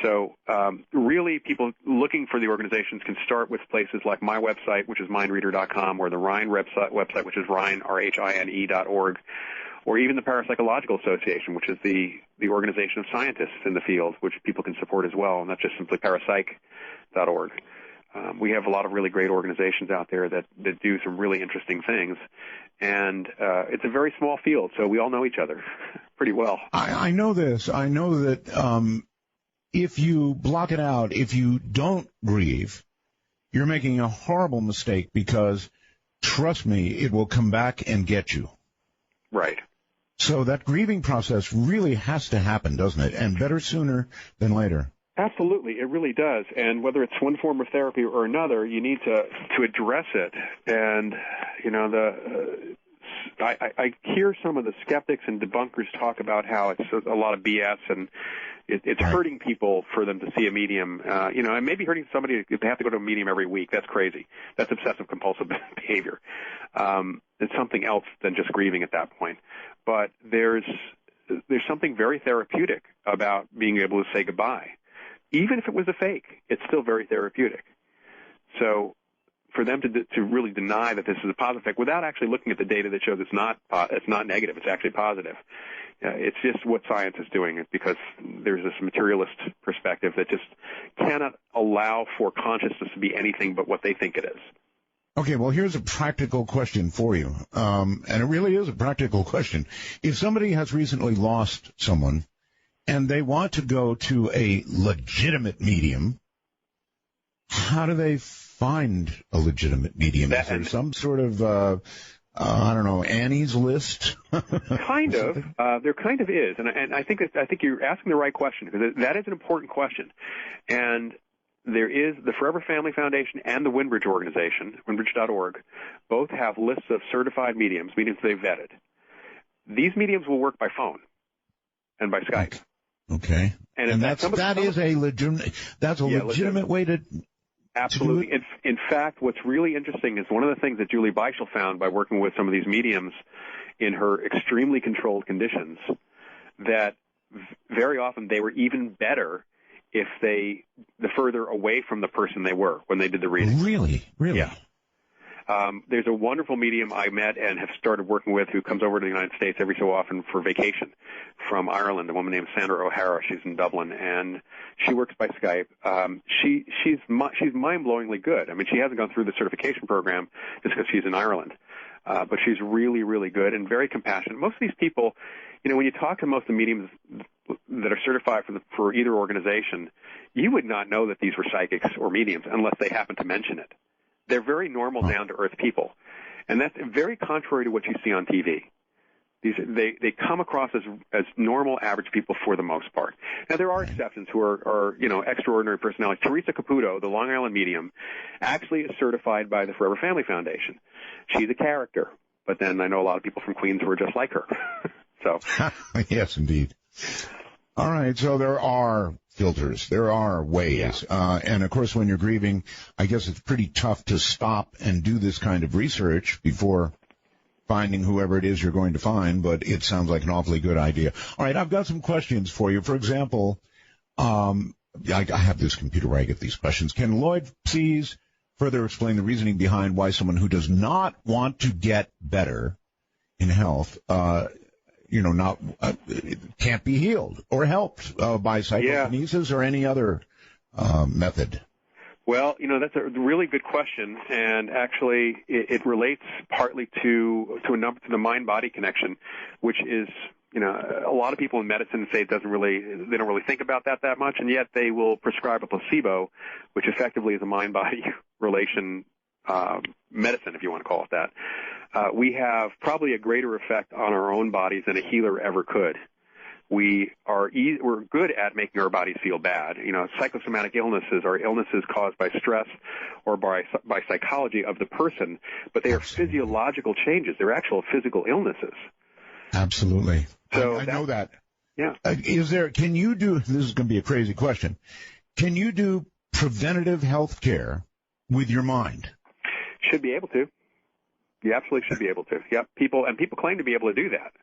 So really, people looking for the organizations can start with places like my website, which is mindreader.com, or the Rhine website, which is Rhine, RHINE.org, or even the Parapsychological Association, which is the organization of scientists in the field, which people can support as well, and that's just simply parapsych.org. We have a lot of really great organizations out there that do some really interesting things, and it's a very small field, so we all know each other pretty well. I know this. I know that if you block it out, if you don't grieve, you're making a horrible mistake because, trust me, it will come back and get you. Right. So that grieving process really has to happen, doesn't it? And better sooner than later. Absolutely, it really does. And whether it's one form of therapy or another, you need to address it. And I hear some of the skeptics and debunkers talk about how it's a lot of BS and it's hurting people for them to see a medium. And maybe hurting somebody if they have to go to a medium every week. That's crazy. That's obsessive compulsive behavior. It's something else than just grieving at that point. But there's something very therapeutic about being able to say goodbye. Even if it was a fake, it's still very therapeutic. So for them to really deny that this is a positive effect without actually looking at the data that shows it's not negative, it's actually positive. It's just what science is doing, because there's this materialist perspective that just cannot allow for consciousness to be anything but what they think it is. Okay, well, here's a practical question for you, and it really is a practical question. If somebody has recently lost someone and they want to go to a legitimate medium, how do they find a legitimate medium? Is there some sort of, Annie's list? Kind of. There kind of is, and I think you're asking the right question, because that is an important question. And there is the Forever Family Foundation and the Windbridge organization, Windbridge.org, both have lists of certified mediums they've vetted. These mediums will work by phone and by Skype. Okay. And that's a legitimate way to. Absolutely. In fact, what's really interesting is one of the things that Julie Beischel found by working with some of these mediums in her extremely controlled conditions, that very often they were even better if the further away from the person they were when they did the reading. Really? Yeah. There's a wonderful medium I met and have started working with who comes over to the United States every so often for vacation from Ireland, a woman named Sandra O'Hara. She's in Dublin, and she works by Skype. She's mind-blowingly good. I mean, she hasn't gone through the certification program just because she's in Ireland, but she's really, really good and very compassionate. Most of these people, when you talk to most of the mediums that are certified for either organization, you would not know that these were psychics or mediums unless they happen to mention it. They're very normal, down-to-earth people, and that's very contrary to what you see on TV. They come across as normal, average people for the most part. Now, there are exceptions who are extraordinary personalities. Teresa Caputo, the Long Island medium, actually is certified by the Forever Family Foundation. She's a character, but then I know a lot of people from Queens who are just like her. So, yes, indeed. All right, so there are filters. There are ways. Yeah. And, of course, when you're grieving, I guess it's pretty tough to stop and do this kind of research before finding whoever it is you're going to find, but it sounds like an awfully good idea. All right, I've got some questions for you. For example, I have this computer where I get these questions. Can Lloyd please further explain the reasoning behind why someone who does not want to get better in health not can't be healed or helped by psychokinesis or any other method? Well, that's a really good question, and actually it relates partly to the mind-body connection, which is, a lot of people in medicine say they don't really think about that much, and yet they will prescribe a placebo, which effectively is a mind-body relation medicine, if you want to call it that. We have probably a greater effect on our own bodies than a healer ever could. We're good at making our bodies feel bad. Psychosomatic illnesses are illnesses caused by stress or by psychology of the person, but they are physiological changes. They're actual physical illnesses. Absolutely. So I know that. Yeah. Can you do, this is going to be a crazy question, can you do preventative health care with your mind? Should be able to. You absolutely should be able to. Yep. People claim to be able to do that.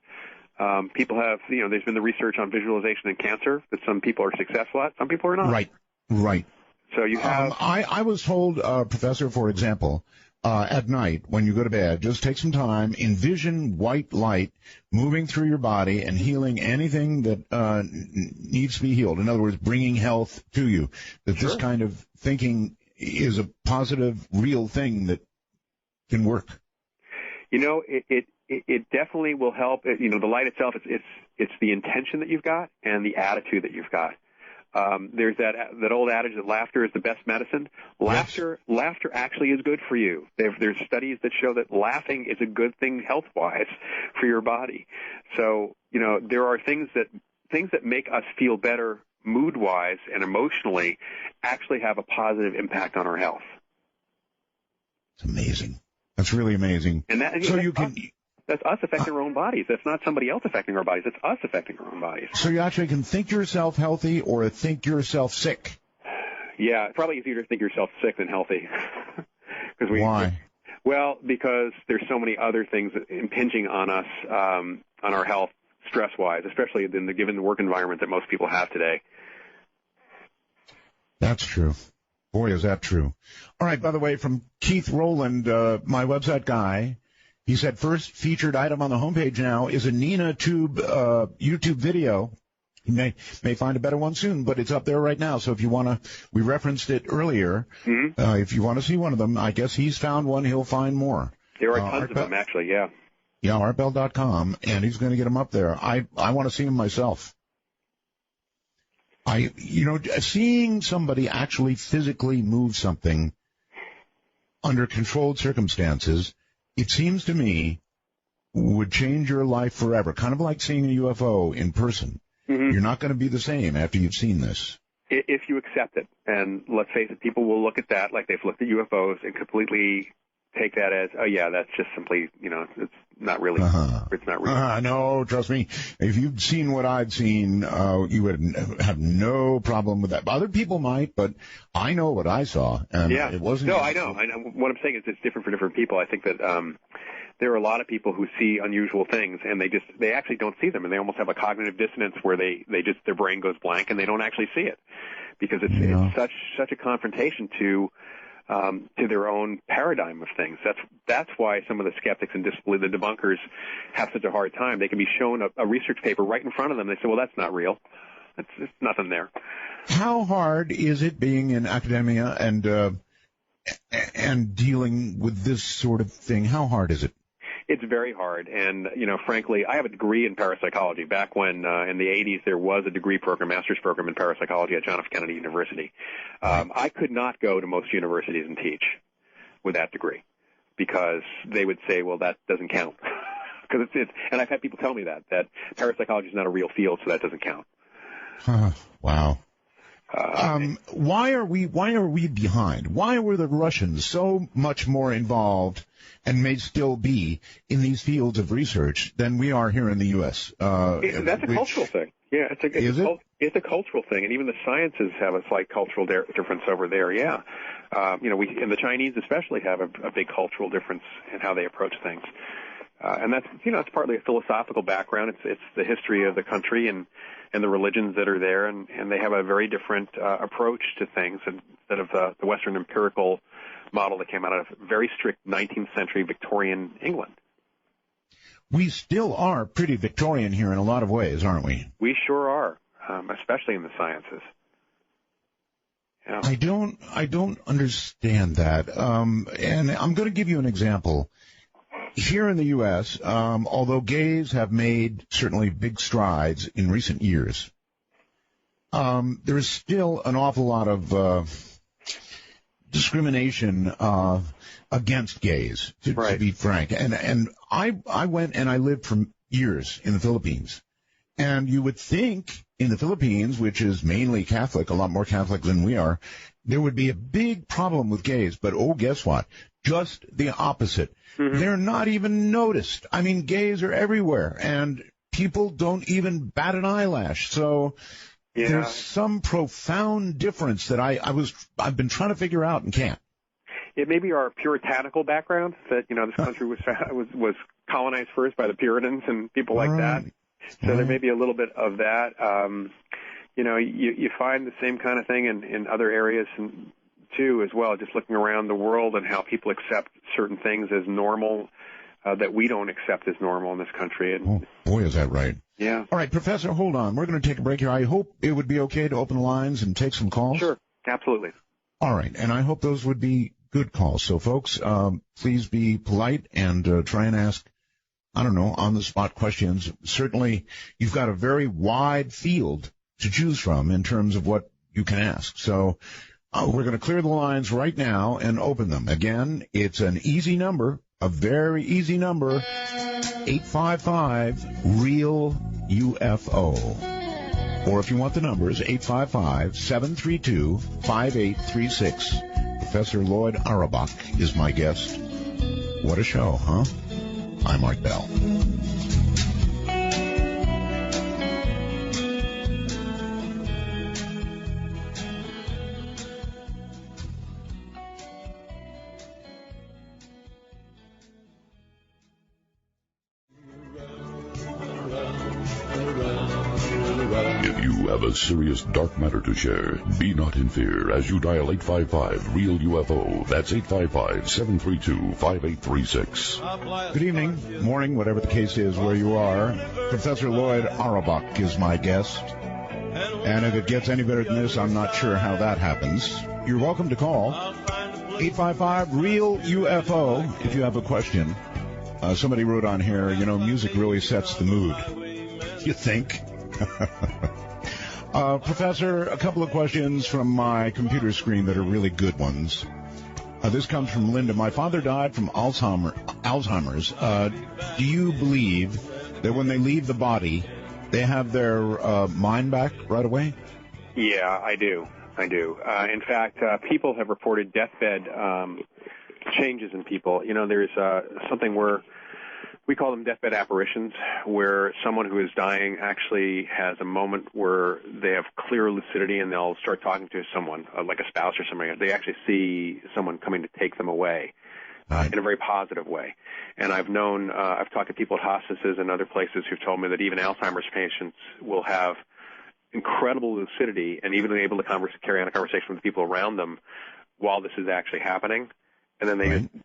People have, there's been the research on visualization in cancer that some people are successful at, some people are not. Right. So you have. I was told, Professor, for example, at night when you go to bed, just take some time, envision white light moving through your body and healing anything that needs to be healed. In other words, bringing health to you. That This kind of thinking is a positive, real thing that can work. It definitely will help. The light itself, it's the intention that you've got and the attitude that you've got. There's that old adage that laughter is the best medicine. Laughter actually is good for you. There's studies that show that laughing is a good thing health-wise for your body. So, there are things that make us feel better mood-wise and emotionally actually have a positive impact on our health. It's amazing. That's really amazing. And that's us affecting our own bodies. That's not somebody else affecting our bodies. That's us affecting our own bodies. So you actually can think yourself healthy or think yourself sick. Yeah, it's probably easier to think yourself sick than healthy. Why? Well, because there's so many other things impinging on us, on our health, stress-wise, especially given the work environment that most people have today. That's true. Boy, is that true. All right, by the way, from Keith Rowland, my website guy, he said first featured item on the homepage now is a Nina Tube YouTube video. You may find a better one soon, but it's up there right now. So if you want to, we referenced it earlier. Mm-hmm. If you want to see one of them, I guess he's found one. He'll find more. There are tons of them, actually, yeah. Yeah, artbell.com, and he's going to get them up there. I want to see them myself. Seeing somebody actually physically move something under controlled circumstances, it seems to me, would change your life forever. Kind of like seeing a UFO in person. Mm-hmm. You're not going to be the same after you've seen this. If you accept it. And let's face it, people will look at that like they've looked at UFOs and completely take that as, oh, yeah, that's just simply, it's not really, it's not real. No, trust me. If you've seen what I've seen, you would have no problem with that. Other people might, but I know what I saw. And it wasn't. No, I know. What I'm saying is it's different for different people. I think that there are a lot of people who see unusual things and they actually don't see them, and they almost have a cognitive dissonance where their brain goes blank and they don't actually see it because it's such a confrontation to their own paradigm of things. That's why some of the skeptics and the debunkers have such a hard time. They can be shown a research paper right in front of them. They say, well, that's not real. It's nothing there. How hard is it being in academia and dealing with this sort of thing? How hard is it? It's very hard, and frankly, I have a degree in parapsychology. Back when in the 80s there was a degree program, master's program in parapsychology at John F. Kennedy University. I could not go to most universities and teach with that degree because they would say, well, that doesn't count. Because and I've had people tell me that parapsychology is not a real field, so that doesn't count. Wow. Why are we behind? Why were the Russians so much more involved and may still be in these fields of research than we are here in the U.S.? That's a cultural thing. Yeah, it's a cultural thing, and even the sciences have a slight cultural difference over there. Yeah, we and the Chinese especially have a big cultural difference in how they approach things, and that's it's partly a philosophical background. It's the history of the country and the religions that are there, and they have a very different approach to things instead of the Western empirical model that came out of very strict 19th century Victorian England. we still are pretty Victorian here in a lot of ways, aren't we? We sure are, especially in the sciences. Yeah. I don't understand that. And I'm going to give you an example. Here in the U.S., although gays have made certainly big strides in recent years, there is still an awful lot of discrimination against gays, to be frank. And I went and I lived for years in the Philippines. And you would think in the Philippines, which is mainly Catholic, a lot more Catholic than we are, there would be a big problem with gays. But, guess what? Just the opposite. Mm-hmm. They're not even noticed. I mean, gays are everywhere, and people don't even bat an eyelash. So there's some profound difference that I've been trying to figure out and can't. It may be our puritanical background that, this country was colonized first by the Puritans and people like that. So there may be a little bit of that. You find the same kind of thing in other areas too as well, just looking around the world and how people accept certain things as normal that we don't accept as normal in this country. And, boy, is that right. Yeah. All right, Professor, hold on. We're going to take a break here. I hope it would be okay to open the lines and take some calls. Sure, absolutely. All right, and I hope those would be good calls. So, folks, please be polite and try and ask, on-the-spot questions. Certainly, you've got a very wide field to choose from in terms of what you can ask. So we're going to clear the lines right now and open them. Again, it's an easy number, a very easy number, 855-REAL-UFO. Or if you want the numbers, 855-732-5836. Professor Loyd Auerbach is my guest. What a show, huh? I'm Art Bell. If you have a serious dark matter to share, be not in fear as you dial 855-REAL-UFO. That's 855-732-5836. Good evening, morning, whatever the case is where you are. Professor Loyd Auerbach is my guest. And if it gets any better than this, I'm not sure how that happens. You're welcome to call 855-REAL-UFO if you have a question. Somebody wrote on here, music really sets the mood. You think? Professor, a couple of questions from my computer screen that are really good ones. This comes from Linda. My father died from Alzheimer's. Do you believe that when they leave the body, they have their mind back right away? Yeah, I do. In fact, people have reported deathbed changes in people. There's something where we call them deathbed apparitions, where someone who is dying actually has a moment where they have clear lucidity and they'll start talking to someone, like a spouse or somebody. They actually see someone coming to take them away in a very positive way. And I've talked to people at hospices and other places who've told me that even Alzheimer's patients will have incredible lucidity and even able to carry on a conversation with the people around them while this is actually happening. And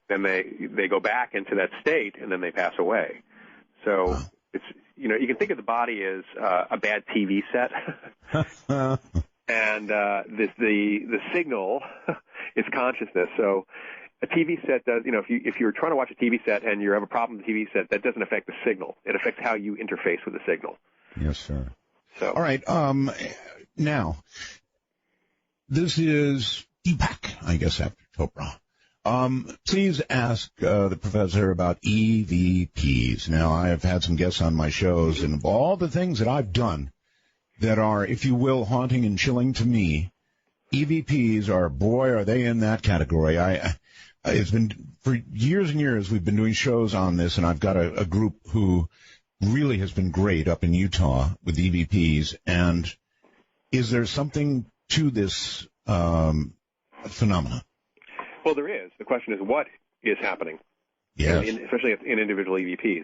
then they go back into that state, and then they pass away. So it's you can think of the body as a bad TV set, and the signal is consciousness. So a TV set does if you're trying to watch a TV set and you have a problem with the TV set, that doesn't affect the signal. It affects how you interface with the signal. Yes, sir. So all right. Now this is Deepak, I guess, after Chopra. Please ask the professor about EVPs. Now, I have had some guests on my shows, and of all the things that I've done that are, if you will, haunting and chilling to me, EVPs are they in that category. It's been for years and years we've been doing shows on this, and I've got a group who really has been great up in Utah with EVPs. And is there something to this phenomena? Well, there is. The question is, what is happening? Yes. Especially in individual EVPs.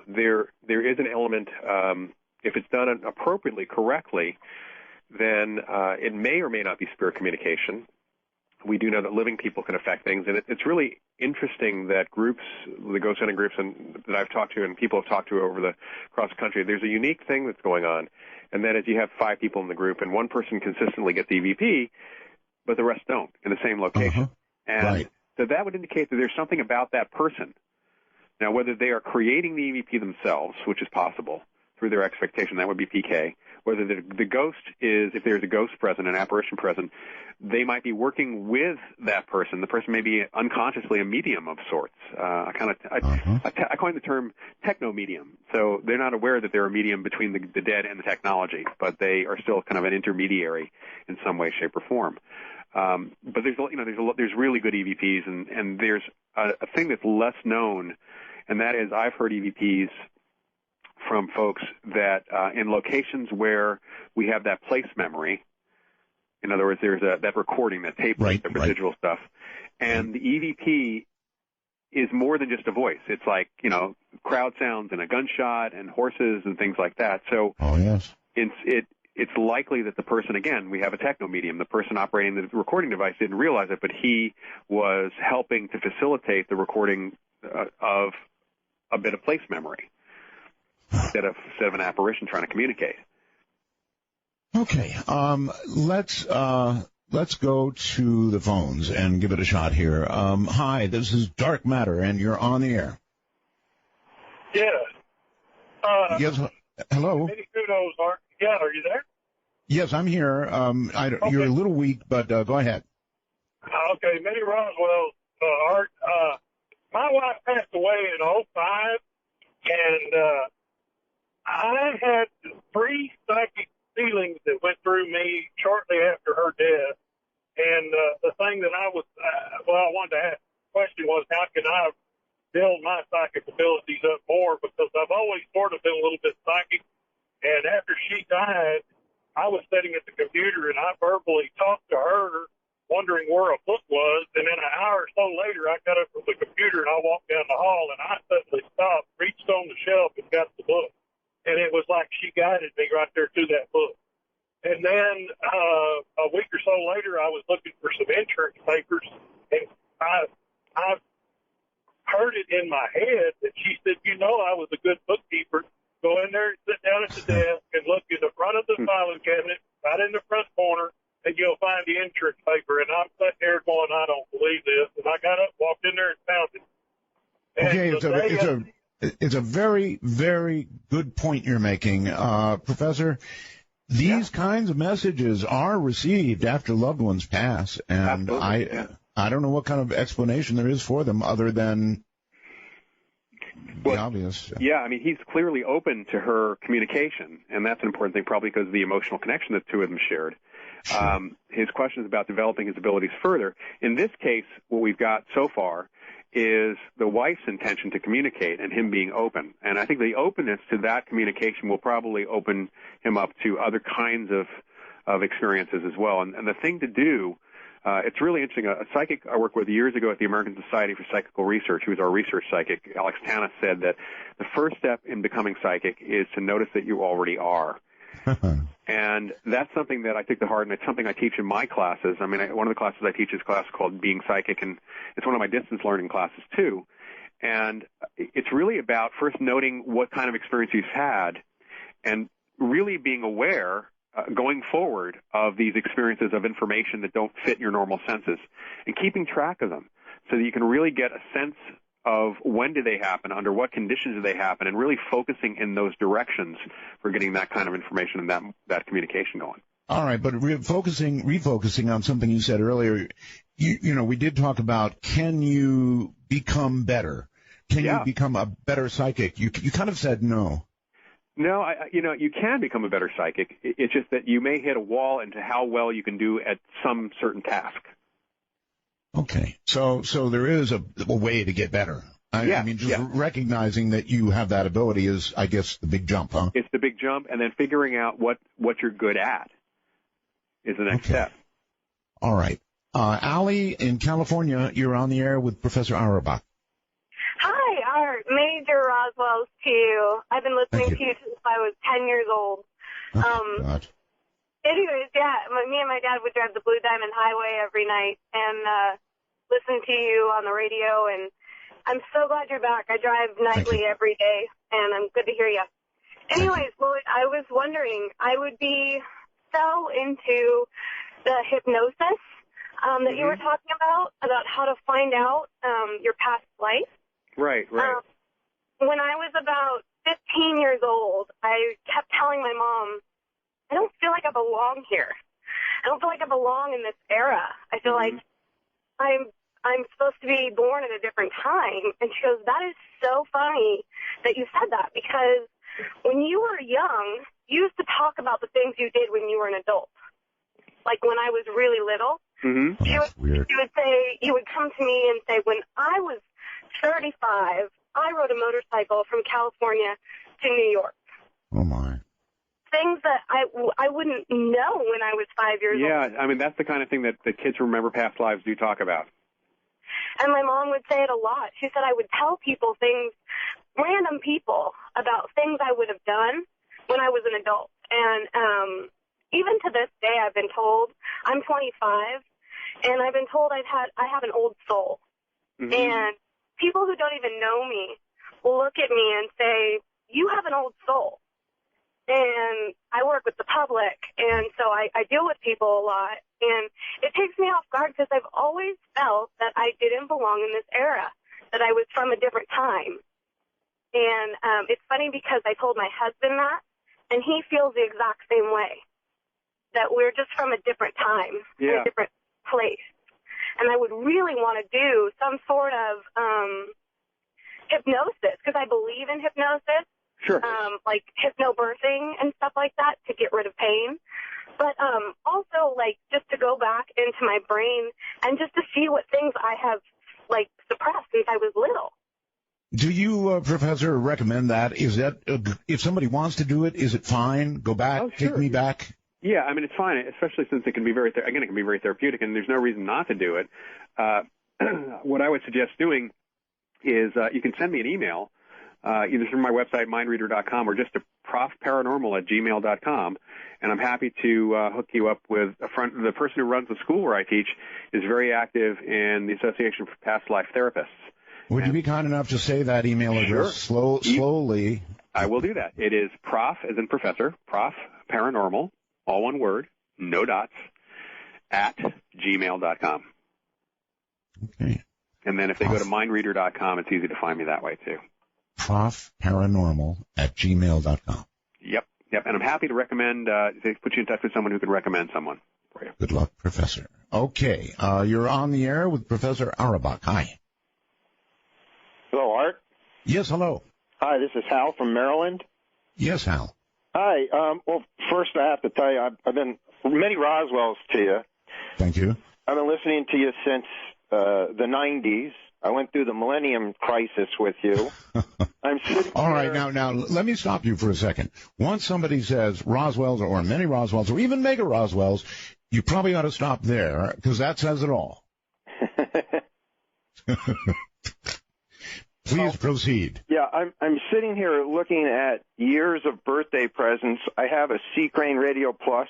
There is an element, if it's done appropriately, correctly, then it may or may not be spirit communication. We do know that living people can affect things, and it's really interesting that groups, the ghost hunting groups that I've talked to and people have talked to across the country, there's a unique thing that's going on, and that is you have 5 people in the group, and one person consistently gets EVP, but the rest don't in the same location. And so that would indicate that there's something about that person. Now, whether they are creating the EVP themselves, which is possible, through their expectation, that would be PK, whether the ghost is, if there's a ghost present, an apparition present, they might be working with that person. The person may be unconsciously a medium of sorts. I coined the term techno-medium. So they're not aware that they're a medium between the dead and the technology, but they are still kind of an intermediary in some way, shape, or form. But there's really good EVPs, and there's a thing that's less known, and that is I've heard EVPs from folks that in locations where we have that place memory. In other words, there's that recording, that tape, the residual stuff, and the EVP is more than just a voice. It's like, crowd sounds and a gunshot and horses and things like that. So it's likely that the person, again, we have a techno medium. The person operating the recording device didn't realize it, but he was helping to facilitate the recording of a bit of place memory instead of an apparition trying to communicate. Okay, let's go to the phones and give it a shot here. Hi, this is Dark Matter, and you're on the air. Yes. Yes. Hello. Many kudos, Art. Yeah, are you there? Yes, I'm here. You're a little weak, but go ahead. Okay, many Roswell, Art. My wife passed away in 2005, and I had 3 psychic feelings that went through me shortly after her death. And the thing that I wanted to ask the question was, how can I build my psychic abilities up more? Because I've always sort of been a little bit psychic. And after she died, I was sitting at the computer and I verbally talked to her, wondering where a book was. And then an hour or so later, I got up from the computer and I walked down the hall and I suddenly stopped, reached on the shelf and got the book. And it was like she guided me right there to that book. And then a week or so later, I was looking for some insurance papers, and I heard it in my head that she said, I was a good bookkeeper. Go in there, sit down at the desk, and look in the front of the filing cabinet, right in the front corner, and you'll find the insurance paper. And I'm sitting there going, I don't believe this. And I got up, walked in there, and found it. And it's a very, very good point you're making, Professor. These kinds of messages are received after loved ones pass, and I don't know what kind of explanation there is for them other than the obvious. Yeah, I mean, he's clearly open to her communication, and that's an important thing, probably because of the emotional connection that the two of them shared. Sure. His question is about developing his abilities further. In this case, what we've got so far is the wife's intention to communicate and him being open. And I think the openness to that communication will probably open him up to other kinds of experiences as well. And the thing to do, it's really interesting. A psychic I worked with years ago at the American Society for Psychical Research, who was our research psychic, Alex Tannis, said that the first step in becoming psychic is to notice that you already are. And that's something that I take to heart, and it's something I teach in my classes. I mean, one of the classes I teach is a class called Being Psychic, and it's one of my distance learning classes, too. And it's really about first noting what kind of experience you've had and really being aware going forward of these experiences of information that don't fit your normal senses and keeping track of them so that you can really get a sense of when do they happen, under what conditions do they happen, and really focusing in those directions for getting that kind of information and that communication going. All right, but refocusing on something you said earlier, we did talk about, can you become better? Can you become a better psychic? You kind of said no. No, you can become a better psychic. It's just that you may hit a wall into how well you can do at some certain task. Okay, so there is a way to get better. I mean, just recognizing that you have that ability is, I guess, the big jump, huh? It's the big jump, and then figuring out what you're good at is the next step. All right. Allie in California, you're on the air with Professor Auerbach. Hi, Art. Major Roswell's too. I've been listening to you since I was 10 years old. God. anyways, yeah, me and my dad would drive the Blue Diamond Highway every night and listen to you on the radio, and I'm so glad you're back. I drive nightly every day, and I'm good to hear you. Anyways, Lloyd, I was wondering, I would be so into the hypnosis that you were talking about how to find out your past life. Right. When I was about 15 years old, I kept telling my mom, I don't feel like I belong here. I don't feel like I belong in this era. I feel like I'm supposed to be born at a different time. And she goes, that is so funny that you said that, because when you were young, you used to talk about the things you did when you were an adult. Like when I was really little, you would come to me and say, when I was 35, I rode a motorcycle from California to New York. Oh, my. Things that I wouldn't know when I was 5 years old. Yeah, I mean, that's the kind of thing that the kids who remember past lives do talk about. And my mom would say it a lot. She said I would tell people things, random people, about things I would have done when I was an adult. And even to this day, I've been told, I'm 25, and I've been told I have an old soul. And people who don't even know me will look at me and say, you have an old soul. And I work with the public, and so I deal with people a lot. And it takes me off guard because I've always felt that I didn't belong in this era, that I was from a different time. And it's funny because I told my husband that, and he feels the exact same way, that we're just from a different time, a different place. And I would really want to do some sort of hypnosis, because I believe in hypnosis. Sure. Like hypnobirthing and stuff like that to get rid of pain. But also, like, just to go back into my brain and just to see what things I have, like, suppressed since I was little. Do you, Professor, recommend that? Is that, if somebody wants to do it, is it fine? Go back, take me back? Yeah, I mean, it's fine, especially since it can be very therapeutic, and there's no reason not to do it. What I would suggest doing is you can send me an email, either through my website, mindreader.com, or just to profparanormal@gmail.com, and I'm happy to hook you up with the person who runs the school where I teach is very active in the Association for Past Life Therapists. Would you be kind enough to say that email address slowly? I will do that. It is prof, as in professor, profparanormal, all one word, no dots, @gmail.com. Okay. And then if they go to mindreader.com, it's easy to find me that way, too. profparanormal@gmail.com. Yep. And I'm happy to recommend, put you in touch with someone who can recommend someone for you. Good luck, Professor. Okay, you're on the air with Professor Auerbach. Hi. Hello, Art. Yes, hello. Hi, this is Hal from Maryland. Yes, Hal. Hi. Well, first I have to tell you, I've been many Roswells to you. Thank you. I've been listening to you since the 90s. I went through the Millennium Crisis with you. I'm sitting All right, now, let me stop you for a second. Once somebody says Roswells or many Roswells or even mega Roswells, you probably ought to stop there, because that says it all. Please proceed. Yeah, I'm sitting here looking at years of birthday presents. I have a C Crane Radio Plus.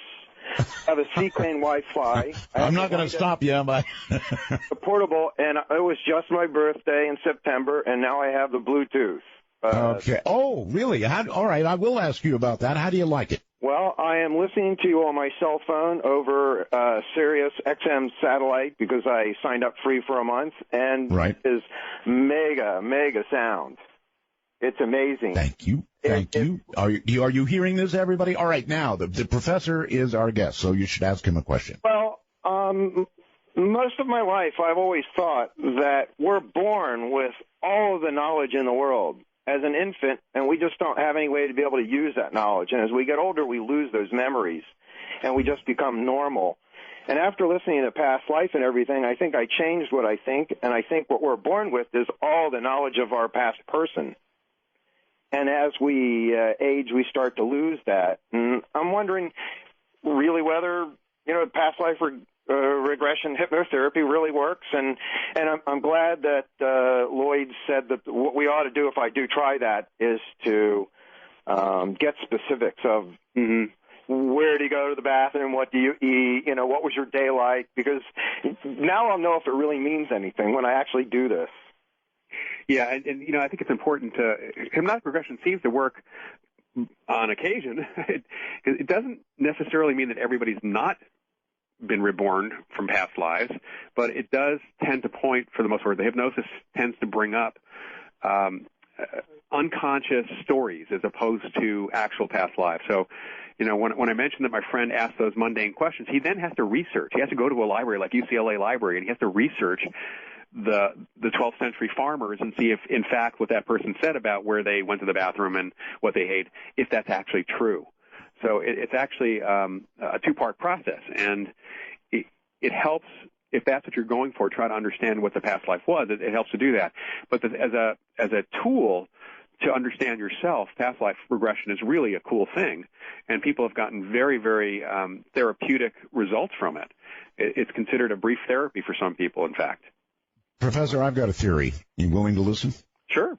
I have a C Crane Wi-Fi. I'm not going to stop you, but the portable, and it was just my birthday in September, and now I have the Bluetooth. Okay. Oh, really? All right, I will ask you about that. How do you like it? Well, I am listening to you on my cell phone over Sirius XM satellite because I signed up free for a month, and it is mega sound. It's amazing. Thank you. Are you hearing this, everybody? All right, now, the professor is our guest, so you should ask him a question. Well, most of my life I've always thought that we're born with all of the knowledge in the world as an infant, and we just don't have any way to be able to use that knowledge. And as we get older, we lose those memories, and we just become normal. And after listening to Past Life and everything, I think I changed what I think, and I think what we're born with is all the knowledge of our past person. And as we age, we start to lose that. And I'm wondering really whether, past life regression hypnotherapy really works. And I'm glad that Lloyd said that what we ought to do if I do try that is to get specifics of, where do you go to the bathroom? What do you eat? What was your day like? Because now I'll know if it really means anything when I actually do this. Yeah, and I think it's important to hypnotic regression seems to work on occasion. It doesn't necessarily mean that everybody's not been reborn from past lives, but it does tend to point, for the most part, the hypnosis tends to bring up unconscious stories as opposed to actual past lives. So, when I mentioned that my friend asked those mundane questions, he then has to research. He has to go to a library like UCLA Library, and he has to research the 12th century farmers and see if, in fact, what that person said about where they went to the bathroom and what they ate, if that's actually true. So it's actually a two-part process, and it helps, if that's what you're going for, try to understand what the past life was. It helps to do that. But as a tool to understand yourself, past life regression is really a cool thing, and people have gotten very, very therapeutic results from it. It's considered a brief therapy for some people, in fact. Professor, I've got a theory. You willing to listen? Sure.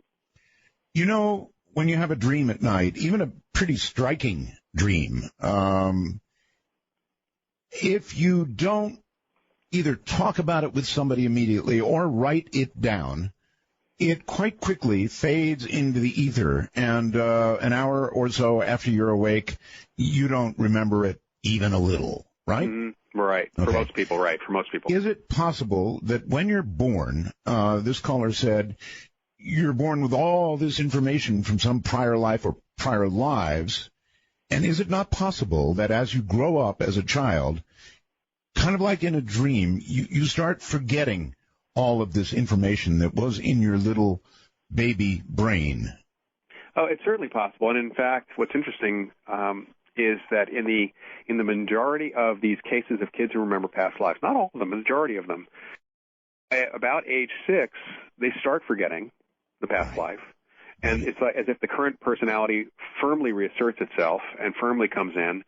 When you have a dream at night, even a pretty striking dream, if you don't either talk about it with somebody immediately or write it down, it quite quickly fades into the ether, and an hour or so after you're awake, you don't remember it even a little, right? Mm-hmm. Right. Okay. For most people, right. For most people. Is it possible that when you're born, this caller said, you're born with all this information from some prior life or prior lives, and is it not possible that as you grow up as a child, kind of like in a dream, you start forgetting all of this information that was in your little baby brain? Oh, it's certainly possible. And in fact, what's interesting is that in the majority of these cases of kids who remember past lives, not all of them, the majority of them, about age 6, they start forgetting the past life. And it's like as if the current personality firmly reasserts itself and firmly comes in.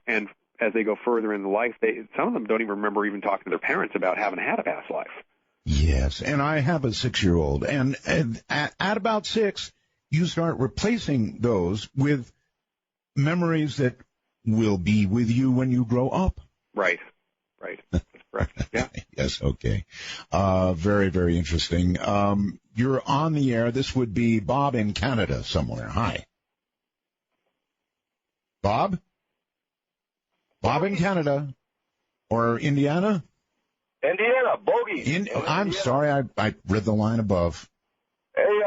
And as they go further in life, some of them don't even remember even talking to their parents about having had a past life. Yes, and I have a 6-year-old, and at about 6, you start replacing those with memories that will be with you when you grow up. Right. That's correct. Yeah. Yes, okay. Very, very interesting. You're on the air. This would be Bob in Canada somewhere. Hi. Bob? Bob in Canada. Or Indiana? Indiana, Bogey. I'm sorry, I read the line above. Hey,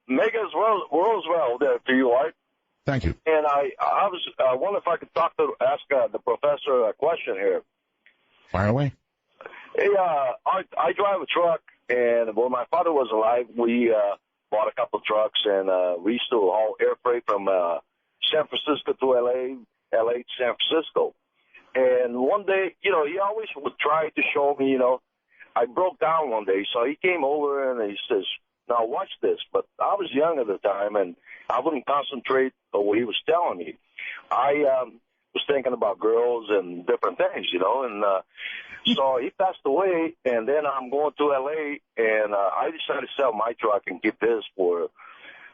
Megas Roswell there to you, Art. Thank you. And I was wondering if I could ask the professor a question here. Fire away. Hey, I drive a truck, and when my father was alive, we bought a couple trucks, and we used to haul air freight from San Francisco to L.A. to San Francisco. And one day, he always would try to show me, I broke down one day. So he came over and he says, now watch this. But I was young at the time, and I wouldn't concentrate on what he was telling me. I was thinking about girls and different things, and so he passed away, and then I'm going to L.A., and I decided to sell my truck and keep his for,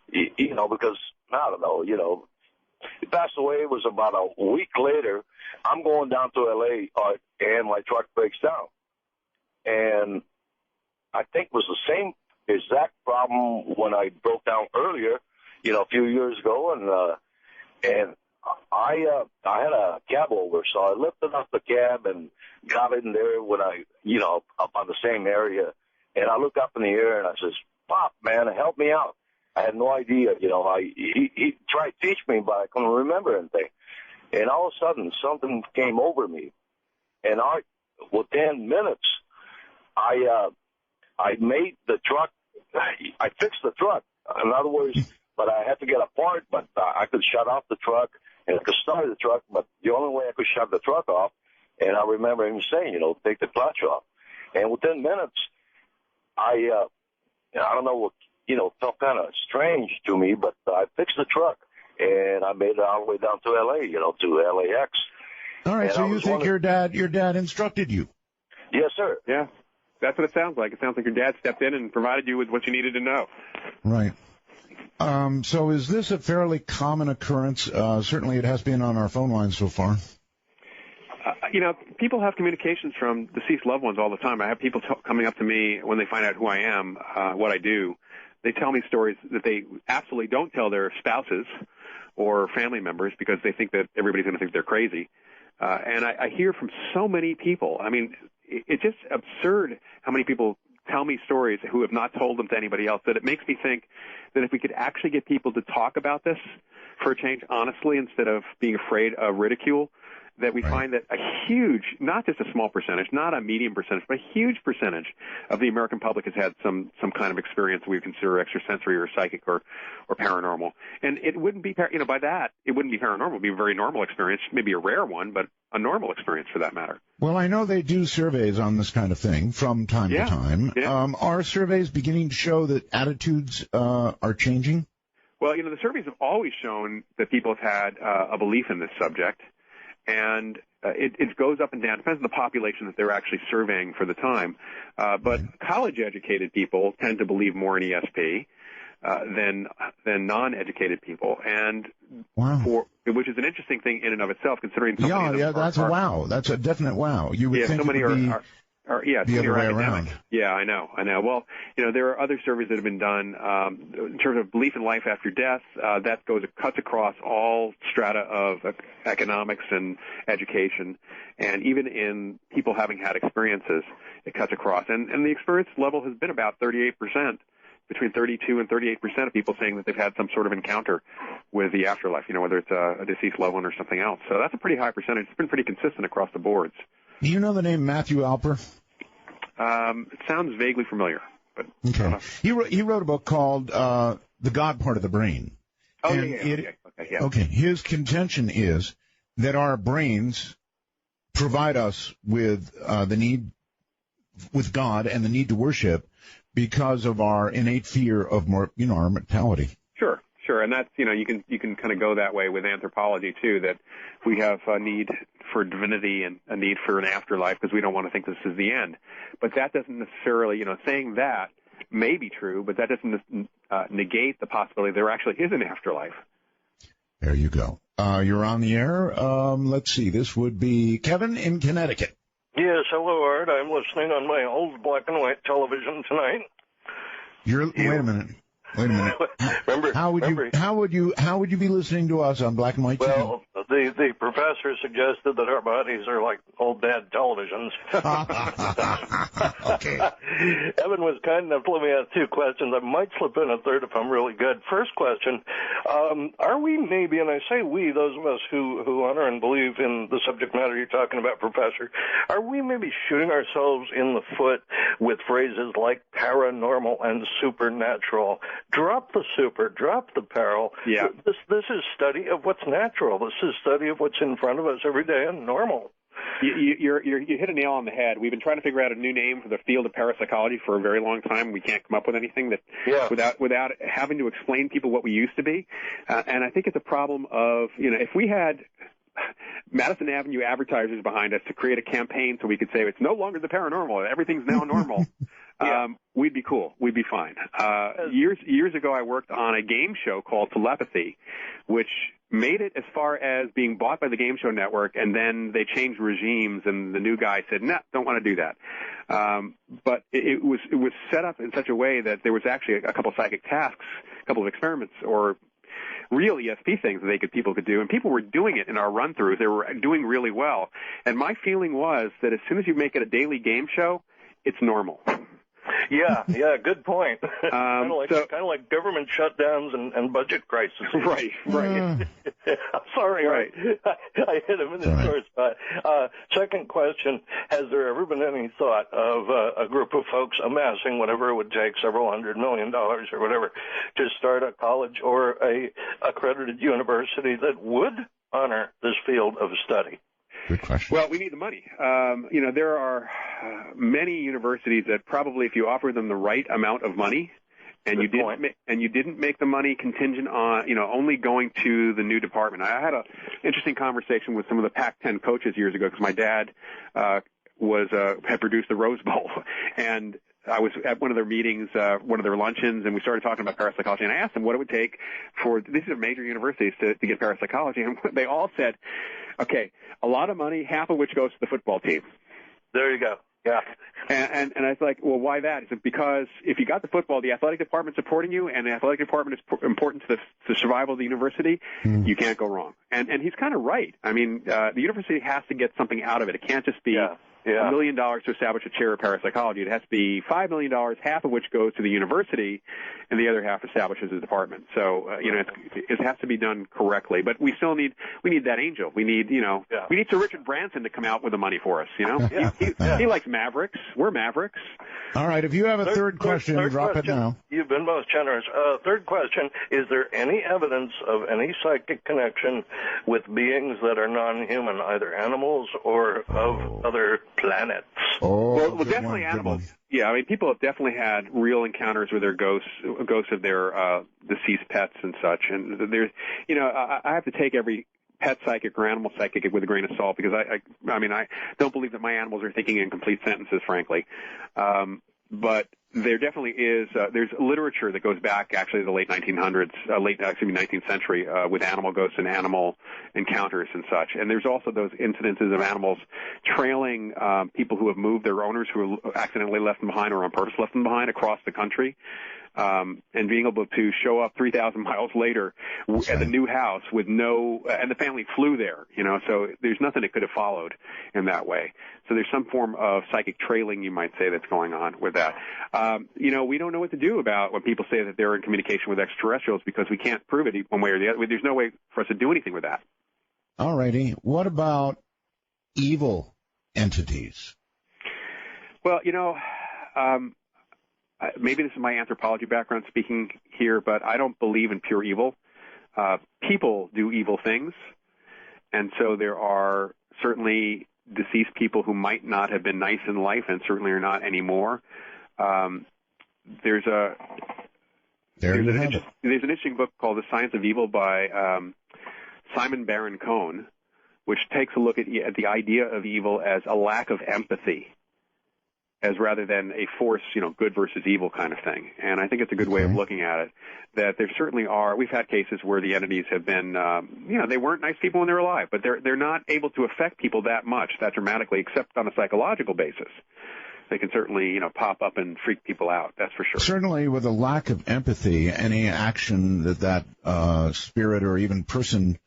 because, I don't know, he passed away. It was about a week later. I'm going down to L.A., and my truck breaks down. And I think it was the same exact problem when I broke down earlier, a few years ago. And I had a cab over, so I lifted up the cab and got in there when up on the same area. And I look up in the air, and I says, Pop, man, help me out. I had no idea, he tried to teach me, but I couldn't remember anything. And all of a sudden, something came over me. And within minutes, I made the truck, I fixed the truck. In other words, but I had to get a part, but I could shut off the truck, and I could start the truck, but the only way I could shut the truck off, and I remember him saying, take the clutch off. And within minutes, I don't know what, felt kind of strange to me, but I fixed the truck, and I made it all the way down to L.A., to LAX. All right, and so you think your dad instructed you? Yes, sir. Yeah, that's what it sounds like. It sounds like your dad stepped in and provided you with what you needed to know. Right. So is this a fairly common occurrence? Certainly it has been on our phone lines so far. People have communications from deceased loved ones all the time. I have people coming up to me when they find out who I am, what I do. They tell me stories that they absolutely don't tell their spouses or family members because they think that everybody's going to think they're crazy. And I hear from so many people. I mean, it's just absurd how many people tell me stories who have not told them to anybody else, that it makes me think that if we could actually get people to talk about this for a change honestly instead of being afraid of ridicule, that we find that a huge, not just a small percentage, not a medium percentage, but a huge percentage of the American public has had some kind of experience we consider extrasensory or psychic or paranormal. And it wouldn't be, by that, it wouldn't be paranormal. It would be a very normal experience, maybe a rare one, but a normal experience for that matter. Well, I know they do surveys on this kind of thing from time to time. Yeah. Are surveys beginning to show that attitudes are changing? Well, the surveys have always shown that people have had a belief in this subject. And it goes up and down. It depends on the population that they're actually surveying for the time. But college-educated people tend to believe more in ESP than non-educated people, and which is an interesting thing in and of itself, considering so many that's a wow. That's a definite wow. You would think so many it would be the other way around. Yeah, I know. Well, there are other surveys that have been done in terms of belief in life after death. That cuts across all strata of economics and education, and even in people having had experiences, it cuts across. And the experience level has been about 38%, between 32 and 38% of people saying that they've had some sort of encounter with the afterlife. Whether it's a deceased loved one or something else. So that's a pretty high percentage. It's been pretty consistent across the boards. Do you know the name Matthew Alper? It sounds vaguely familiar. But okay. He wrote a book called The God Part of the Brain. Oh, and yeah. Okay. His contention is that our brains provide us with the need, with God and the need to worship because of our innate fear of our mortality. Sure, and that's you can kind of go that way with anthropology too. That we have a need for divinity and a need for an afterlife because we don't want to think this is the end. But that doesn't necessarily, saying that may be true, but that doesn't negate the possibility there actually is an afterlife. There you go. You're on the air. Let's see. This would be Kevin in Connecticut. Yes, hello, Art. I'm listening on my old black and white television tonight. Wait a minute. Remember, how would you be listening to us on black and white TV? Well, the professor suggested that our bodies are like old dad televisions. Okay. Evan was kind enough to let me ask two questions. I might slip in a third if I'm really good. First question, are we maybe, and I say we, those of us who honor and believe in the subject matter you're talking about, Professor, are we maybe shooting ourselves in the foot with phrases like paranormal and supernatural? Drop the super, drop the paral. Yeah. This is study of what's natural. This is study of what's in front of us every day and normal. You hit a nail on the head. We've been trying to figure out a new name for the field of parapsychology for a very long time. We can't come up with anything without having to explain to people what we used to be. And I think it's a problem of, if we had Madison Avenue advertisers behind us to create a campaign so we could say it's no longer the paranormal, everything's now normal. We'd be cool. We'd be fine. Years ago, I worked on a game show called Telepathy, which made it as far as being bought by the Game Show Network, and then they changed regimes, and the new guy said, "No, don't want to do that." But it was set up in such a way that there was actually a couple of psychic tasks, a couple of experiments, or real ESP things that people could do, and people were doing it in our run-throughs. They were doing really well. And my feeling was that as soon as you make it a daily game show, it's normal. Yeah, good point. Kind of like government shutdowns and budget crises. Right. I'm sorry, right. I hit him in the sore spot. Second question, has there ever been any thought of a group of folks amassing whatever it would take, several $100 million or whatever, to start a college or a accredited university that would honor this field of study? Good question. Well, we need the money. There are many universities that probably, if you offer them the right amount of money, and you didn't make the money contingent on only going to the new department. I had an interesting conversation with some of the Pac-10 coaches years ago because my dad had produced the Rose Bowl, and I was at one of their meetings, one of their luncheons, and we started talking about parapsychology. And I asked them what it would take for these are major universities to get parapsychology, and they all said, "Okay, a lot of money, half of which goes to the football team." There you go. Yeah. And I was like, well, why that? He said, because if you got the football, the athletic department supporting you, and the athletic department is important to the survival of the university, you can't go wrong. And he's kind of right. I mean, the university has to get something out of it. It can't just be $1 million to establish a chair of parapsychology. It has to be $5 million, half of which goes to the university, and the other half establishes a department. So, it has to be done correctly. But we still need that angel. We need, we need Sir Richard Branson to come out with the money for us, He likes Mavericks. We're Mavericks. All right. If you have a third question, drop it now. You've been most generous. Third question, is there any evidence of any psychic connection with beings that are non-human, either animals or of other planets? Well, definitely animals. Yeah, I mean, people have definitely had real encounters with their ghosts of their deceased pets and such. And there's, I have to take every pet psychic or animal psychic with a grain of salt because I don't believe that my animals are thinking in complete sentences, frankly. But there definitely is, there's literature that goes back actually to the late 19th century, with animal ghosts and animal encounters and such. And there's also those incidences of animals trailing, people who have moved their owners who accidentally left them behind or on purpose left them behind across the country. And being able to show up 3,000 miles later at the new house with and the family flew there, so there's nothing that could have followed in that way. So there's some form of psychic trailing, you might say, that's going on with that. We don't know what to do about when people say that they're in communication with extraterrestrials because we can't prove it one way or the other. There's no way for us to do anything with that. All righty. What about evil entities? Well, maybe this is my anthropology background speaking here, but I don't believe in pure evil. People do evil things, and so there are certainly deceased people who might not have been nice in life and certainly are not anymore. There's an interesting book called The Science of Evil by Simon Baron Cohen, which takes a look at the idea of evil as a lack of empathy, as rather than a force, good versus evil kind of thing. And I think it's a good way of looking at it, that there certainly are. We've had cases where the entities have been, they weren't nice people when they were alive, but they're not able to affect people that much, that dramatically, except on a psychological basis. They can certainly, pop up and freak people out, that's for sure. Certainly with a lack of empathy, any action that spirit or even person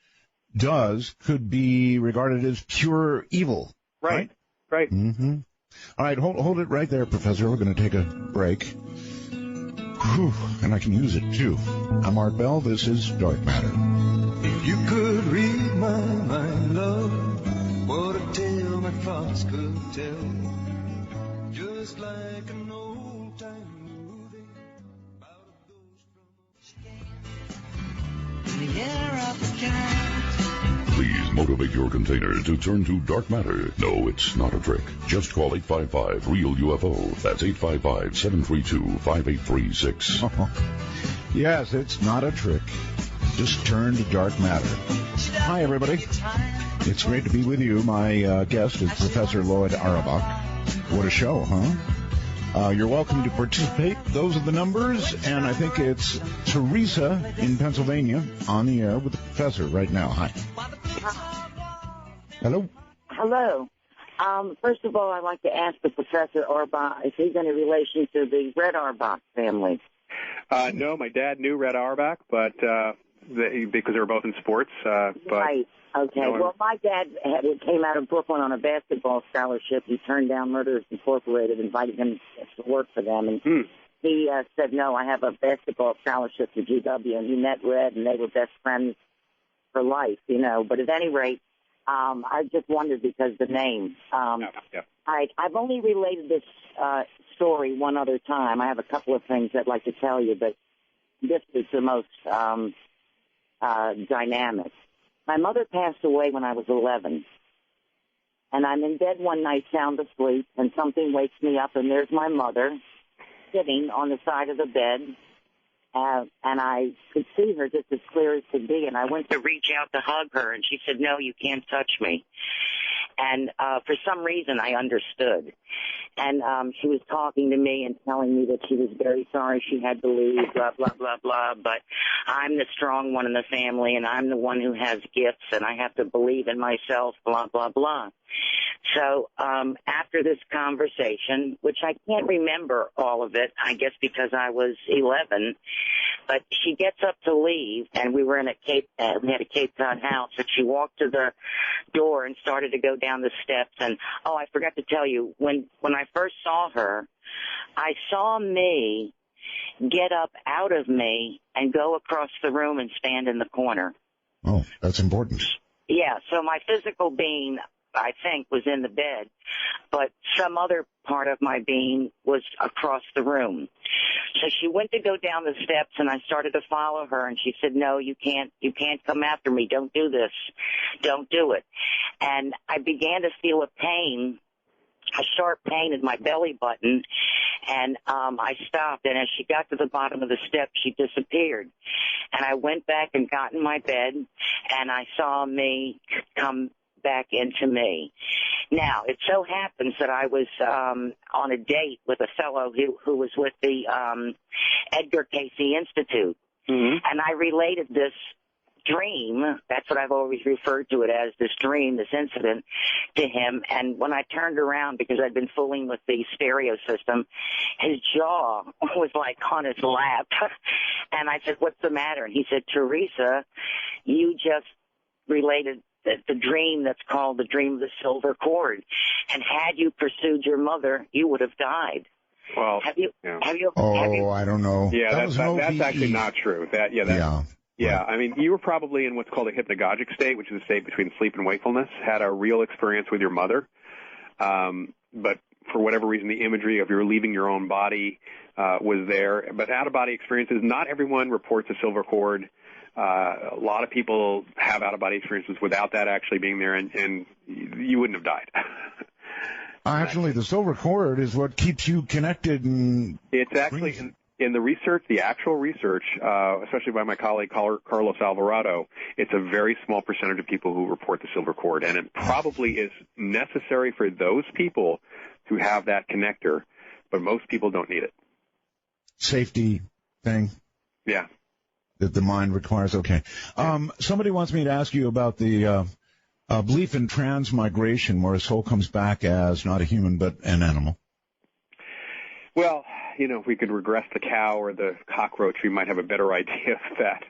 does could be regarded as pure evil. Right. Mm-hmm. All right, hold it right there, Professor. We're going to take a break. Whew, and I can use it, too. I'm Art Bell. This is Dark Matter. If you could read my mind, love, what a tale my thoughts could tell. Just like an old-time movie about a ghost from the air of the cat. Please motivate your container to turn to dark matter. No, it's not a trick. Just call 855-REAL-UFO. That's 855-732-5836. Yes, it's not a trick. Just turn to dark matter. Hi, everybody. It's great to be with you. My guest is Professor Loyd Auerbach. What a show, huh? You're welcome to participate. Those are the numbers, and I think it's Teresa in Pennsylvania on the air with the professor right now. Hi. Hello. Hello. First of all, I'd like to ask the Professor Auerbach if he's any relation to the Red Auerbach family. No, my dad knew Red Auerbach, but because they were both in sports. Right. Okay. No, well, my dad came out of Brooklyn on a basketball scholarship. He turned down Murderers Incorporated, invited him to work for them, and he said, no, I have a basketball scholarship to GW, and he met Red, and they were best friends for life, But at any rate, I just wondered because the name. I've only related this story one other time. I have a couple of things I'd like to tell you, but this is the most dynamic. My mother passed away when I was 11, and I'm in bed one night sound asleep, and something wakes me up, and there's my mother sitting on the side of the bed, and I could see her just as clear as could be, and I went to reach out to hug her, and she said, no, you can't touch me. And for some reason, I understood. And she was talking to me and telling me that she was very sorry she had to leave, blah, blah, blah, blah. But I'm the strong one in the family, and I'm the one who has gifts, and I have to believe in myself, blah, blah, blah. So after this conversation, which I can't remember all of it, I guess because I was 11, but she gets up to leave, and we were in we had a Cape Cod house, and she walked to the door and started to go down the steps. And, oh, I forgot to tell you, when I first saw her, I saw me get up out of me and go across the room and stand in the corner. Oh, that's important. Yeah, so my physical being, I think, was in the bed, but some other part of my being was across the room. So she went to go down the steps, and I started to follow her, and she said, no, you can't come after me. Don't do this. Don't do it. And I began to feel a pain, a sharp pain in my belly button, and I stopped, and as she got to the bottom of the steps, she disappeared. And I went back and got in my bed, and I saw me come back into me. Now, it so happens that I was on a date with a fellow who was with the Edgar Cayce Institute, and I related this dream, that's what I've always referred to it as, this dream, this incident, to him. And when I turned around, because I'd been fooling with the stereo system, his jaw was like on his lap. And I said, what's the matter? And he said, Teresa, you just related the dream that's called the dream of the silver cord. And had you pursued your mother, you would have died. Well, have you? I don't know. Yeah, that's actually not true. Yeah, I mean, you were probably in what's called a hypnagogic state, which is a state between sleep and wakefulness, had a real experience with your mother. But for whatever reason, the imagery of your leaving your own body was there. But out-of-body experiences, not everyone reports a silver cord. A lot of people have out-of-body experiences without that actually being there, and you wouldn't have died. Actually, the silver cord is what keeps you connected. And it's actually in the research, the actual research, especially by my colleague Carlos Alvarado, it's a very small percentage of people who report the silver cord, and it probably is necessary for those people who have that connector, but most people don't need it. Safety thing. Yeah. That the mind requires. Okay. Somebody wants me to ask you about the belief in transmigration, where a soul comes back as not a human but an animal. Well, if we could regress the cow or the cockroach, we might have a better idea of that.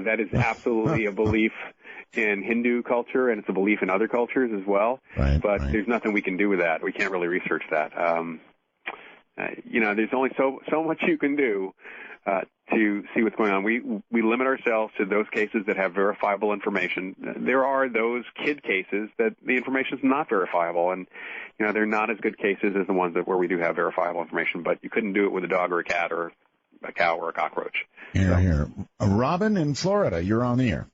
That is absolutely a belief in Hindu culture, and it's a belief in other cultures as well. But there's nothing we can do with that. We can't really research that. There's only so much you can do to see what's going on. We limit ourselves to those cases that have verifiable information. There are those kid cases that the information is not verifiable, and they're not as good cases as the ones where we do have verifiable information. But you couldn't do it with a dog or a cat or a cow or a cockroach. Here. Robin in Florida, you're on the air.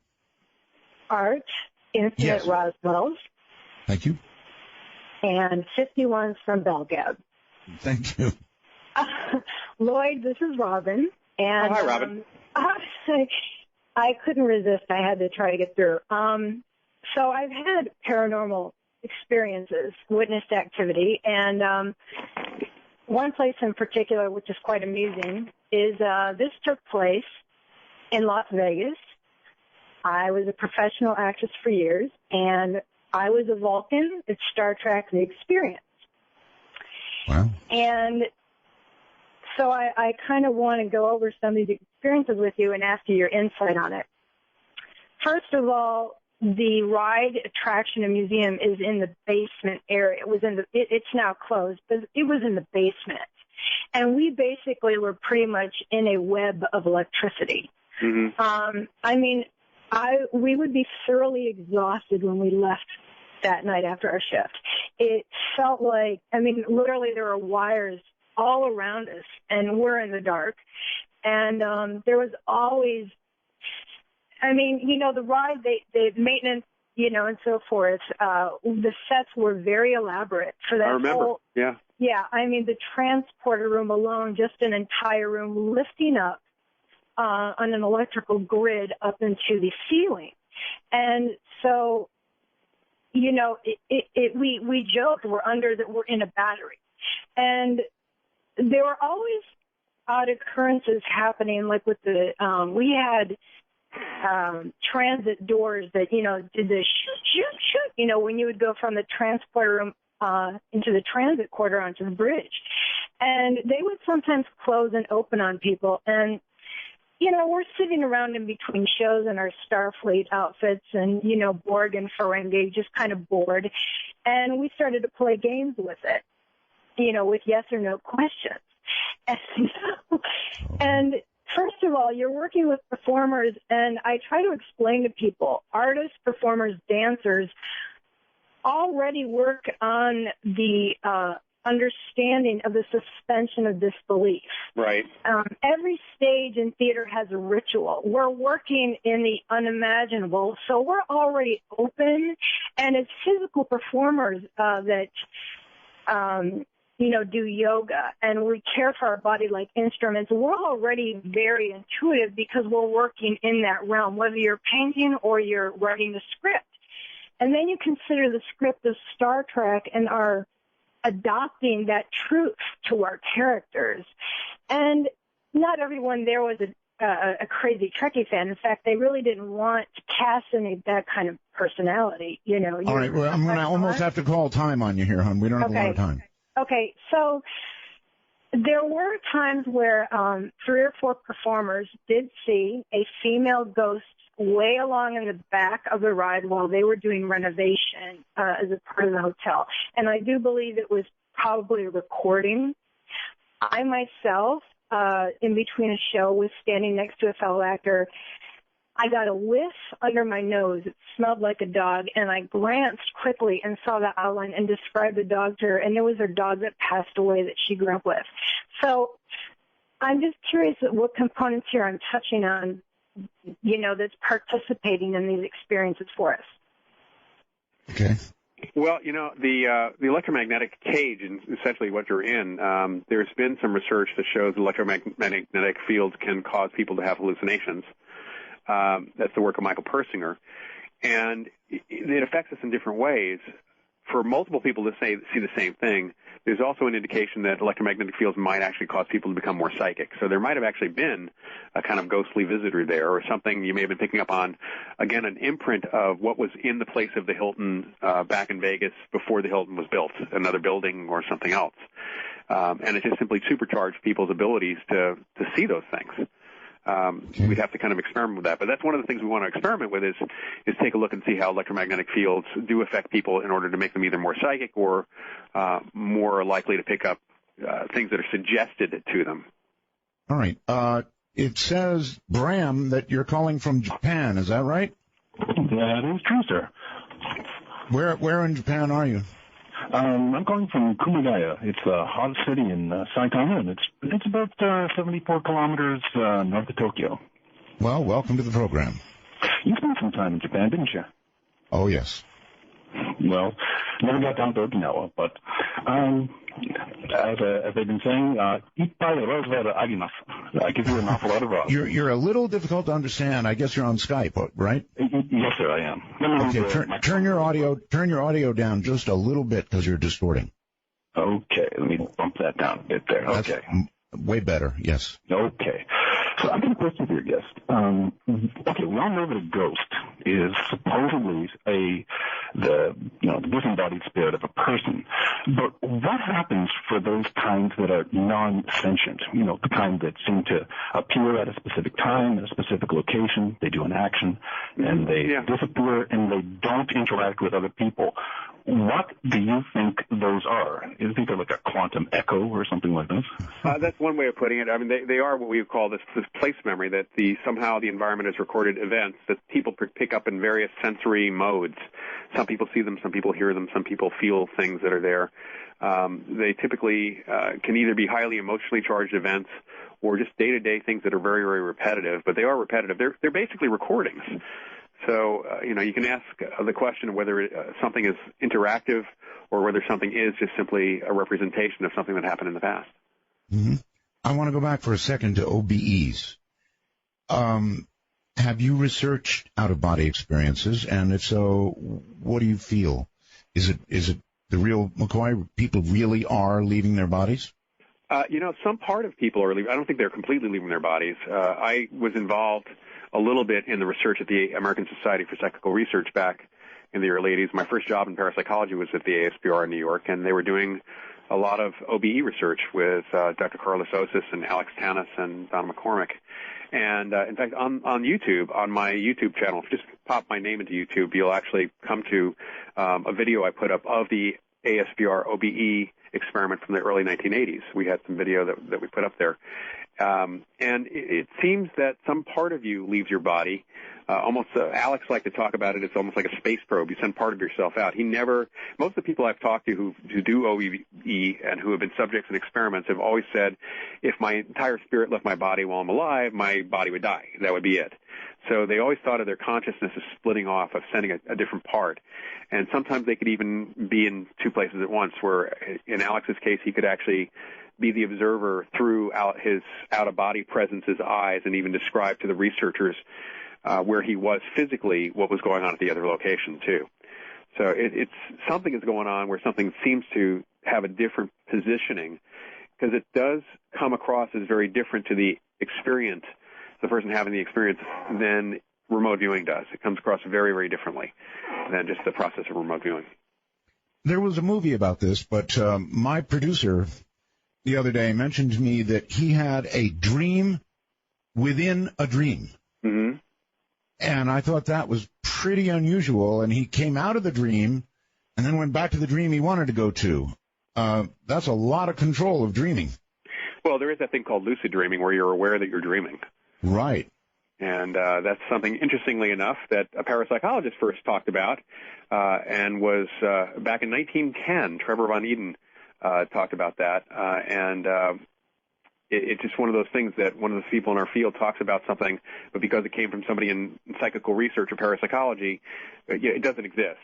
Art, Infinite Roswells. Thank you. And 51 from Belgab. Thank you. Lloyd, this is Robin. And, hi, Robin. I couldn't resist. I had to try to get through. So I've had paranormal experiences, witnessed activity, and one place in particular, which is quite amusing, is this took place in Las Vegas. I was a professional actress for years, and I was a Vulcan. It's Star Trek The Experience. Wow. And so I kind of want to go over some of these experiences with you and ask you your insight on it. First of all, the ride attraction and museum is in the basement area. It's now closed, but it was in the basement. And we basically were pretty much in a web of electricity. Mm-hmm. We would be thoroughly exhausted when we left that night after our shift. It felt like, literally there were wires all around us, and we're in the dark. And there was always, the ride, the maintenance, and so forth, the sets were very elaborate for that. I remember, yeah. Yeah, the transporter room alone, just an entire room lifting up on an electrical grid up into the ceiling. And so, we joked we're in a battery. And there were always odd occurrences happening, like with the, we had transit doors that, you know, did the shoot, you know, when you would go from the transporter room into the transit quarter onto the bridge. And they would sometimes close and open on people. And, you know, we're sitting around in between shows in our Starfleet outfits and, you know, Borg and Ferengi, just kind of bored. And we started to play games with it, you know, with yes or no questions. And first of all, you're working with performers, and I try to explain to people, artists, performers, dancers already work on the understanding of the suspension of disbelief. Right. Every stage in theater has a ritual. We're working in the unimaginable, so we're already open, and it's physical performers that you know, do yoga, and we care for our body like instruments. We're already very intuitive because we're working in that realm, whether you're painting or you're writing the script. And then you consider the script of Star Trek and are adopting that truth to our characters. And not everyone there was a crazy Trekkie fan. In fact, they really didn't want to cast any that kind of personality, you know. All right, well, I'm going to almost have to call time on you here, hon. We don't have a lot of time. Okay, so there were times where 3 or 4 performers did see a female ghost way along in the back of the ride while they were doing renovation as a part of the hotel. And I do believe it was probably a recording. I myself, in between a show, was standing next to a fellow actor. I got a whiff under my nose. It smelled like a dog, and I glanced quickly and saw the outline and described the dog to her, and it was her dog that passed away that she grew up with. So I'm just curious at what components here I'm touching on, you know, that's participating in these experiences for us. Okay. Well, you know, the electromagnetic cage is essentially what you're in. There's been some research that shows electromagnetic fields can cause people to have hallucinations. That's the work of Michael Persinger. And it affects us in different ways. For multiple people to see the same thing, there's also an indication that electromagnetic fields might actually cause people to become more psychic. So there might have actually been a kind of ghostly visitor there, or something you may have been picking up on, again, an imprint of what was in the place of the Hilton back in Vegas before the Hilton was built, another building or something else. And it just simply supercharged people's abilities to see those things. We'd have to kind of experiment with that. But that's one of the things we want to experiment with is take a look and see how electromagnetic fields do affect people in order to make them either more psychic or more likely to pick up things that are suggested to them. All right. It says, Bram, that you're calling from Japan. Is that right? That is true, sir. Where in Japan are you? I'm calling from Kumagaya. It's a hot city in Saitama, and it's about 74 kilometers north of Tokyo. Well, welcome to the program. You spent some time in Japan, didn't you? Oh, yes. Well, never got down to Okinawa, but as they've been saying, ippai rosu arimasu. I give you an awful lot of rock. You're a little difficult to understand. I guess you're on Skype, right? Yes, sir, I am. Okay, turn your audio down just a little bit because you're distorting. Okay, let me bump that down a bit there. That's okay. Way better, yes. Okay. So I've got a question for your guest. Okay, we all know that a ghost is supposedly the disembodied spirit of a person. But what happens for those kinds that are non-sentient? You know, the kind that seem to appear at a specific time, at a specific location, they do an action, and they disappear, and they don't interact with other people. What do you think those are? Do you think they're like a quantum echo or something like this? That's one way of putting it. I mean, they are what we would call this place memory, that somehow the environment has recorded events that people pick up in various sensory modes. Some people see them, some people hear them, some people feel things that are there. They typically can either be highly emotionally charged events or just day-to-day things that are very, very repetitive, but they are repetitive. They're basically recordings. So, you can ask the question of whether something is interactive or whether something is just simply a representation of something that happened in the past. Mm-hmm. I want to go back for a second to OBEs. Have you researched out-of-body experiences? And if so, what do you feel? Is it The real McCoy, people really are leaving their bodies? Some part of people are leaving. I don't think they're completely leaving their bodies. I was involved a little bit in the research at the American Society for Psychical Research back in the early 80s. My first job in parapsychology was at the ASPR in New York, and they were doing a lot of OBE research with Dr. Carlos Osis and Alex Tanis and Donna McCormick. And, in fact, on YouTube, on my YouTube channel, if you just pop my name into YouTube, you'll actually come to a video I put up of the ASPR OBE experiment from the early 1980s. We had some video that we put up there. And it seems that some part of you leaves your body. Alex liked to talk about it. It's almost like a space probe. You send part of yourself out. Most of the people I've talked to who do OBE and who have been subjects in experiments have always said, if my entire spirit left my body while I'm alive, my body would die. That would be it. So they always thought of their consciousness as splitting off, of sending a different part. And sometimes they could even be in two places at once, where in Alex's case, he could actually be the observer through his out-of-body presence, his eyes, and even describe to the researchers where he was physically, what was going on at the other location, too. So it's something is going on where something seems to have a different positioning, because it does come across as very different to the experience, the person having the experience, than remote viewing does. It comes across very, very differently than just the process of remote viewing. There was a movie about this, but my producer the other day mentioned to me that he had a dream within a dream. Mm-hmm. And I thought that was pretty unusual, and he came out of the dream and then went back to the dream he wanted to go to. That's a lot of control of dreaming. Well, there is that thing called lucid dreaming where you're aware that you're dreaming. Right. And that's something, interestingly enough, that a parapsychologist first talked about and was back in 1910, Trevor Von Eden talked about that. It's just one of those things that one of the people in our field talks about something, but because it came from somebody in psychical research or parapsychology, it doesn't exist.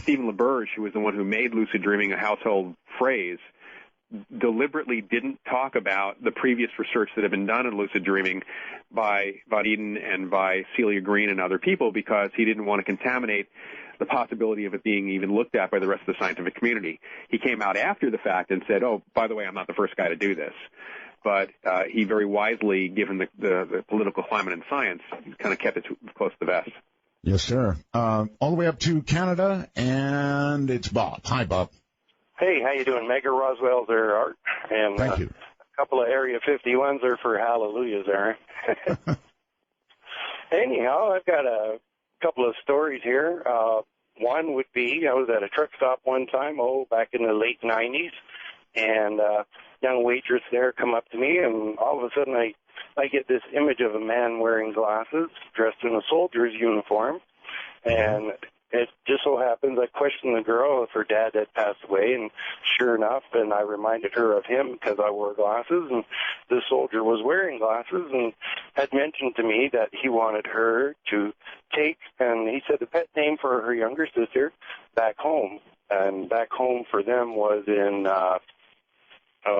Stephen LaBerge, who was the one who made lucid dreaming a household phrase, deliberately didn't talk about the previous research that had been done in lucid dreaming by Von Eden and by Celia Green and other people, because he didn't want to contaminate the possibility of it being even looked at by the rest of the scientific community. He came out after the fact and said, oh, by the way, I'm not the first guy to do this. But he very wisely, given the political climate in science, kind of kept it close to the vest. Yes, sir. All the way up to Canada, and it's Bob. Hi, Bob. Hey, how you doing? Mega Roswell's there, Art. And thank you. A couple of Area 51s are for hallelujahs there. Anyhow, I've got a couple of stories here. One would be, I was at a truck stop one time, back in the late 90s, and young waitress there come up to me, and all of a sudden I get this image of a man wearing glasses, dressed in a soldier's uniform, and it just so happens I questioned the girl if her dad had passed away, and sure enough, and I reminded her of him because I wore glasses, and the soldier was wearing glasses and had mentioned to me that he wanted her to take, and he said the pet name for her younger sister back home, and back home for them was in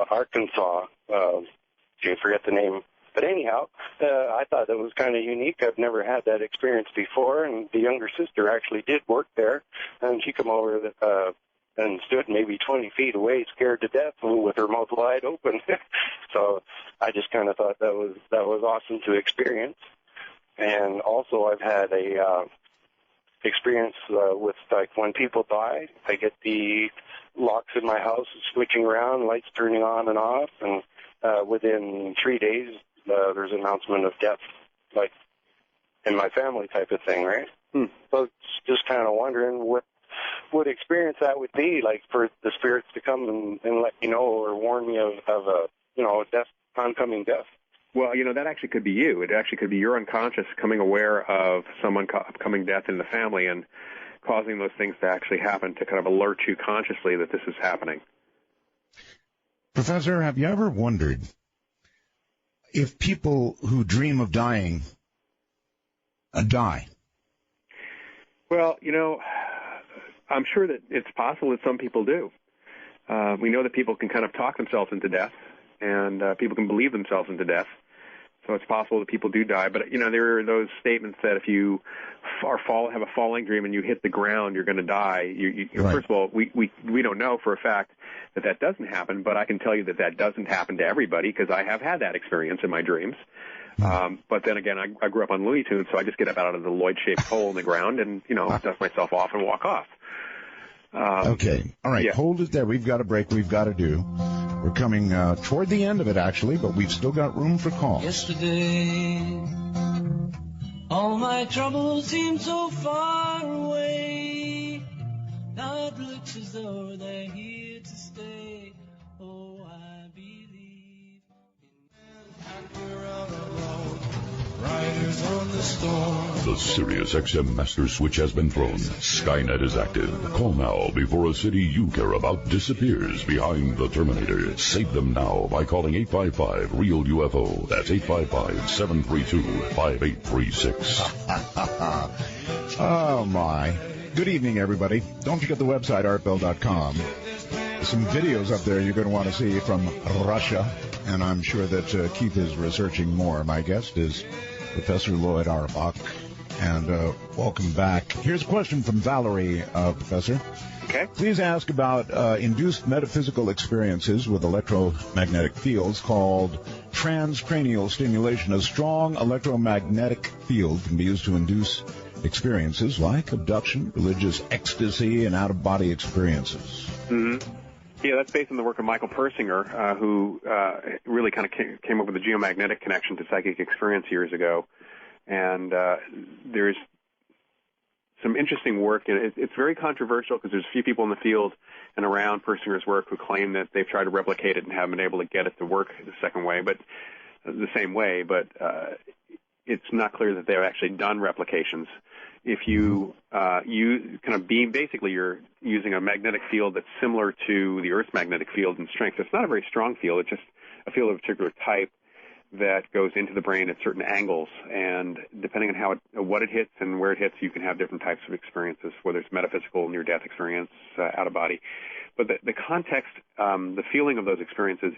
Arkansas. I forget the name. But anyhow, I thought that was kind of unique. I've never had that experience before, and the younger sister actually did work there, and she come over and stood maybe 20 feet away, scared to death, with her mouth wide open. So I just kind of thought that was awesome to experience. And also, I've had a experience with, like, when people die, I get the locks in my house switching around, lights turning on and off, and within 3 days, there's an announcement of death, like in my family type of thing, right? So just kind of wondering what experience that would be, like for the spirits to come and let you know or warn me of a death, oncoming death. Well, that actually could be you. It actually could be your unconscious coming aware of some upcoming death in the family and causing those things to actually happen, to kind of alert you consciously that this is happening. Professor, have you ever wondered if people who dream of dying die? Well, I'm sure that it's possible that some people do. We know that people can kind of talk themselves into death, and people can believe themselves into death. So it's possible that people do die. But, there are those statements that if you have a falling dream and you hit the ground, you're going to die. Right. First of all, we don't know for a fact that doesn't happen, but I can tell you that doesn't happen to everybody because I have had that experience in my dreams. But then again, I grew up on Looney Tunes, so I just get up out of the Lloyd-shaped hole in the ground and, dust myself off and walk off. Okay. All right. Yeah. Hold it there. We've got a break we've got to do. We're coming toward the end of it, actually, but we've still got room for calls. Yesterday, all my troubles seem so far away. Now it looks as though they're here to stay. Oh, I believe Riders on the storm. The Sirius XM Master Switch has been thrown. Skynet is active. Call now before a city you care about disappears behind the Terminator. Save them now by calling 855-REAL-UFO. That's 855-732-5836. Oh, my. Good evening, everybody. Don't forget the website, artbell.com. There's some videos up there you're going to want to see from Russia, and I'm sure that Keith is researching more. My guest is Professor Loyd Auerbach, and welcome back. Here's a question from Valerie, Professor. Okay. Please ask about induced metaphysical experiences with electromagnetic fields called transcranial stimulation. A strong electromagnetic field can be used to induce experiences like abduction, religious ecstasy, and out-of-body experiences. Mm-hmm. Yeah, that's based on the work of Michael Persinger, who really kind of came up with a geomagnetic connection to psychic experience years ago. And there's some interesting work. It's very controversial because there's a few people in the field and around Persinger's work who claim that they've tried to replicate it and haven't been able to get it to work the same way. But it's not clear that they've actually done replications. If you basically you're using a magnetic field that's similar to the Earth's magnetic field in strength. It's not a very strong field. It's just a field of a particular type that goes into the brain at certain angles. And depending on what it hits and where it hits, you can have different types of experiences, whether it's metaphysical, near-death experience, out of body. But the context, the feeling of those experiences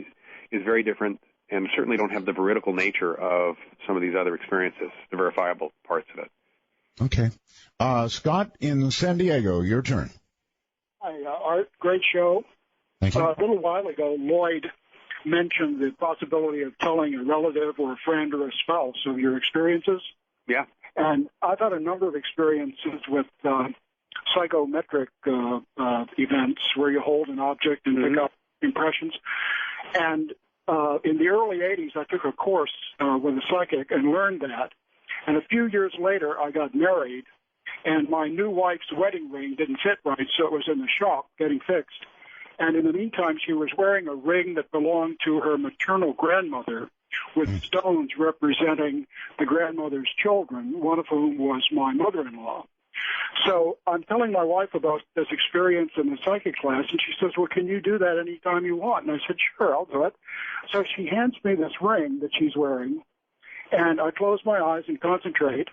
is very different, and certainly don't have the veridical nature of some of these other experiences, the verifiable parts of it. Okay. Scott in San Diego, your turn. Hi, Art. Great show. Thank you. A little while ago, Lloyd mentioned the possibility of telling a relative or a friend or a spouse of your experiences. Yeah. And I've had a number of experiences with psychometric events where you hold an object and pick up impressions. And in the early 80s, I took a course with a psychic and learned that. And a few years later, I got married, and my new wife's wedding ring didn't fit right, so it was in the shop getting fixed. And in the meantime, she was wearing a ring that belonged to her maternal grandmother with stones representing the grandmother's children, one of whom was my mother-in-law. So I'm telling my wife about this experience in the psychic class, and she says, well, can you do that anytime you want? And I said, sure, I'll do it. So she hands me this ring that she's wearing, and I close my eyes and concentrate,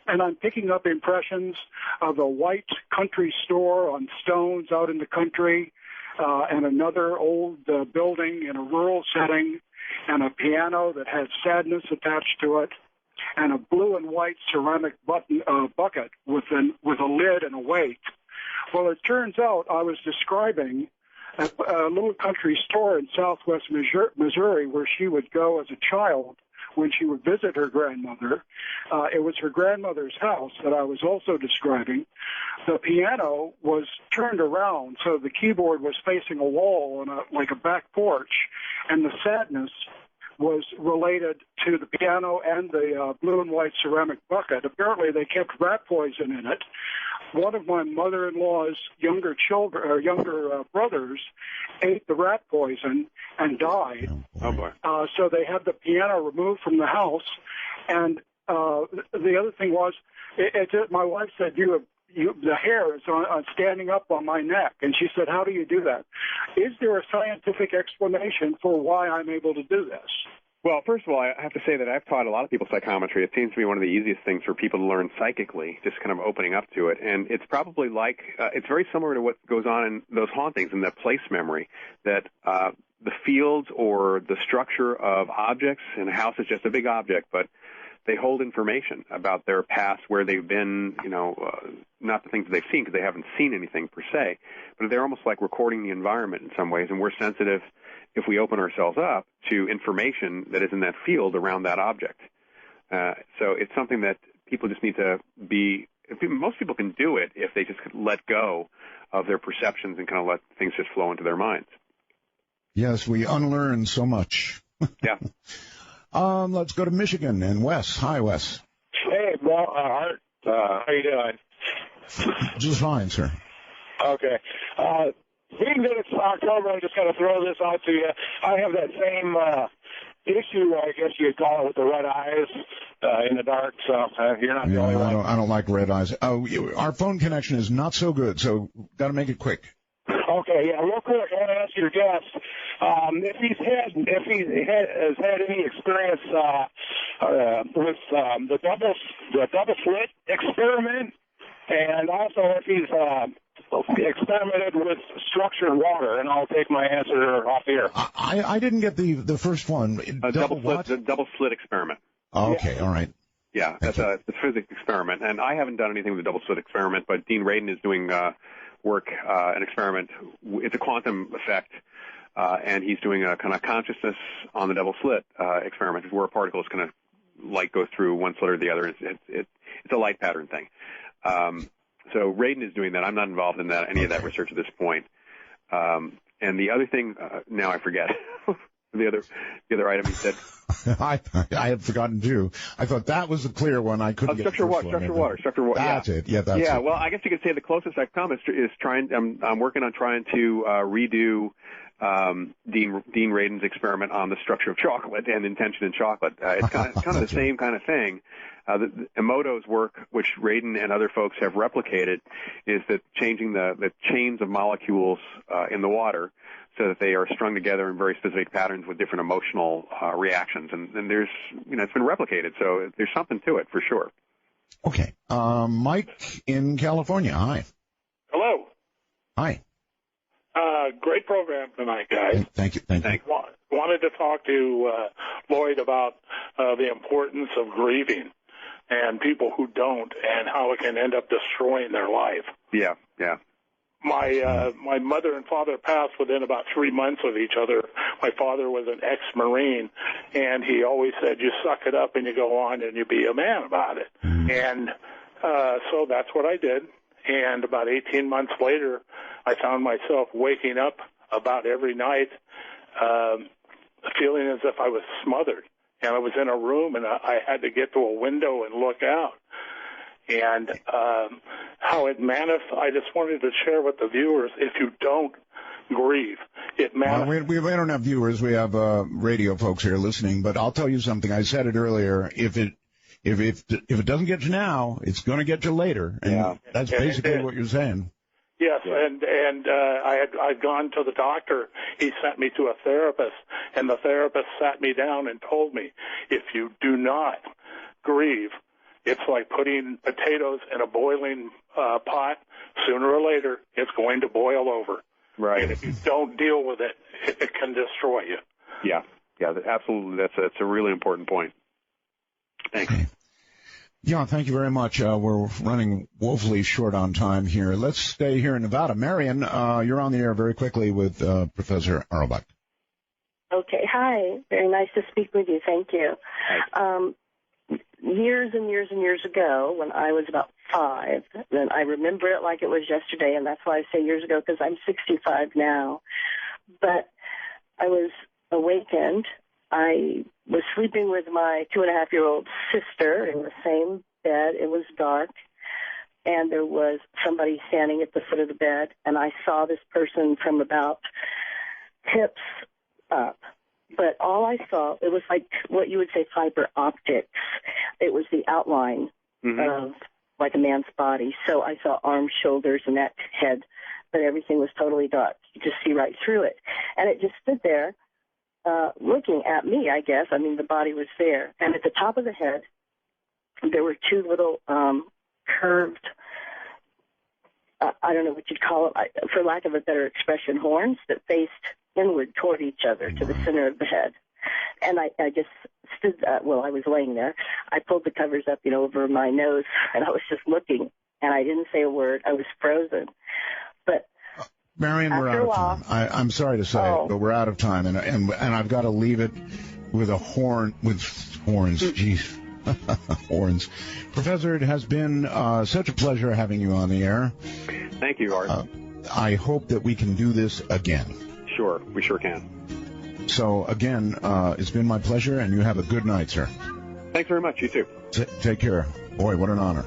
and I'm picking up impressions of a white country store on stones out in the country, and another old building in a rural setting, and a piano that has sadness attached to it, and a blue and white ceramic bucket with a lid and a weight. Well, it turns out I was describing a little country store in southwest Missouri where she would go as a child when she would visit her grandmother. It was her grandmother's house that I was also describing. The piano was turned around, so the keyboard was facing a wall on like a back porch, and the sadness was related to the piano and the blue and white ceramic bucket. Apparently, they kept rat poison in it. One of my mother-in-law's younger brothers ate the rat poison and died. Oh boy! So they had the piano removed from the house. And the other thing was, my wife said, the hair is standing up on my neck. And she said, how do you do that? Is there a scientific explanation for why I'm able to do this? Well, first of all, I have to say that I've taught a lot of people psychometry. It seems to be one of the easiest things for people to learn psychically, just kind of opening up to it. And it's probably like, it's very similar to what goes on in those hauntings and that place memory, that the fields or the structure of objects, and a house is just a big object, but they hold information about their past, where they've been, not the things that they've seen because they haven't seen anything per se, but they're almost like recording the environment in some ways, and we're sensitive if we open ourselves up to information that is in that field around that object. So it's something that people just need to be, most people can do it if they just let go of their perceptions and kind of let things just flow into their minds. Yes, we unlearn so much. Yeah. Let's go to Michigan and Wes. Hi, Wes. Hey, well, Art, how you doing? Just fine, sir. Okay. Being that it's October, I'm just going to throw this out to you. I have that same issue, I guess you'd call it, with the red eyes in the dark, so you're not the only one. I don't like red eyes. Our phone connection is not so good, so got to make it quick. Okay, yeah, real quick, I want to ask your guest if he has had any experience with the double slit experiment, and also if he's experimented with structured water, and I'll take my answer off here. I didn't get the first one. The double slit experiment. Oh, okay, yeah. All right. Yeah, that's a physics experiment, and I haven't done anything with the double slit experiment, but Dean Radin is doing work, an experiment. It's a quantum effect, and he's doing a kind of consciousness on the double slit experiment, where a particle is kind of light goes through one slit or the other. It's a light pattern thing. So Radin is doing that. I'm not involved in any of that research at this point. And the other thing, now I forget. the other item he said. I had forgotten too. I thought that was a clear one. I couldn't get structured water. That's it. Yeah, that's it. Yeah. Well, I guess you could say the closest I've come is trying. I'm working on trying to redo Dean Radin's experiment on the structure of chocolate and intention in chocolate. It's kind of the same kind of thing. Emoto's work, which Radin and other folks have replicated, is that changing the chains of molecules in the water so that they are strung together in very specific patterns with different emotional reactions. And there's, it's been replicated, so there's something to it for sure. Okay. Mike in California. Hi. Hello. Hi. Great program tonight, guys. Thank you. Wanted to talk to Lloyd about the importance of grieving and people who don't, and how it can end up destroying their life. Yeah. My mother and father passed within about 3 months of each other. My father was an ex-Marine, and he always said, you suck it up and you go on and you be a man about it. And so that's what I did. And about 18 months later, I found myself waking up about every night feeling as if I was smothered. And I was in a room, and I had to get to a window and look out. And how it manifests, I just wanted to share with the viewers, if you don't grieve, it manifests. We don't have viewers. We have radio folks here listening. But I'll tell you something. I said it earlier. If it doesn't get you now, it's going to get you later. And that's basically what you're saying. Yes, and I'd gone to the doctor. He sent me to a therapist, and the therapist sat me down and told me, if you do not grieve, it's like putting potatoes in a boiling pot. Sooner or later, it's going to boil over. Right. And if you don't deal with it, it can destroy you. Yeah, absolutely. That's a really important point. Thanks. Okay. Yeah, thank you very much. We're running woefully short on time here. Let's stay here in Nevada. Marion, you're on the air very quickly with Professor Auerbach. Okay, hi. Very nice to speak with you. Thank you. Years and years and years ago, when I was about 5, and I remember it like it was yesterday, and that's why I say years ago, because I'm 65 now. But I was awakened. I was sleeping with my 2.5-year-old sister in the same bed. It was dark, and there was somebody standing at the foot of the bed, and I saw this person from about hips up. But all I saw, it was like what you would say fiber optics. It was the outline of like a man's body. So I saw arms, shoulders, neck, head, but everything was totally dark. You just see right through it. And it just stood there looking at me, I guess. I mean, the body was there. And at the top of the head, there were two little curved, I don't know what you'd call it, for lack of a better expression, horns that faced inward toward each other to the center of the head. And I just stood, I was laying there. I pulled the covers up, over my nose, and I was just looking, and I didn't say a word. I was frozen. But Marion, we're out of time. I'm sorry to say it, but we're out of time, and I've got to leave it with horns. Jeez. Horns. Professor, it has been such a pleasure having you on the air. Thank you, Art. I hope that we can do this again. Sure, we sure can. So, again, it's been my pleasure, and you have a good night, sir. Thanks very much. You too. Take care. Boy, what an honor.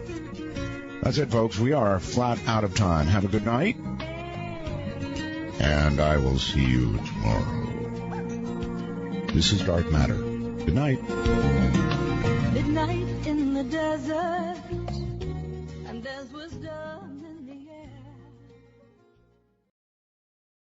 That's it, folks. We are flat out of time. Have a good night, and I will see you tomorrow. This is Dark Matter. Good night. Midnight in the desert, and there was done.